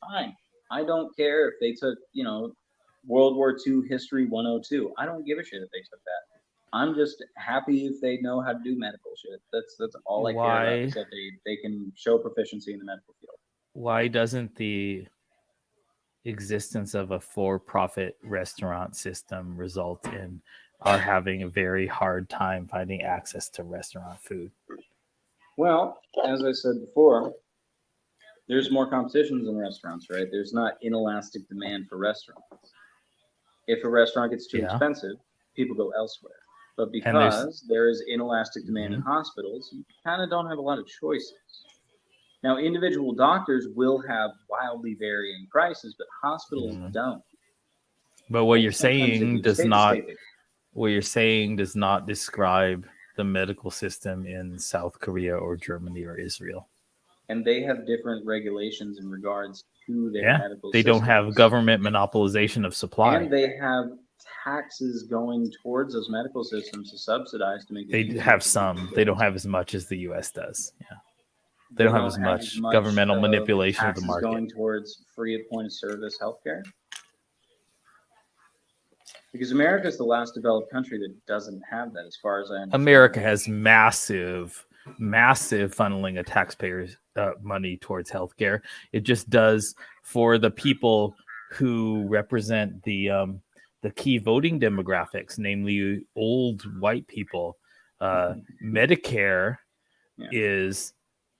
fine. I don't care if they took, World War II History 102. I don't give a shit if they took that. I'm just happy if they know how to do medical shit. That's all I care about, is that they can show proficiency in the medical field. Why doesn't the existence of a for-profit restaurant system result in our having a very hard time finding access to restaurant food? Well, as I said before, there's more competitions in restaurants, right? There's not inelastic demand for restaurants. If a restaurant gets too expensive, people go elsewhere. But because there is inelastic demand in hospitals, you kind of don't have a lot of choices. Now, individual doctors will have wildly varying prices, but hospitals don't. But what you're saying does not describe the medical system in South Korea or Germany or Israel. And they have different regulations in regards to their medical systems. They don't have government monopolization of supply. And they have taxes going towards those medical systems to subsidize to make. They have some. They don't have as much as the U.S. does. Yeah. They don't have as much governmental manipulation of the market. Going towards free at point of service healthcare, because America is the last developed country that doesn't have that, as far as I understand. America has massive funneling of taxpayers' money towards healthcare. It just does for the people who represent the key voting demographics, namely old white people. Medicare is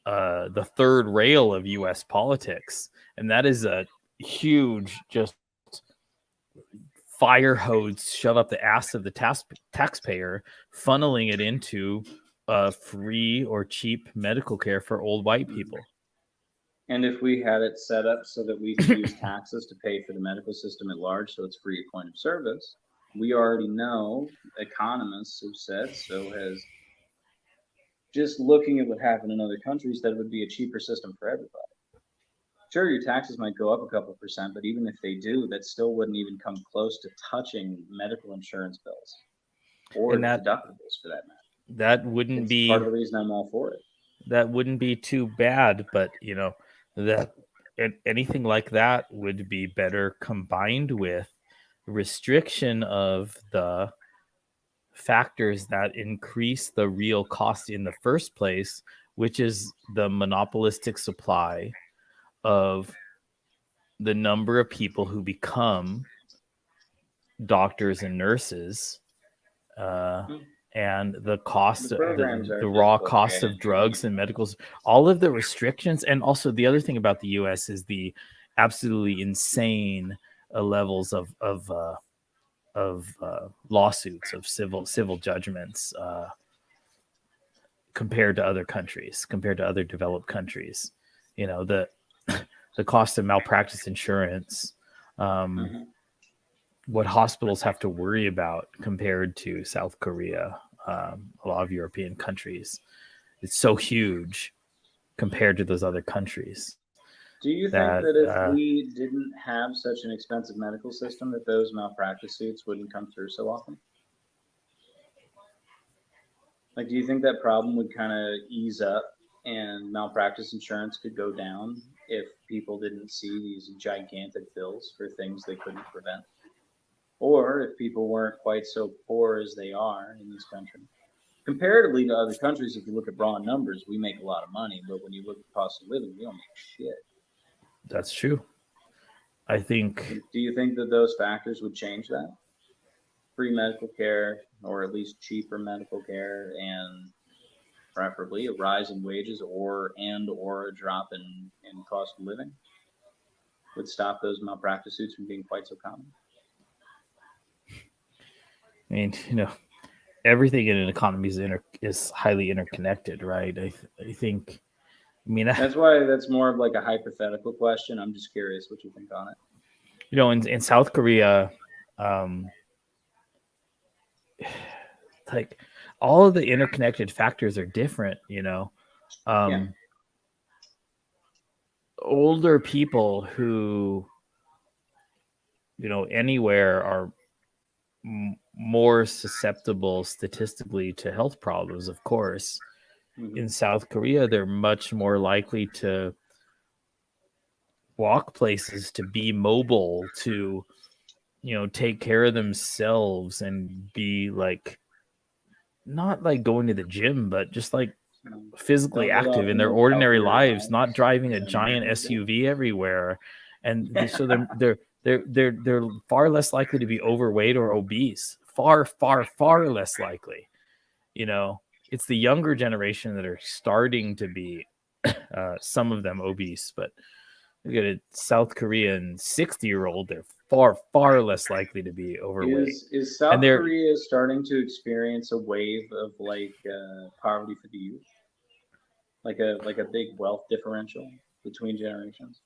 the third rail of U.S. politics, and that is a huge just fire hose shove up the ass of the taxpayer, funneling it into free or cheap medical care for old white people. And if we had it set up so that we could use taxes to pay for the medical system at large, so it's free at point of service, we already know, economists have said, so has just looking at what happened in other countries, that it would be a cheaper system for everybody. Sure, your taxes might go up a couple %, but even if they do, that still wouldn't even come close to touching medical insurance bills or deductibles for that matter. That wouldn't be part of the reason I'm all for it. That wouldn't be too bad, but that anything like that would be better combined with restriction of the factors that increase the real cost in the first place, which is the monopolistic supply of the number of people who become doctors and nurses, and the cost, the raw cost of drugs and medicals, all of the restrictions. And also the other thing about the U.S. is the absolutely insane levels of lawsuits, of civil judgments, compared to other countries, compared to other developed countries. The cost of malpractice insurance, what hospitals have to worry about compared to South Korea, a lot of European countries. It's so huge compared to those other countries. Do you think that if we didn't have such an expensive medical system, that those malpractice suits wouldn't come through so often? Like, do you think that problem would kind of ease up and malpractice insurance could go down if people didn't see these gigantic bills for things they couldn't prevent? Or if people weren't quite so poor as they are in this country? Comparatively to other countries, if you look at raw numbers, we make a lot of money, but when you look at cost of living, we don't make shit. That's true. I think. Do you think that those factors would change that? Free medical care, or at least cheaper medical care, and preferably a rise in wages or a drop in cost of living would stop those malpractice suits from being quite so common. I mean, everything in an economy is highly interconnected, right? I think. I mean, that's why that's more of like a hypothetical question. I'm just curious what you think on it. You know, in South Korea, like all of the interconnected factors are different, you know. Older people who, you know, anywhere are more susceptible statistically to health problems, of course. In South Korea, they're much more likely to walk places, to be mobile, to, you know, take care of themselves and be like, not like going to the gym, but just like physically active in their ordinary lives, not driving a giant SUV everywhere. And so they're far less likely to be overweight or obese. Far less likely. You know, it's the younger generation that are starting to be some of them obese, but look at a South Korean 60-year-old, they're far less likely to be overweight. Is South Korea starting to experience a wave of like poverty for the youth? Like a big wealth differential between generations?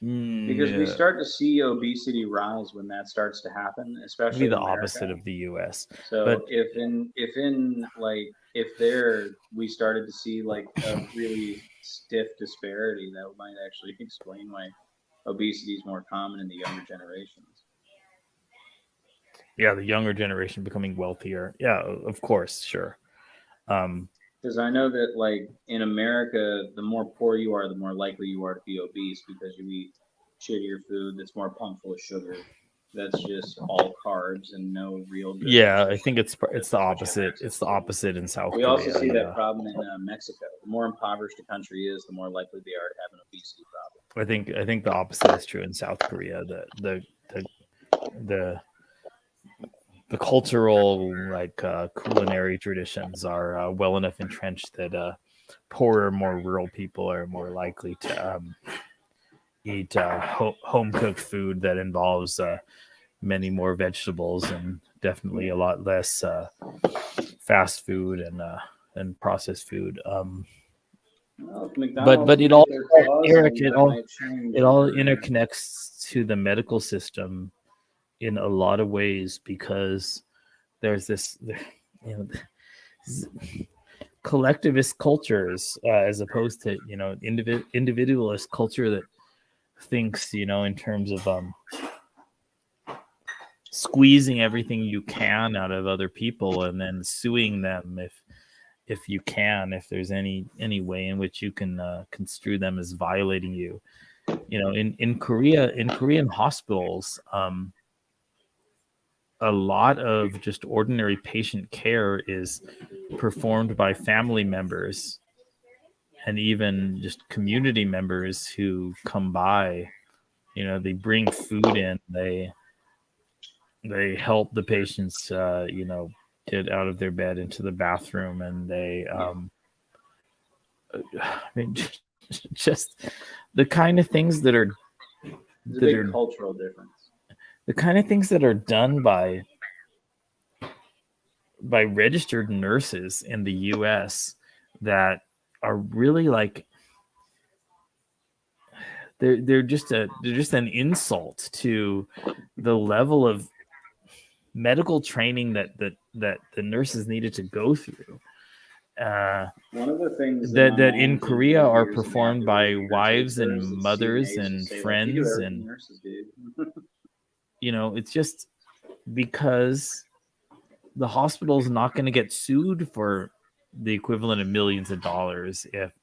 Because we start to see obesity rise when that starts to happen, especially the opposite of the U.S. So but we started to see like a really stiff disparity, that might actually explain why obesity is more common in the younger generations. Yeah, the younger generation becoming wealthier. Yeah, of course, sure. Because I know that, like, in America, the more poor you are, the more likely you are to be obese because you eat shittier food that's more pumped full of sugar. That's just all carbs and no real. Yeah, I think it's the opposite. It's the opposite in South Korea. We also see that problem in Mexico. The more impoverished a country is, the more likely they are to have an obesity problem. I think the opposite is true in South Korea. The cultural, like, culinary traditions are well enough entrenched that poorer, more rural people are more likely to eat home cooked food that involves many more vegetables and definitely a lot less fast food and processed food. But it all, Eric, it all interconnects to the medical system in a lot of ways, because there's this, you know, collectivist cultures as opposed to, you know, individualist culture that thinks, you know, in terms of squeezing everything you can out of other people and then suing them if you can, if there's any way in which you can construe them as violating you. You know, in Korean hospitals, a lot of just ordinary patient care is performed by family members and even just community members who come by. You know, they bring food in, they help the patients, you know, get out of their bed into the bathroom, and they, I mean, just the kind of things that are cultural difference. The kind of things that are done by registered nurses in the U.S. that are really like they're just an insult to the level of medical training that the nurses needed to go through. One of the things that in Korea are performed by wives and mothers and friends and you know, it's just because the hospital is not going to get sued for the equivalent of millions of dollars if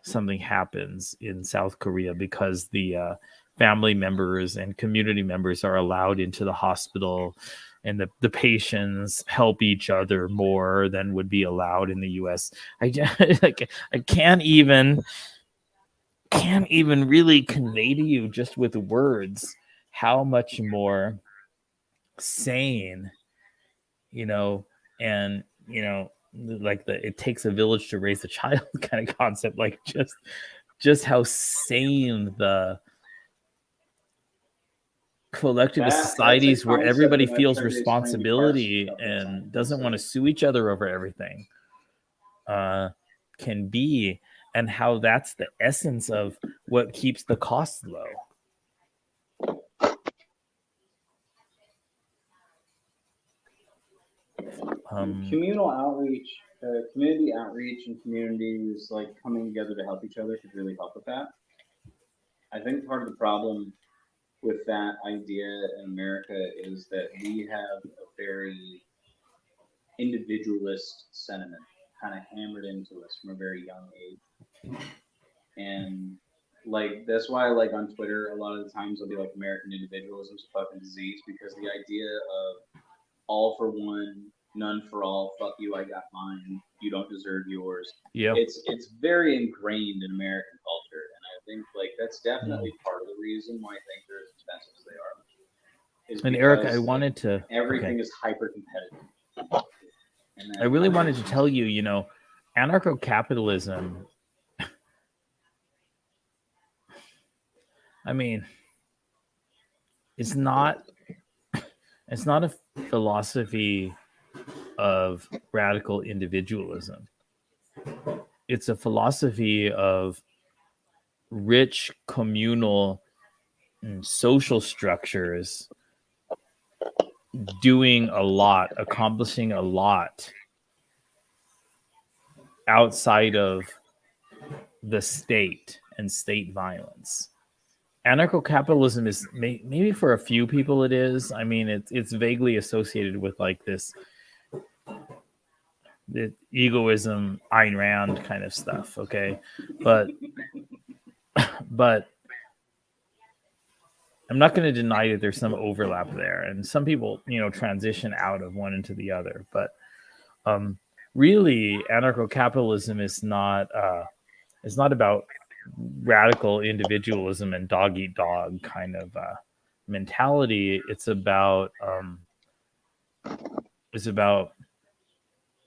something happens in South Korea, because the family members and community members are allowed into the hospital, and the patients help each other more than would be allowed in the U.S. I can't even really convey to you just with words how much more sane, you know, and, you know, like it takes a village to raise a child kind of concept, like just how sane the collectivist societies where everybody feels responsibility and doesn't want to sue each other over everything can be. and how that's the essence of what keeps the costs low. Communal outreach, community outreach, and communities like coming together to help each other could really help with that. I think part of the problem with that idea in America is that we have a very individualist sentiment kind of hammered into us from a very young age. And like, that's why, like, on Twitter, a lot of the times I'll be like, American individualism's a fucking disease, because the idea of all for one, none for all, fuck you, I got mine, you don't deserve yours. Yeah. It's very ingrained in American culture. And I think, like, that's definitely part of the reason why things are as expensive as they are. And Eric, I wanted to... Everything is hyper competitive. I really wanted to tell you, you know, anarcho-capitalism, I mean, it's not a philosophy of radical individualism. It's a philosophy of rich communal and social structures doing a lot, accomplishing a lot outside of the state and state violence. Anarcho-capitalism is maybe for a few people it is. I mean, it's vaguely associated with like this the egoism, Ayn Rand kind of stuff. Okay, but I'm not going to deny that there's some overlap there, and some people, you know, transition out of one into the other. But really, anarcho-capitalism is not about radical individualism and dog eat dog kind of mentality. It's about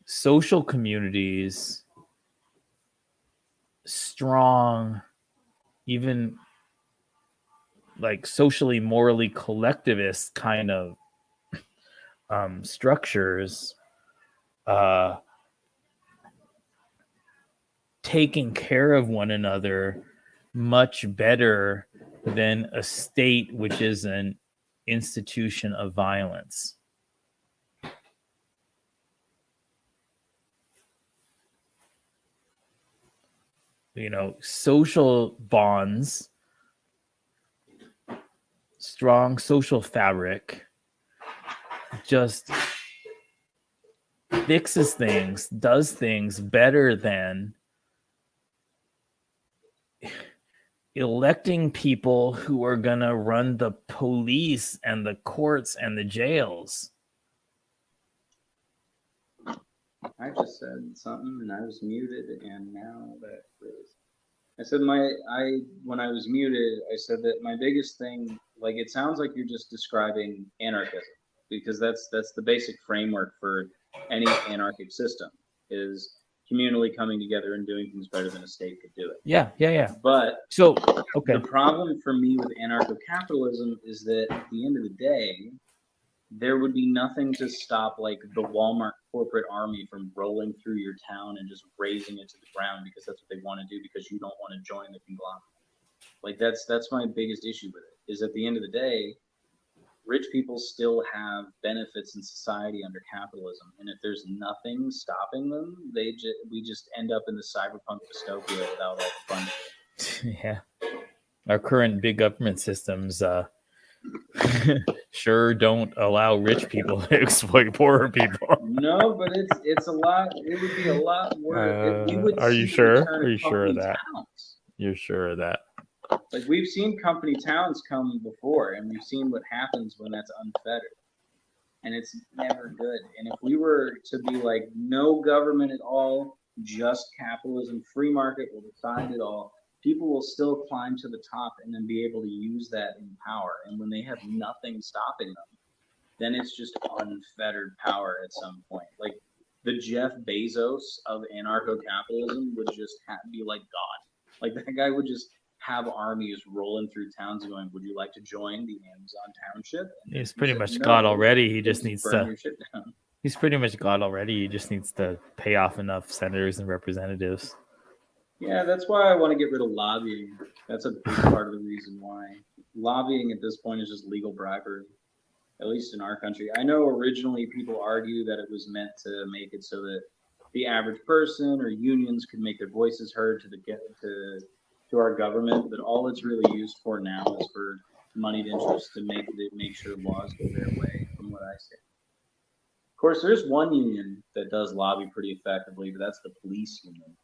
social communities, strong, even like socially, morally collectivist kind of structures, taking care of one another much better than a state which is an institution of violence. You know, social bonds, strong social fabric just fixes things, does things better than electing people who are going to run the police and the courts and the jails. I just said something and I was muted, and now that is. I said when I was muted, I said that my biggest thing, like, it sounds like you're just describing anarchism, because that's the basic framework for any anarchic system, is communally coming together and doing things better than a state could do it. Yeah. But so, okay. The problem for me with anarcho-capitalism is that at the end of the day, there would be nothing to stop, like, the Walmart corporate army from rolling through your town and just razing it to the ground because that's what they want to do, because you don't want to join the conglomerate. Like, that's my biggest issue with it, is at the end of the day, rich people still have benefits in society under capitalism, and if there's nothing stopping them, we just end up in the cyberpunk dystopia without all the fun. Yeah, our current big government systems sure don't allow rich people to exploit poorer people. No, but it's a lot. It would be a lot worse. Are you sure? Are you sure of that? Towns. You're sure of that? Like, we've seen company towns come before, and we've seen what happens when that's unfettered, and it's never good. And if we were to be like, no government at all, just capitalism, free market will decide it all, people will still climb to the top and then be able to use that in power. And when they have nothing stopping them, then it's just unfettered power at some point. Like, the Jeff Bezos of anarcho-capitalism would just be like God. Like, that guy would just have armies rolling through towns going, would you like to join the Amazon township? And he's pretty much God already. He just needs to. He's pretty much God already. He just needs to pay off enough senators and representatives. Yeah, that's why I want to get rid of lobbying. That's a big part of the reason why. Lobbying at this point is just legal bribery, at least in our country. I know originally people argue that it was meant to make it so that the average person or unions could make their voices heard to our government, but all it's really used for now is for moneyed interests to make sure laws go their way, from what I say. Of course, there's one union that does lobby pretty effectively, but that's the police union.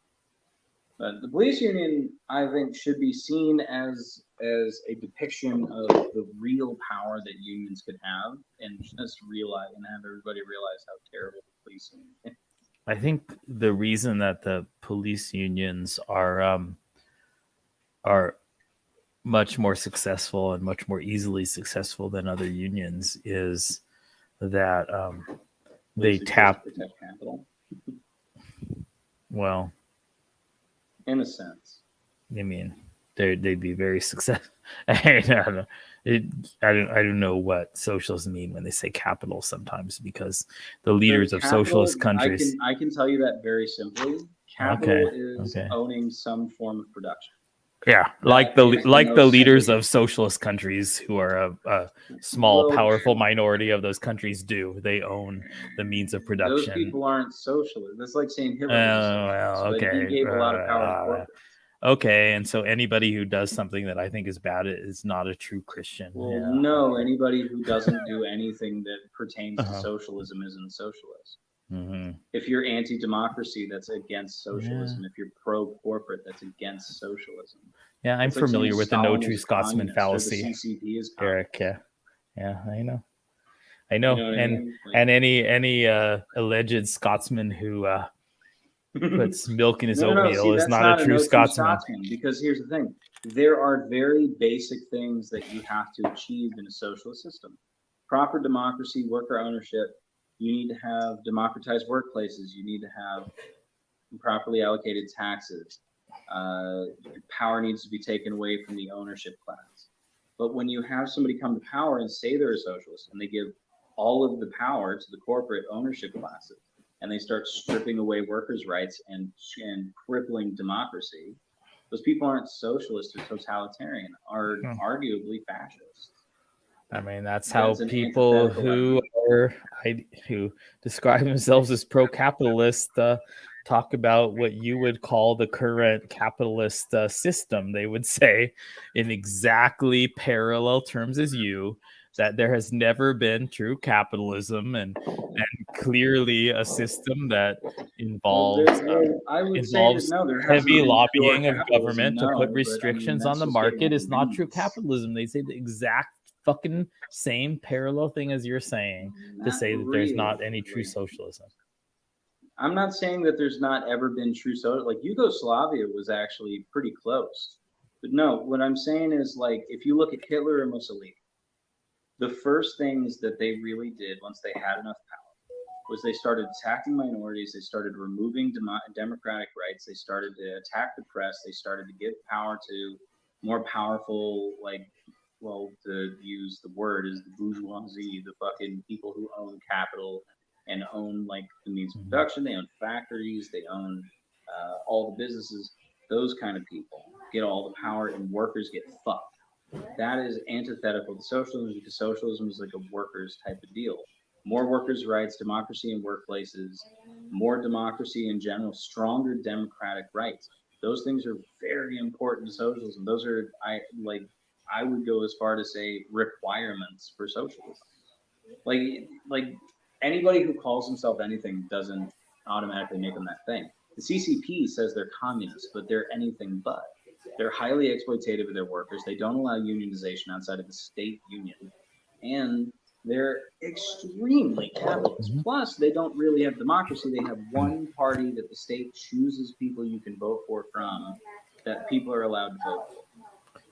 But the police union, I think, should be seen as a depiction of the real power that unions could have, and just realize and have everybody realize how terrible the police union is. I think the reason that the police unions are much more successful and much more easily successful than other unions is that they tap protect capital. Well, in a sense. I mean, they'd be very successful. I don't know. I don't know what socialists mean when they say capital sometimes, because the leaders of socialist countries. I can tell you that very simply. Capital is owning some form of production. Yeah, like the leaders of socialist countries, who are a small, powerful minority of those countries, do. They own the means of production. Those people aren't socialists. That's like saying Hitler. He gave a lot of power to corporates. Okay, and so anybody who does something that I think is bad is not a true Christian. Well, no, anybody who doesn't do anything that pertains to socialism isn't a socialist. Mm-hmm. If you're anti-democracy, that's against socialism. If you're pro-corporate, that's against socialism. Yeah, I'm familiar with the no true Scotsman fallacy, CCP is Eric. Yeah, I know. You know what I mean? And any alleged Scotsman who puts milk in his oatmeal is not a true Scotsman. Because here's the thing: there are very basic things that you have to achieve in a socialist system: proper democracy, worker ownership. You need to have democratized workplaces. You need to have properly allocated taxes. Power needs to be taken away from the ownership class. But when you have somebody come to power and say they're a socialist, and they give all of the power to the corporate ownership classes, and they start stripping away workers' rights and crippling democracy, those people aren't socialist or totalitarian, are arguably fascist. I mean, that's how people who describe themselves as pro-capitalist talk about what you would call the current capitalist system. They would say, in exactly parallel terms as you, that there has never been true capitalism, and clearly a system that involves heavy lobbying of government to put restrictions on the market is not true capitalism. They say the exact fucking same parallel thing as you're saying, to say that there's not any true socialism. I'm not saying that there's not ever been true socialism. Like Yugoslavia was actually pretty close. But no, what I'm saying is, like, if you look at Hitler and Mussolini, the first things that they really did once they had enough power was they started attacking minorities. They started removing democratic rights. They started to attack the press. They started to give power to more powerful, to use the word, is the bourgeoisie, the fucking people who own capital and own the means of production. They own factories. They own all the businesses. Those kind of people get all the power, and workers get fucked. That is antithetical to socialism, because socialism is like a workers type of deal. More workers' rights, democracy in workplaces, more democracy in general, stronger democratic rights. Those things are very important to socialism. Those are, I would go as far to say, requirements for socialism. Like anybody who calls himself anything doesn't automatically make them that thing. The CCP says they're communists, but they're anything but. They're highly exploitative of their workers. They don't allow unionization outside of the state union. And they're extremely capitalist. Plus, they don't really have democracy. They have one party that the state chooses people you can vote for from, that people are allowed to vote for.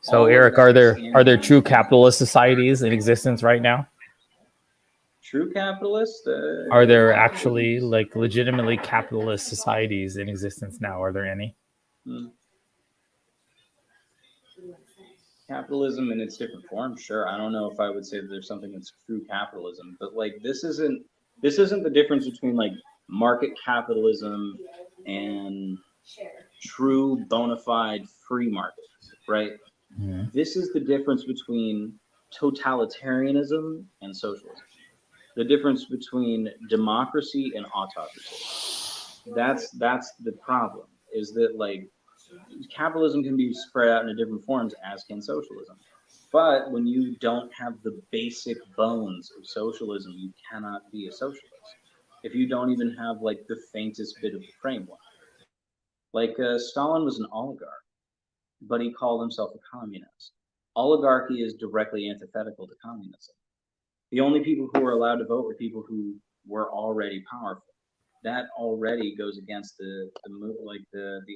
So, Eric, are there true capitalist societies in existence right now? True capitalist? Are there actually legitimately capitalist societies in existence now? Are there any? Capitalism in its different forms, sure. I don't know if I would say that there's something that's true capitalism, but this isn't the difference between market capitalism and true bona fide free market, right? Mhm. This is the difference between totalitarianism and socialism. The difference between democracy and autocracy. That's the problem, is that like capitalism can be spread out into different forms, as can socialism. But when you don't have the basic bones of socialism, you cannot be a socialist. If you don't even have like the faintest bit of the framework. Like Stalin was an oligarch, but he called himself a communist. Oligarchy is directly antithetical to communism. The only people who were allowed to vote were people who were already powerful. That already goes against the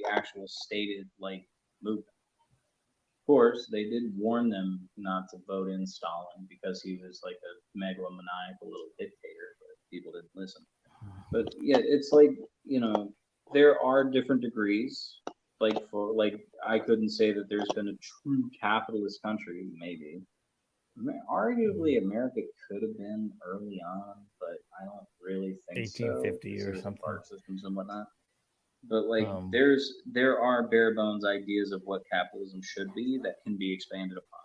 actual stated like movement. Of course, they did warn them not to vote in Stalin because he was like a megalomaniacal little dictator, but people didn't listen. But yeah, it's like, there are different degrees. I couldn't say that there's been a true capitalist country, maybe. Arguably, America could have been early on, but I don't really think 1850 so. or something. Park systems and whatnot. But there are bare bones ideas of what capitalism should be that can be expanded upon.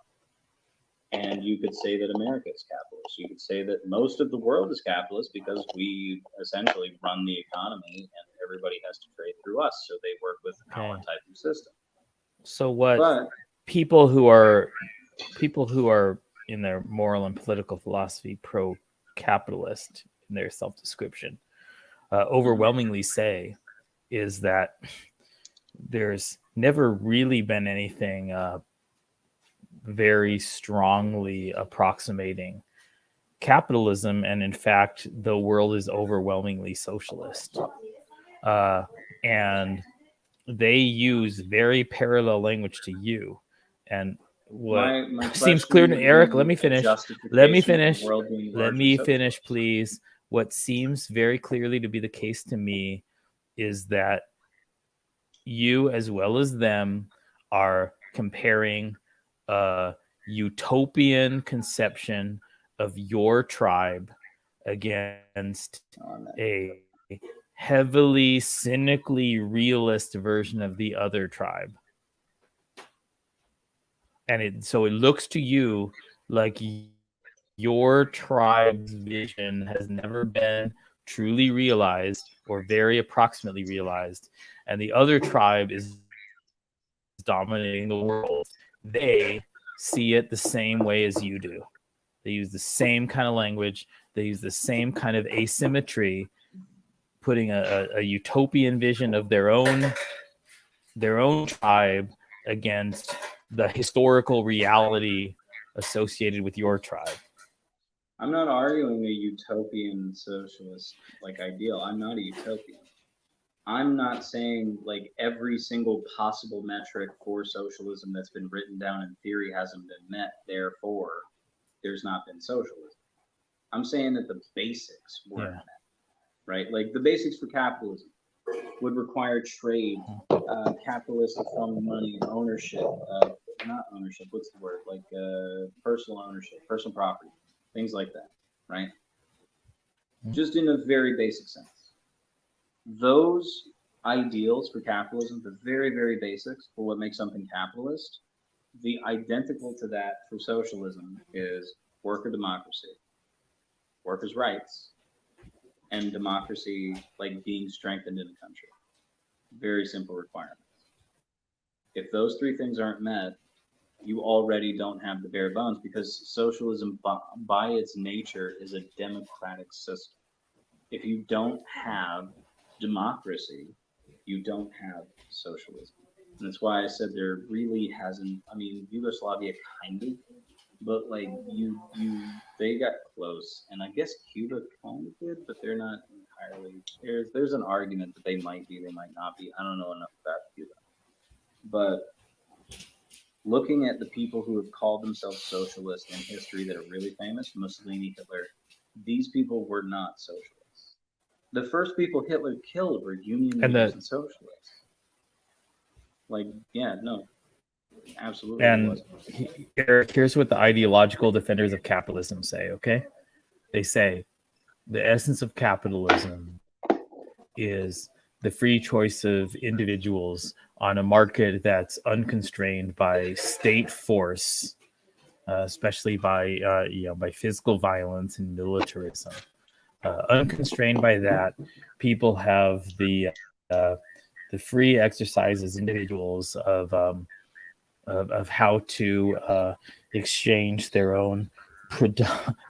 And you could say that America is capitalist. You could say that most of the world is capitalist because we essentially run the economy and everybody has to trade through us. So they work with our type of system. So what people who are in their moral and political philosophy pro-capitalist in their self-description overwhelmingly say is that there's never really been anything very strongly approximating capitalism, and in fact the world is overwhelmingly socialist, and they use very parallel language to you. And what my seems clear to Eric, let me finish, please. What seems very clearly to be the case to me is that you, as well as them, are comparing a utopian conception of your tribe against a heavily cynically realist version of the other tribe. And so it looks to you like your tribe's vision has never been truly realized or very approximately realized, and the other tribe is dominating the world. They see it the same way as you do. They use the same kind of language. They use the same kind of asymmetry, putting a utopian vision of their own tribe against the historical reality associated with your tribe. I'm not arguing a utopian socialist ideal. I'm not a utopian. I'm not saying like every single possible metric for socialism that's been written down in theory hasn't been met, therefore there's not been socialism. I'm saying that the basics weren't met, right? Like the basics for capitalism would require trade, capitalist from money, ownership, not ownership, what's the word? Like personal ownership, personal property, things like that, right? Just in a very basic sense. Those ideals for capitalism, the very, very basics for what makes something capitalist, the identical to that for socialism is worker democracy, workers' rights, and democracy like being strengthened in the country. Very simple requirements. If those three things aren't met, you already don't have the bare bones, because socialism by its nature is a democratic system. If you don't have democracy, you don't have socialism. And that's why I said there really hasn't, Yugoslavia kind of, but like they got close, and I guess Cuba kind of did, but they're not entirely. There's an argument that they might be, they might not be. I don't know enough about Cuba, but looking at the people who have called themselves socialists in history that are really famous, Mussolini, Hitler, these people were not socialists. The first people Hitler killed were union leaders and socialists. Absolutely. And Eric, here's what the ideological defenders of capitalism say, okay? They say the essence of capitalism is the free choice of individuals on a market that's unconstrained by state force, especially by by physical violence and militarism. Unconstrained by that, people have the free exercise as individuals of how to exchange their own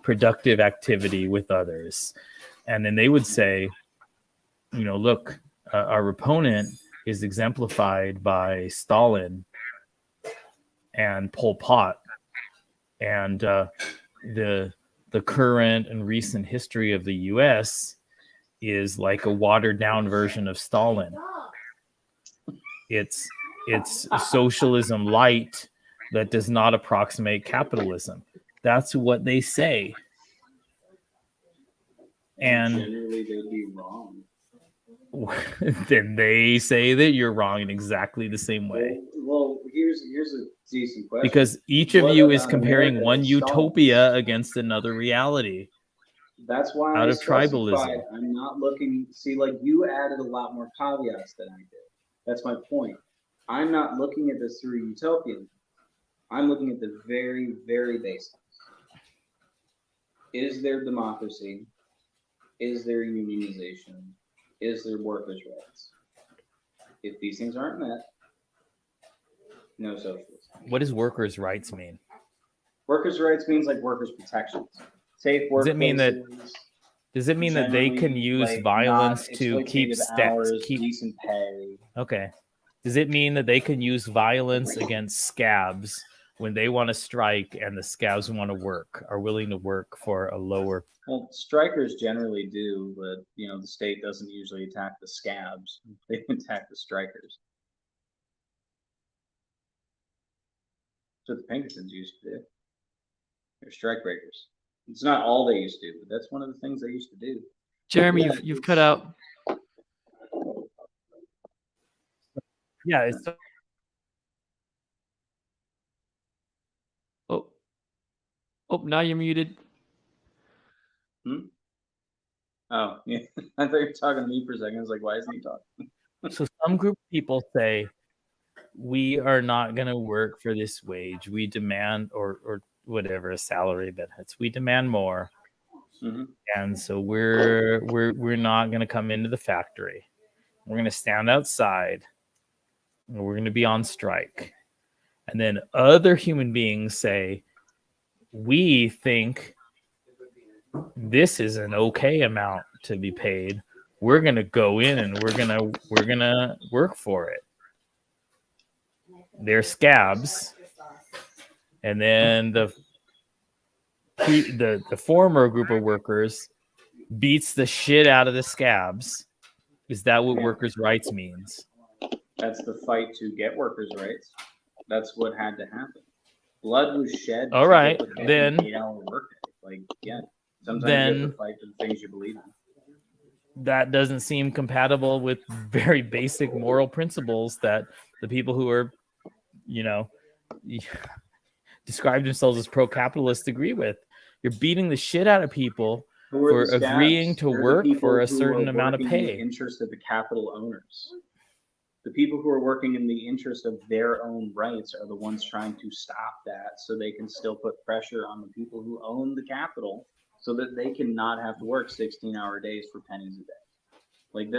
productive activity with others. And then they would say, look, our opponent is exemplified by Stalin and Pol Pot, and the current and recent history of the U.S. is like a watered down version of Stalin. It's socialism light that does not approximate capitalism. That's what they say. And generally they'd be wrong. Then they say that you're wrong in exactly the same way. Well, here's a decent question. Because each of you is comparing one utopia against another reality. That's why out of tribalism. I'm not looking. See, like you added a lot more caveats than I did. That's my point. I'm not looking at this through utopian. I'm looking at the very, very basics. Is there democracy? Is there unionization? Is there workers' rights? If these things aren't met, no socialism. What does workers' rights mean? Workers' rights means like workers' protections. Safe workplaces. Does it mean that they can use violence to keep decent pay? Okay. Does it mean that they can use violence against scabs when they want to strike and the scabs want to work, are willing to work for a lower? Well, strikers generally do, but the state doesn't usually attack the scabs; they attack the strikers. That's what the Pinkertons used to do. They're strike breakers. It's not all they used to do, but that's one of the things they used to do. Jeremy, you've cut out. Yeah, it's. Oh, now you're muted. Oh, yeah. I thought you were talking to me for a second. I was like, why isn't he talking? So some group of people say, we are not going to work for this wage. We demand, or whatever, a salary benefits. We demand more. Mm-hmm. And so we're not going to come into the factory. We're going to stand outside. And we're going to be on strike. And then other human beings say, we think this is an okay amount to be paid. We're going to go in and we're going to work for it. They're scabs. And then the former group of workers beats the shit out of the scabs. Is that what workers' rights means? That's the fight to get workers' rights. That's what had to happen. Blood was shed. All right, then. 8-hour workday. Like, yeah. Sometimes you have to fight for the things you believe in. That doesn't seem compatible with very basic moral principles that the people who are, describe themselves as pro-capitalist agree with. You're beating the shit out of people for agreeing to work for a certain amount of pay. In the interest of the capital owners. The people who are working in the interest of their own rights are the ones trying to stop that so they can still put pressure on the people who own the capital so that they can not have to work 16-hour days for pennies a day. Like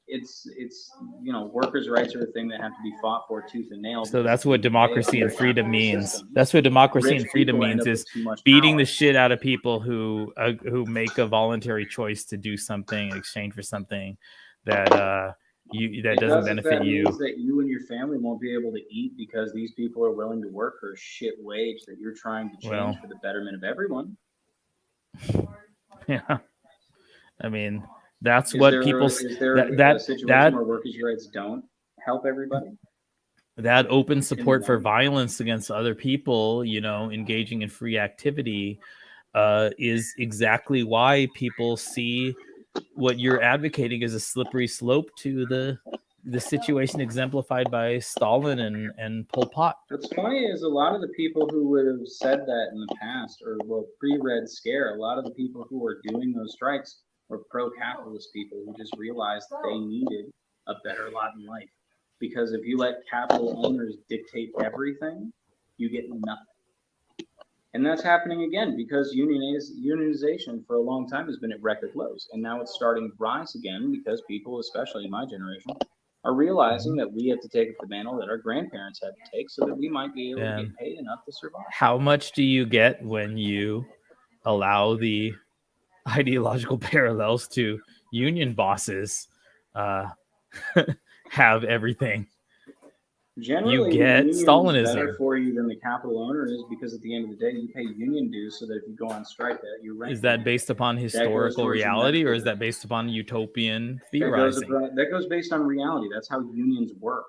it's workers' rights are a thing that have to be fought for tooth and nail. So that's what democracy and freedom means. That's what democracy and freedom means, is beating the shit out of people who make a voluntary choice to do something in exchange for something that doesn't benefit you. Means that you and your family won't be able to eat because these people are willing to work for a shit wage that you're trying to change for the betterment of everyone. Yeah, I mean, that's what people. Is there a situation where workers' rights don't help everybody? That open support for violence against other people, engaging in free activity, is exactly why people see what you're advocating as a slippery slope to the situation exemplified by Stalin and Pol Pot. What's funny is a lot of the people who would have said that in the past, or pre-Red Scare, a lot of the people who are doing those strikes or pro-capitalist people who just realized that they needed a better lot in life. Because if you let capital owners dictate everything, you get nothing. And that's happening again because unionization for a long time has been at record lows. And now it's starting to rise again because people, especially my generation, are realizing that we have to take up the mantle that our grandparents had to take so that we might be able to get paid enough to survive. How much do you get when you allow the ideological parallels to union bosses have everything? Generally, you get Stalinism. Better for you than the capital owner is because at the end of the day, you pay union dues so that if you go on strike, that you're right. Is that based upon historical reality, or is that based upon utopian theorizing? That goes based on reality. That's how unions work.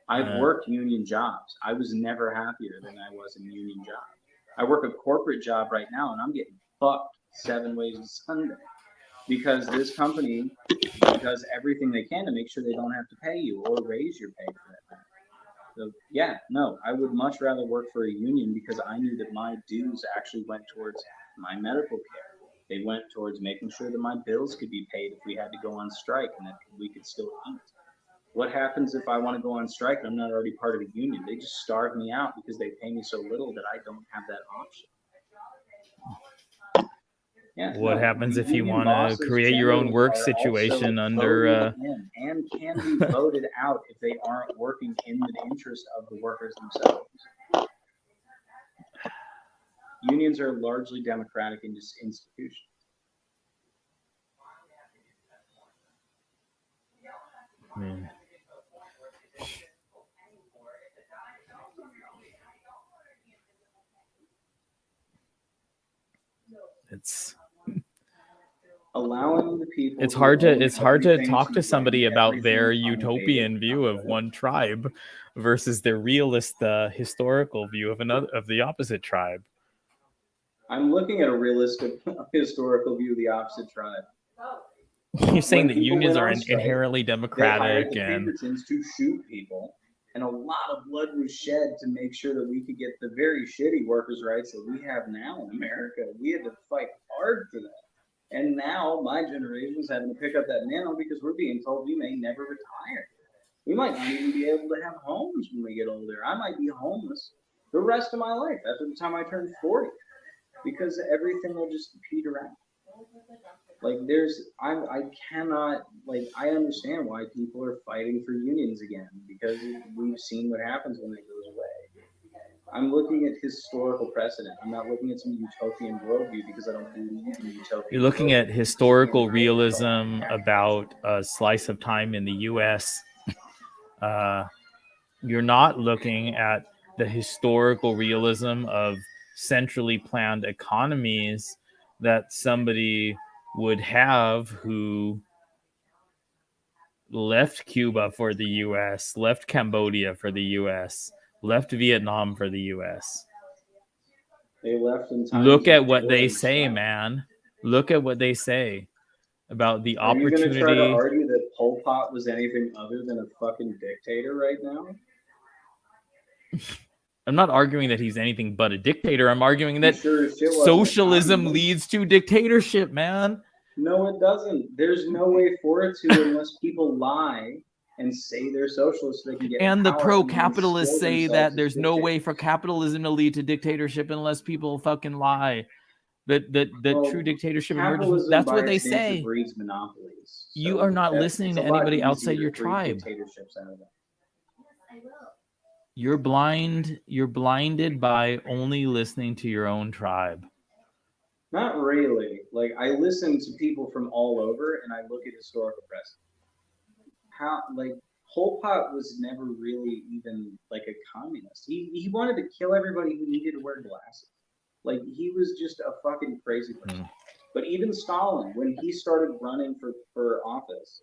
I've worked union jobs. I was never happier than I was in a union job. I work a corporate job right now, and I'm getting fucked 7 ways to Sunday. Because this company does everything they can to make sure they don't have to pay you or raise your pay for that matter. So yeah, no, I would much rather work for a union because I knew that my dues actually went towards my medical care. They went towards making sure that my bills could be paid if we had to go on strike and that we could still eat. What happens if I want to go on strike and I'm not already part of a union? They just starve me out because they pay me so little that I don't have that option. Yeah, what happens if you want to create your own work situation under and can be voted out if they aren't working in the interest of the workers themselves? Unions are largely democratic institutions. Man. It's allowing the people. It's hard to talk to somebody about their utopian view of one tribe versus their realist historical view of the opposite tribe. I'm looking at a realistic historical view of the opposite tribe. You're saying that unions are inherently democratic they hired the Pinkertons to shoot people, and a lot of blood was shed to make sure that we could get the very shitty workers' rights that we have now in America. We had to fight hard for that. And now my generation is having to pick up that mantle because we're being told we may never retire. We might not even be able to have homes when we get older. I might be homeless the rest of my life after the time I turn 40 because everything will just peter out. Like I cannot, like, I understand why people are fighting for unions again because we've seen what happens when it goes away. I'm looking at historical precedent. I'm not looking at some utopian worldview because I don't believe in utopia. You're looking at historical realism about a slice of time in the U.S. You're not looking at the historical realism of centrally planned economies that somebody would have who left Cuba for the U.S., left Cambodia for the U.S., left Vietnam for the U.S. They left in time. Look at what they say, man. Look at what they say about the opportunity. Are you going to try to argue that Pol Pot was anything other than a fucking dictator right now? I'm not arguing that he's anything but a dictator. I'm arguing that socialism leads to dictatorship, man. No, it doesn't. There's no way for it to unless people lie and say they're socialists so they can get and the pro-capitalists say that there's no way for capitalism to lead to dictatorship unless people fucking lie. That true dictatorship emerges. That's what they say. Breeds monopolies. So you are not listening to anybody outside your tribe. You're blind. You're blinded by only listening to your own tribe. Not really. Like, I listen to people from all over and I look at historical precedent. Pol Pot was never really even like a communist. He wanted to kill everybody who needed to wear glasses. Like, he was just a fucking crazy person. But even Stalin, when he started running for office,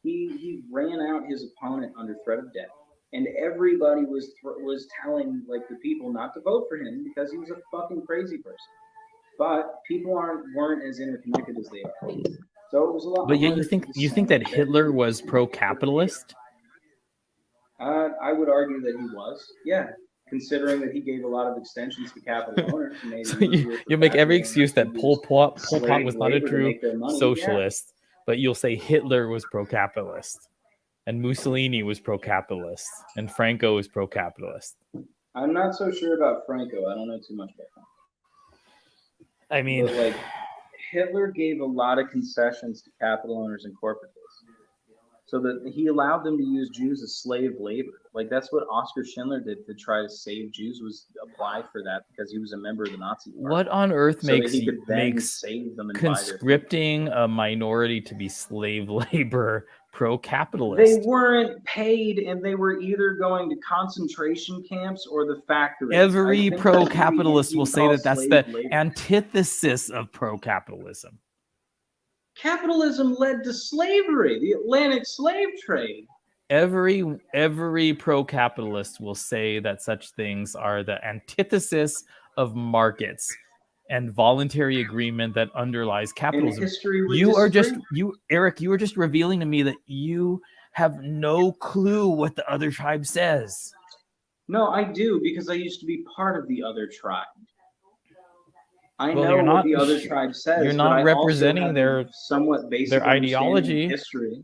he ran out his opponent under threat of death. And everybody was telling like the people not to vote for him because he was a fucking crazy person. But people weren't as interconnected as they are. So it was a lot. But yeah, you think that Hitler was pro-capitalist? I would argue that he was. Yeah. considering that he gave a lot of extensions to capital owners. And made it So easier for you make every capital owners excuse to that Pol use Pot slave was not a labor to true make their money. socialist, but you'll say Hitler was pro-capitalist, and Mussolini was pro-capitalist, and Franco was pro-capitalist. I'm not so sure about Franco. I don't know too much about Franco. I mean, But like Hitler gave a lot of concessions to capital owners and corporates, so that he allowed them to use Jews as slave labor. Like that's what Oskar Schindler did to try to save Jews, was apply for that because he was a member of the Nazi Party. what on earth So that makes he could then makes save them and buy their things. conscripting a minority to be slave labor They pro-capitalist? weren't paid, and they were either going to concentration camps or the factories. I Every think that's what pro-capitalist you will say call that that's slave the labor. antithesis of pro-capitalism. Capitalism led to slavery, the Atlantic slave trade. Every pro-capitalist will say that such things are the antithesis of markets and voluntary agreement that underlies And capitalism. history would You are just disagree. Eric, you are just revealing to me that you have no clue what the other tribe says. No, I do, because I used to be part of the other tribe. I Well, know you're what not- the other tribe says. you're but not I also representing have their- a somewhat basic their understanding of ideology history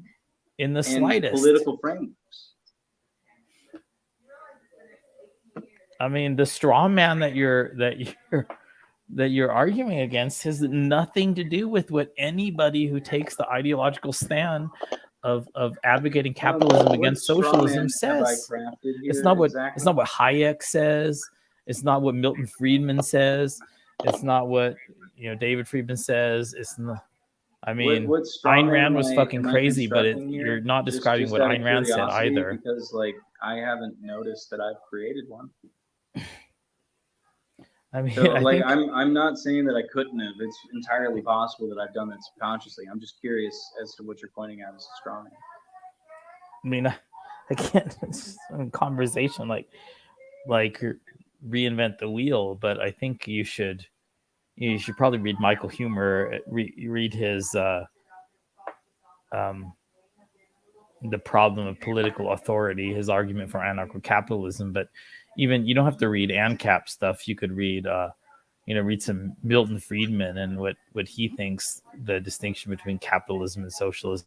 In the and slightest. political frameworks. I mean, the straw man that you're arguing against has nothing to do with what anybody who takes the ideological stand of advocating capitalism What against straw socialism man have I says. crafted It's here not what exactly? it's not what Hayek says. It's not what Milton Friedman says. It's not what David Friedman says. It's not. I mean, What straw Ayn man Rand am was I- fucking am I crazy, but constructing here? you're not Just describing what out of Ayn Rand said curiosity, either. Because like I haven't noticed that I've created one. I mean, So I like think I'm not saying that I couldn't have. It's entirely possible that I've done that subconsciously. I'm just curious as to what you're pointing out as a straw man. I mean, I can't it's a conversation like reinvent the wheel, but I think you should probably read Michael Huemer, read his The Problem of Political Authority, his argument for anarcho-capitalism. But even you don't have to read ANCAP stuff. You could read read some Milton Friedman and what he thinks the distinction between capitalism and socialism.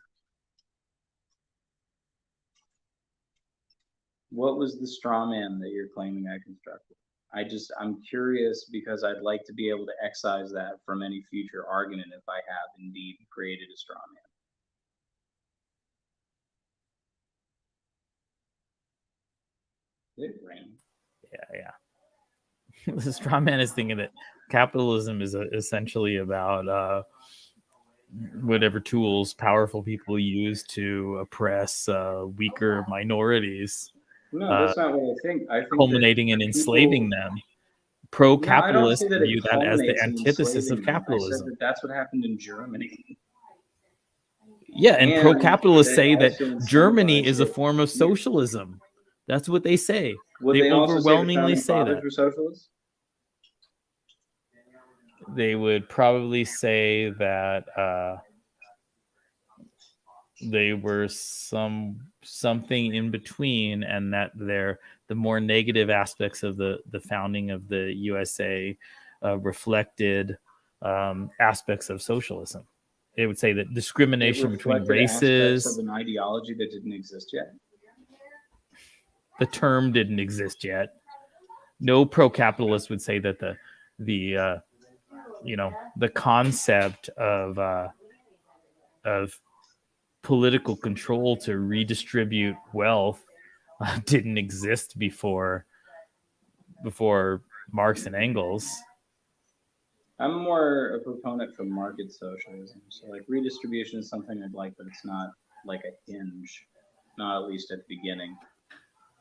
What was the straw man that you're claiming I constructed? I'm curious because I'd like to be able to excise that from any future argument if I have indeed created a straw man. It ran. Yeah. The straw man is thinking that capitalism is essentially about whatever tools powerful people use to oppress weaker minorities. No, that's not what I think. I think culminating in enslaving them. Pro-capitalists No, view that as the antithesis of I capitalism. said that's what happened in Germany. Yeah, and pro-capitalists say that also Germany is a incentivized form of socialism. That's what they say. Would They also overwhelmingly say the founding say fathers that. were socialists? They would probably say that they were something in between, and that the more negative aspects of the founding of the USA reflected aspects of socialism. They would say that discrimination between races, of an ideology that didn't exist yet. the term didn't exist yet. No pro-capitalist would say that the concept of political control to redistribute wealth didn't exist before Marx and Engels. I'm more a proponent for market socialism. So like redistribution is something I'd like, but it's not like a hinge, not at least at the beginning.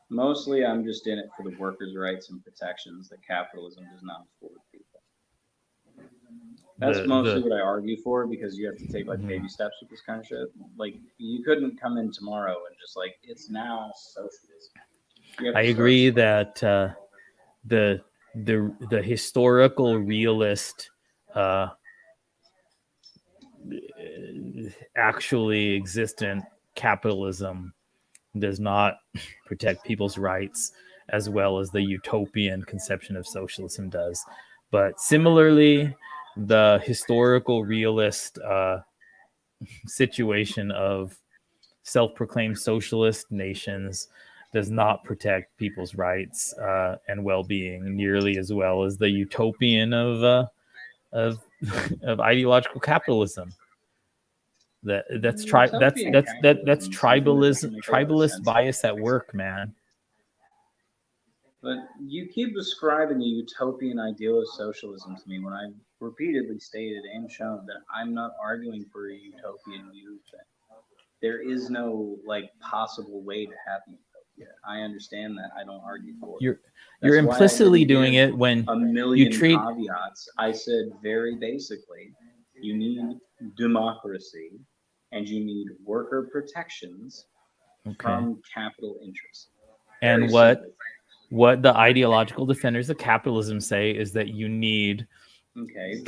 Mostly I'm just in it for the workers' rights and protections that capitalism does not afford people. That's mostly what I argue for, because you have to take like baby steps with this kind of shit. Like you couldn't come in tomorrow and just like, it's now socialism. I agree that the historical realist actually existent capitalism does not protect people's rights as well as the utopian conception of socialism does. But similarly, the historical realist situation of self-proclaimed socialist nations does not protect people's rights and well-being nearly as well as the utopian of of ideological capitalism. That's tribalist bias at work, man. But you keep describing a utopian ideal of socialism to me when I've repeatedly stated and shown that I'm not arguing for a utopian view of things. There is no like possible way to have utopia. I understand that. I don't argue for it. You're implicitly doing it when a million caveats. I said very basically, you need democracy and you need worker protections from capital interests. And what the ideological defenders of capitalism say is that you need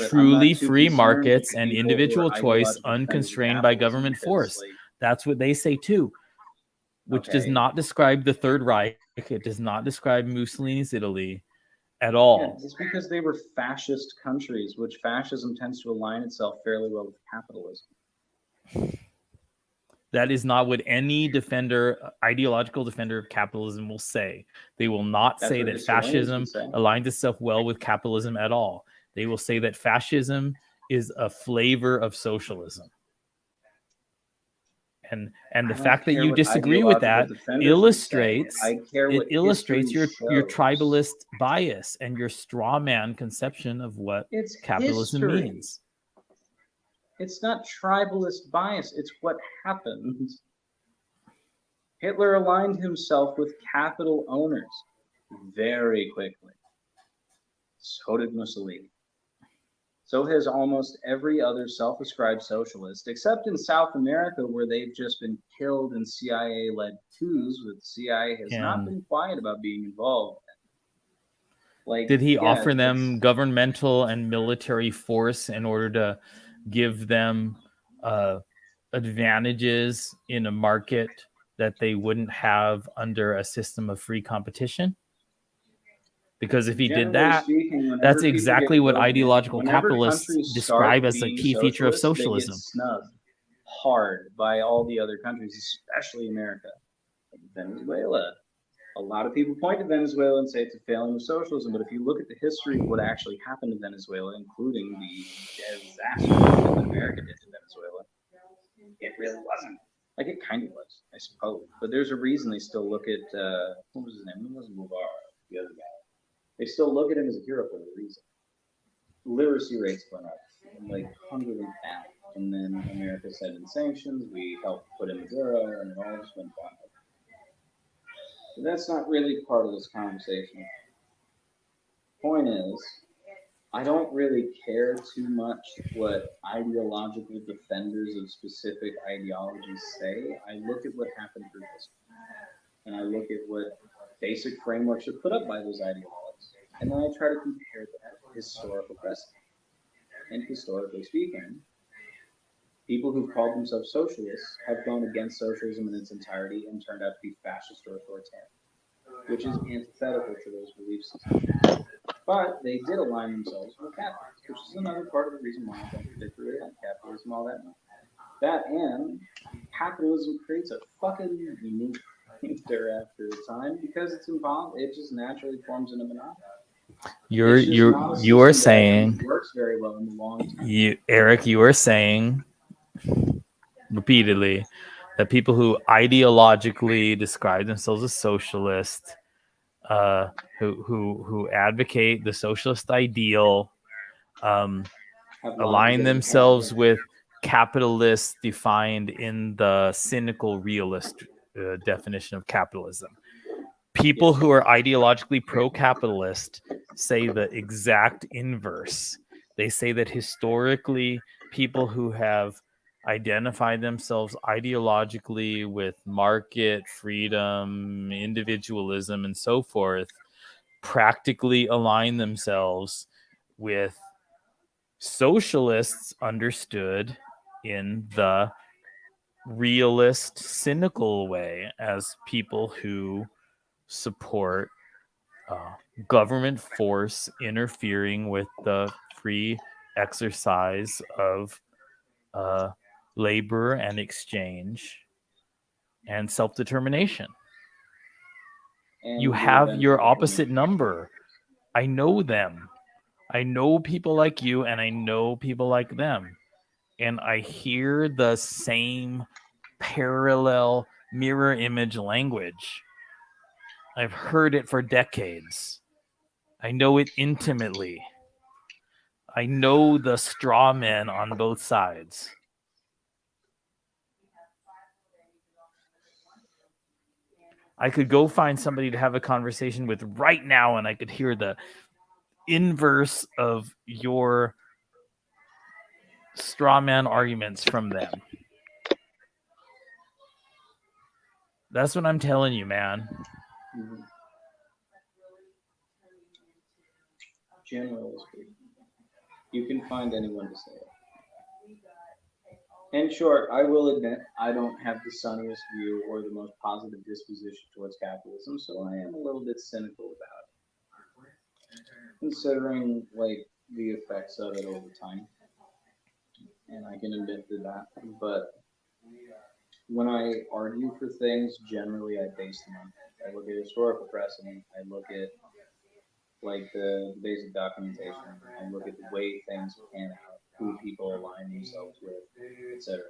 truly free markets and individual choice unconstrained by government force. That's what they say too, which does not describe the Third Reich. It does not describe Mussolini's Italy at all. Yeah, it's because they were fascist countries, which fascism tends to align itself fairly well with capitalism. That is not what any ideological defender of capitalism will say. They will not say that fascism aligns itself well with capitalism at all. They will say that fascism is a flavor of socialism. And the fact that you disagree with that illustrates your tribalist bias and your straw man conception of what capitalism means. It's not tribalist bias. It's what happened. Hitler aligned himself with capital owners very quickly. So did Mussolini. So has almost every other self-ascribed socialist, except in South America, where they've just been killed in CIA-led coups, but the CIA has not been quiet about being involved. Did he offer them governmental and military force in order to give them advantages in a market that they wouldn't have under a system of free competition? Because if he did that, that's exactly what ideological capitalists describe as a key feature of socialism. They get snubbed hard by all the other countries, especially America. Like Venezuela. A lot of people point to Venezuela and say it's a failing of socialism, but if you look at the history of what actually happened to Venezuela, including the disaster that America did to Venezuela, it really wasn't. Like, it kind of was, I suppose. But there's a reason they still look at, what was his name? It wasn't Mubarak, the other guy. They still look at him as a hero for a reason. Literacy rates went up, like 100 and half. And then America said in sanctions, we helped put in Maduro, and it all just went down. But that's not really part of this conversation. Point is, I don't really care too much what ideological defenders of specific ideologies say. I look at what happened through history. And I look at what basic frameworks are put up by those ideologies. And then I try to compare that to historical precedent. And historically speaking, people who've called themselves socialists have gone against socialism in its entirety and turned out to be fascist or authoritarian, which is antithetical to those belief systems. But they did align themselves with capitalism, which is another part of the reason why I don't particularly like capitalism all that much. That and capitalism creates a fucking unique character after a time because it's involved. It just naturally forms in a monopoly. You are saying works very well in the long term. Eric, you are saying repeatedly that people who ideologically describe themselves as socialist, who advocate the socialist ideal, align themselves with capitalists defined in the cynical realist definition of capitalism. People who are ideologically pro-capitalist say the exact inverse. They say that historically, people who have identified themselves ideologically with market, freedom, individualism, and so forth, practically align themselves with socialists understood in the realist, cynical way as people who support government force interfering with the free exercise of labor and exchange and self-determination. And You the have your eventual opposite number. I know them. I know people like you, and I know people like them. And I hear the same parallel mirror image language. I've heard it for decades. I know it intimately. I know the straw men on both sides. I could go find somebody to have a conversation with right now, and I could hear the inverse of your straw man arguments from them. That's what I'm telling you, man. Mm-hmm. Generally speaking, you can find anyone to say it. In short, I will admit I don't have the sunniest view or the most positive disposition towards capitalism, so I am a little bit cynical about it, considering like the effects of it over time. And I can admit to that. But when I argue for things, generally I base them on. I look at historical precedent. I look at like the basic documentation. I look at the way things pan out, who people align themselves with, etc.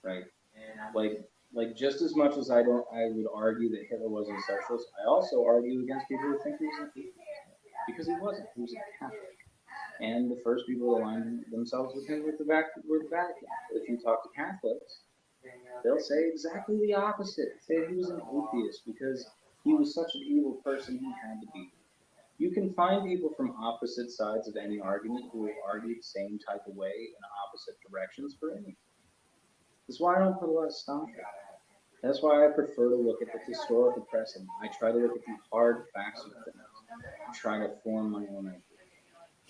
Right? Like just as much as I would argue that Hitler wasn't a socialist, I also argue against people who think he was an atheist. Because he wasn't. He was a Catholic. And the first people to align themselves with him were the Vatican. If you talk to Catholics, they'll say exactly the opposite. Say he was an atheist because he was such an evil person he had to be. You can find people from opposite sides of any argument who will argue the same type of way in opposite directions for anything. That's why I don't put a lot of stock in it. That's why I prefer to look at the historical precedent. I try to look at the hard facts of things. I try to form my own idea.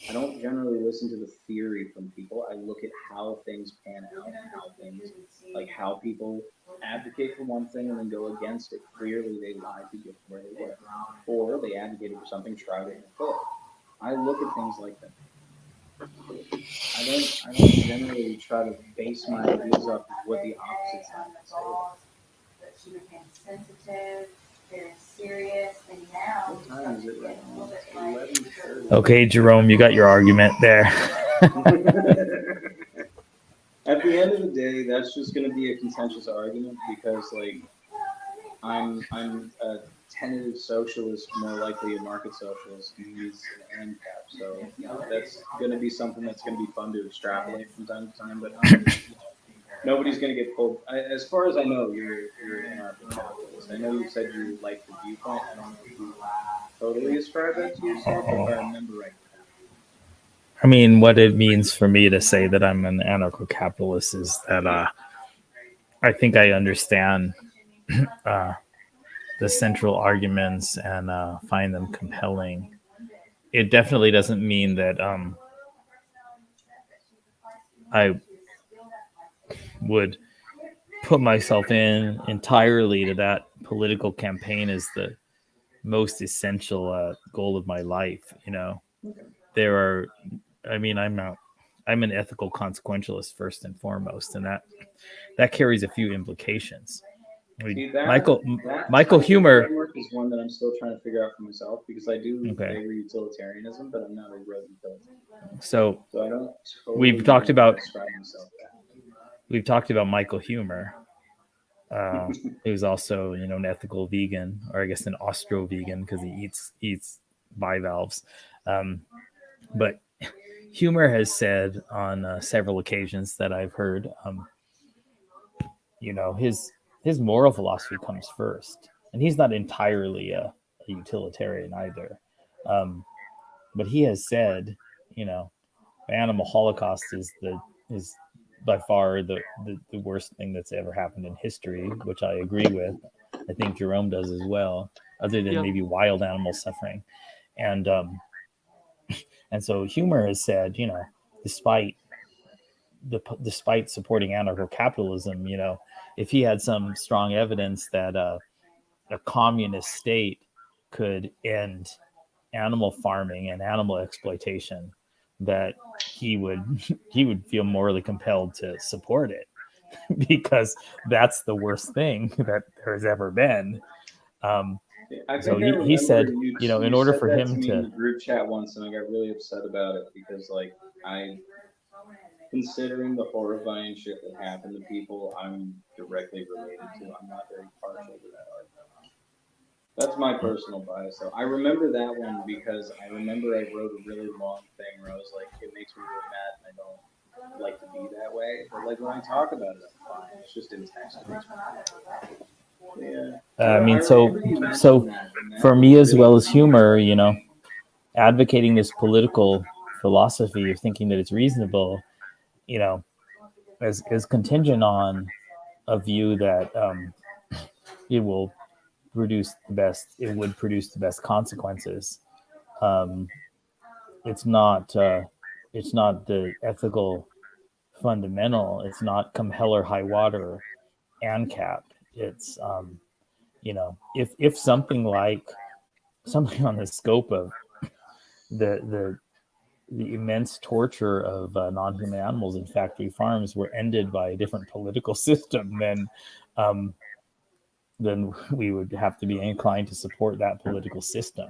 I don't generally listen to the theory from people. I look at how things pan out and how people advocate for one thing and then go against it. Clearly, they lied to get where they were, or they advocated for something, tried it, and failed. I look at things like that. I don't generally try to base my ideas off of what the opposite side say. Very serious, and now what time is it right now? It's 11:30. Okay, Jerome, you got your argument there. At the end of the day, that's just going to be a contentious argument because, like, I'm a tentative socialist, more likely a market socialist, and he's an ANCAP. So that's going to be something that's going to be fun to extrapolate from time to time. But nobody's going to get pulled. As far as I know, you're an anarcho-capitalist. I know you said you like the viewpoint. I don't know if you totally ascribe that to yourself, if I remember right. I mean, what it means for me to say that I'm an anarcho-capitalist is that I think I understand the central arguments and find them compelling. It definitely doesn't mean that I would put myself in entirely to that political campaign as the most essential goal of my life. You know, there are, I mean, I'm an ethical consequentialist first and foremost, and that carries a few implications. I mean, Michael Huemer is one that I'm still trying to figure out for myself because I do favor utilitarianism, but I'm not a real utilitarian. So I don't. Totally we've talked about Michael Huemer, who's also an ethical vegan, or I guess an Austro-vegan because he eats bivalves. But Huemer has said on several occasions that I've heard, his moral philosophy comes first, and he's not entirely a utilitarian either. But he has said, the animal holocaust is by far the worst thing that's ever happened in history, which I agree with. I think Jerome does as well, other than maybe wild animal suffering. And so Huemer has said, despite supporting anarcho-capitalism, if he had some strong evidence that a communist state could end animal farming and animal exploitation, that he would feel morally compelled to support it because that's the worst thing that there's ever been. So he said, in order for him me to in the group chat once, and I got really upset about it because, like, considering the horrifying shit that happened to people I'm directly related to, I'm not very partial to that argument. That's my personal bias, though. I remember that one because I remember I wrote a really long thing where I was like, it makes me really mad and I don't like to be that way. But, like, when I talk about it, I'm fine. It's just in text. It makes me mad. Yeah. I mean, so for me as well as humor, advocating this political philosophy of thinking that it's reasonable, is contingent on a view that it would produce the best consequences. It's not the ethical fundamental. It's not come hell or high water, ANCAP. It's if something on the scope of the immense torture of non-human animals in factory farms were ended by a different political system, then we would have to be inclined to support that political system.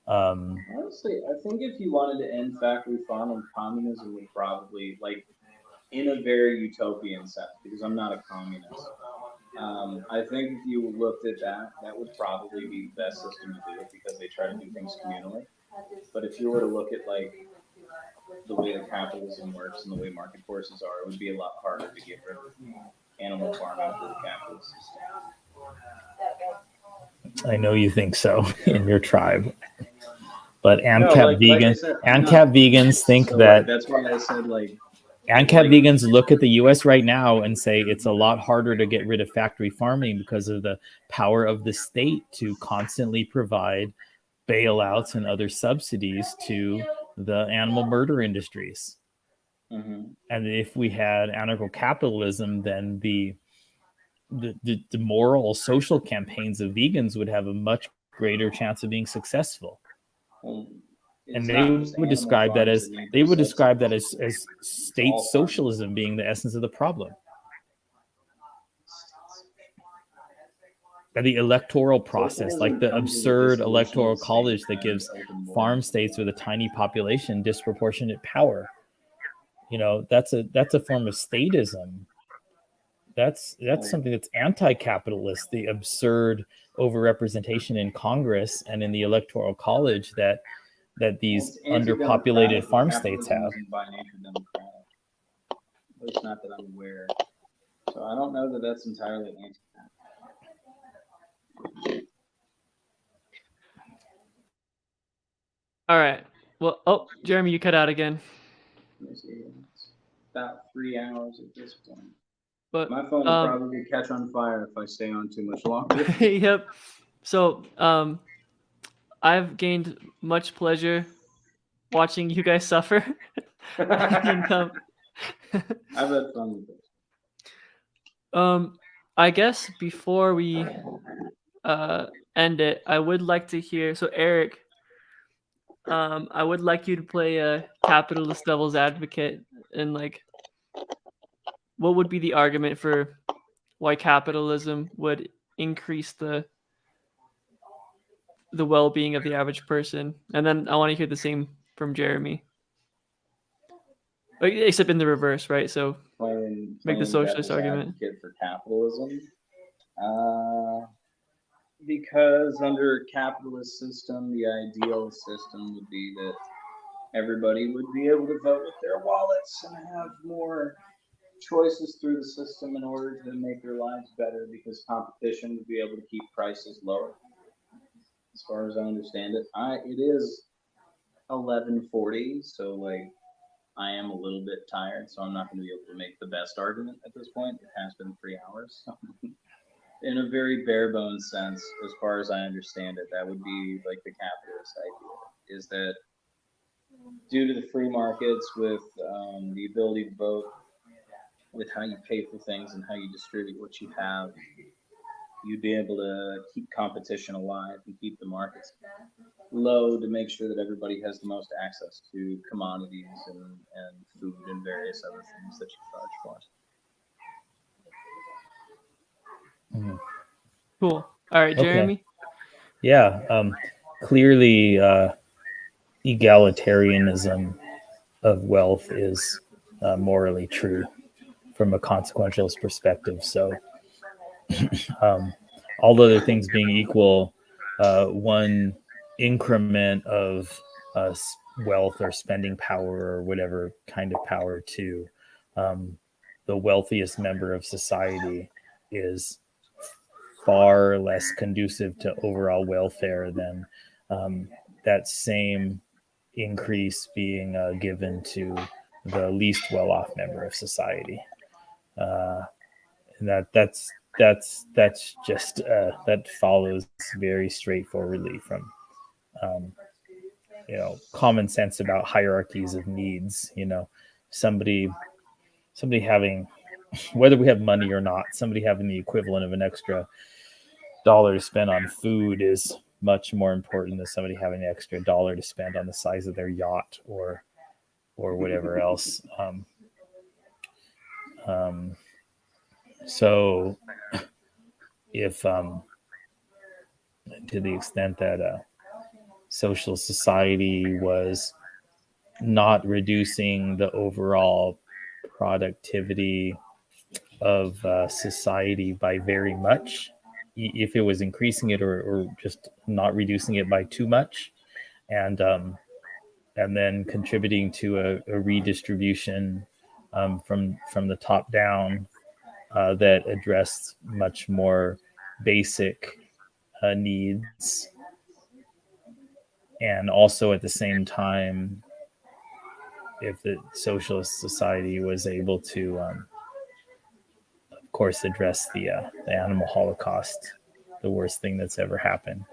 Honestly, I think if you wanted to end factory farming, communism would probably, like, in a very utopian sense, because I'm not a communist. I think if you looked at that would probably be the best system to do it because they try to do things communally. But if you were to look at, like, the way that capitalism works and the way market forces are, it would be a lot harder to get rid of animal farming for the capitalist system. I know you think so in your tribe, but ANCAP vegans think that. That's why I said, like, ANCAP vegans look at the U.S. right now and say it's a lot harder to get rid of factory farming because of the power of the state to constantly provide bailouts and other subsidies to the animal murder industries. Mm-hmm. And if we had anarcho-capitalism, then the moral social campaigns of vegans would have a much greater chance of being successful. And they would describe that as state socialism being the essence of the problem. And the electoral process, like the absurd electoral college that gives farm states with a tiny population disproportionate power. That's a form of statism. That's something that's anti-capitalist, the absurd overrepresentation in Congress and in the electoral college that these underpopulated farm states have. By nature democratic. At least not that I'm aware. So I don't know that that's entirely anti-capitalist. All right. Well, Jeremy, you cut out again. Let me see. It's about 3 hours at this point. But my phone will probably catch on fire if I stay on too much longer. Yep. So I've gained much pleasure watching you guys suffer. And, I've had fun with this. I guess before we end it, I would like to hear. So Eric, I would like you to play a capitalist devil's advocate, and like, what would be the argument for why capitalism would increase the well-being of the average person? And then I want to hear the same from Jeremy, except in the reverse, right? So make the socialist argument for capitalism. Because under capitalist system, the ideal system would be that everybody would be able to vote with their wallets and have more choices through the system in order to make their lives better, because competition would be able to keep prices lower. As far as I understand it, it is 11:40, so like I am a little bit tired, so I'm not going to be able to make the best argument at this point. It has been 3 hours. In a very bare bones sense, as far as I understand it, that would be like the capitalist idea, is that due to the free markets with the ability to vote, with how you pay for things and how you distribute what you have, you'd be able to keep competition alive and keep the markets low to make sure that everybody has the most access to commodities and food and various other things that you charge for. Cool. All right, Okay. Jeremy. Yeah, clearly egalitarianism of wealth is morally true from a consequentialist perspective. So all other things being equal, one increment of wealth or spending power or whatever kind of power to the wealthiest member of society is far less conducive to overall welfare than that same increase being given to the least well-off member of society. And that's just that follows very straightforwardly from common sense about hierarchies of needs. Somebody having, whether we have money or not, somebody having the equivalent of an extra dollar to spend on food is much more important than somebody having an extra dollar to spend on the size of their yacht or whatever else. So if to the extent that social society was not reducing the overall productivity of society by very much, if it was increasing it or just not reducing it by too much, and then contributing to a redistribution from the top down that addressed much more basic needs, and also at the same time, if the socialist society was able to of course address the animal holocaust, the worst thing that's ever happened,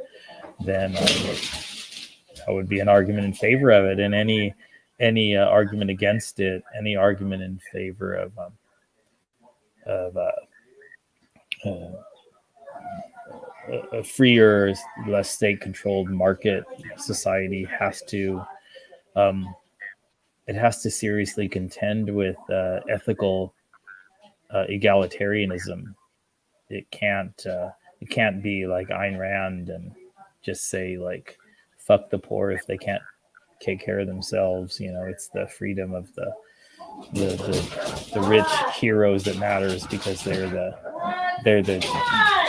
then that would be an argument in favor of it. And any argument against it, any argument in favor of a freer, less state-controlled market society has to seriously contend with ethical egalitarianism. It can't be like Ayn Rand and just say like fuck the poor if they can't take care of themselves. It's the freedom of the rich heroes that matters, because they're the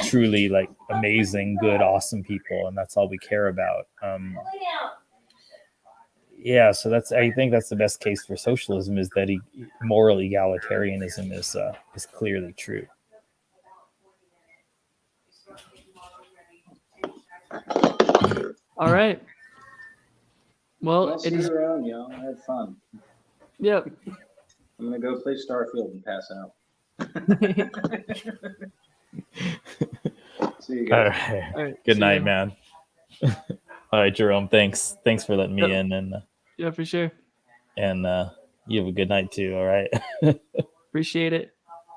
truly like amazing, good, awesome people, and that's all we care about. Yeah, so I think that's the best case for socialism, is that moral egalitarianism is clearly true. All right. Well, I'll see you around, y'all. I had fun. Yep. I'm gonna go play Starfield and pass out. See you guys. All right. Good night, man. All right, Jerome. Thanks for letting me in, and yeah, for sure. And you have a good night too. All right. Appreciate it.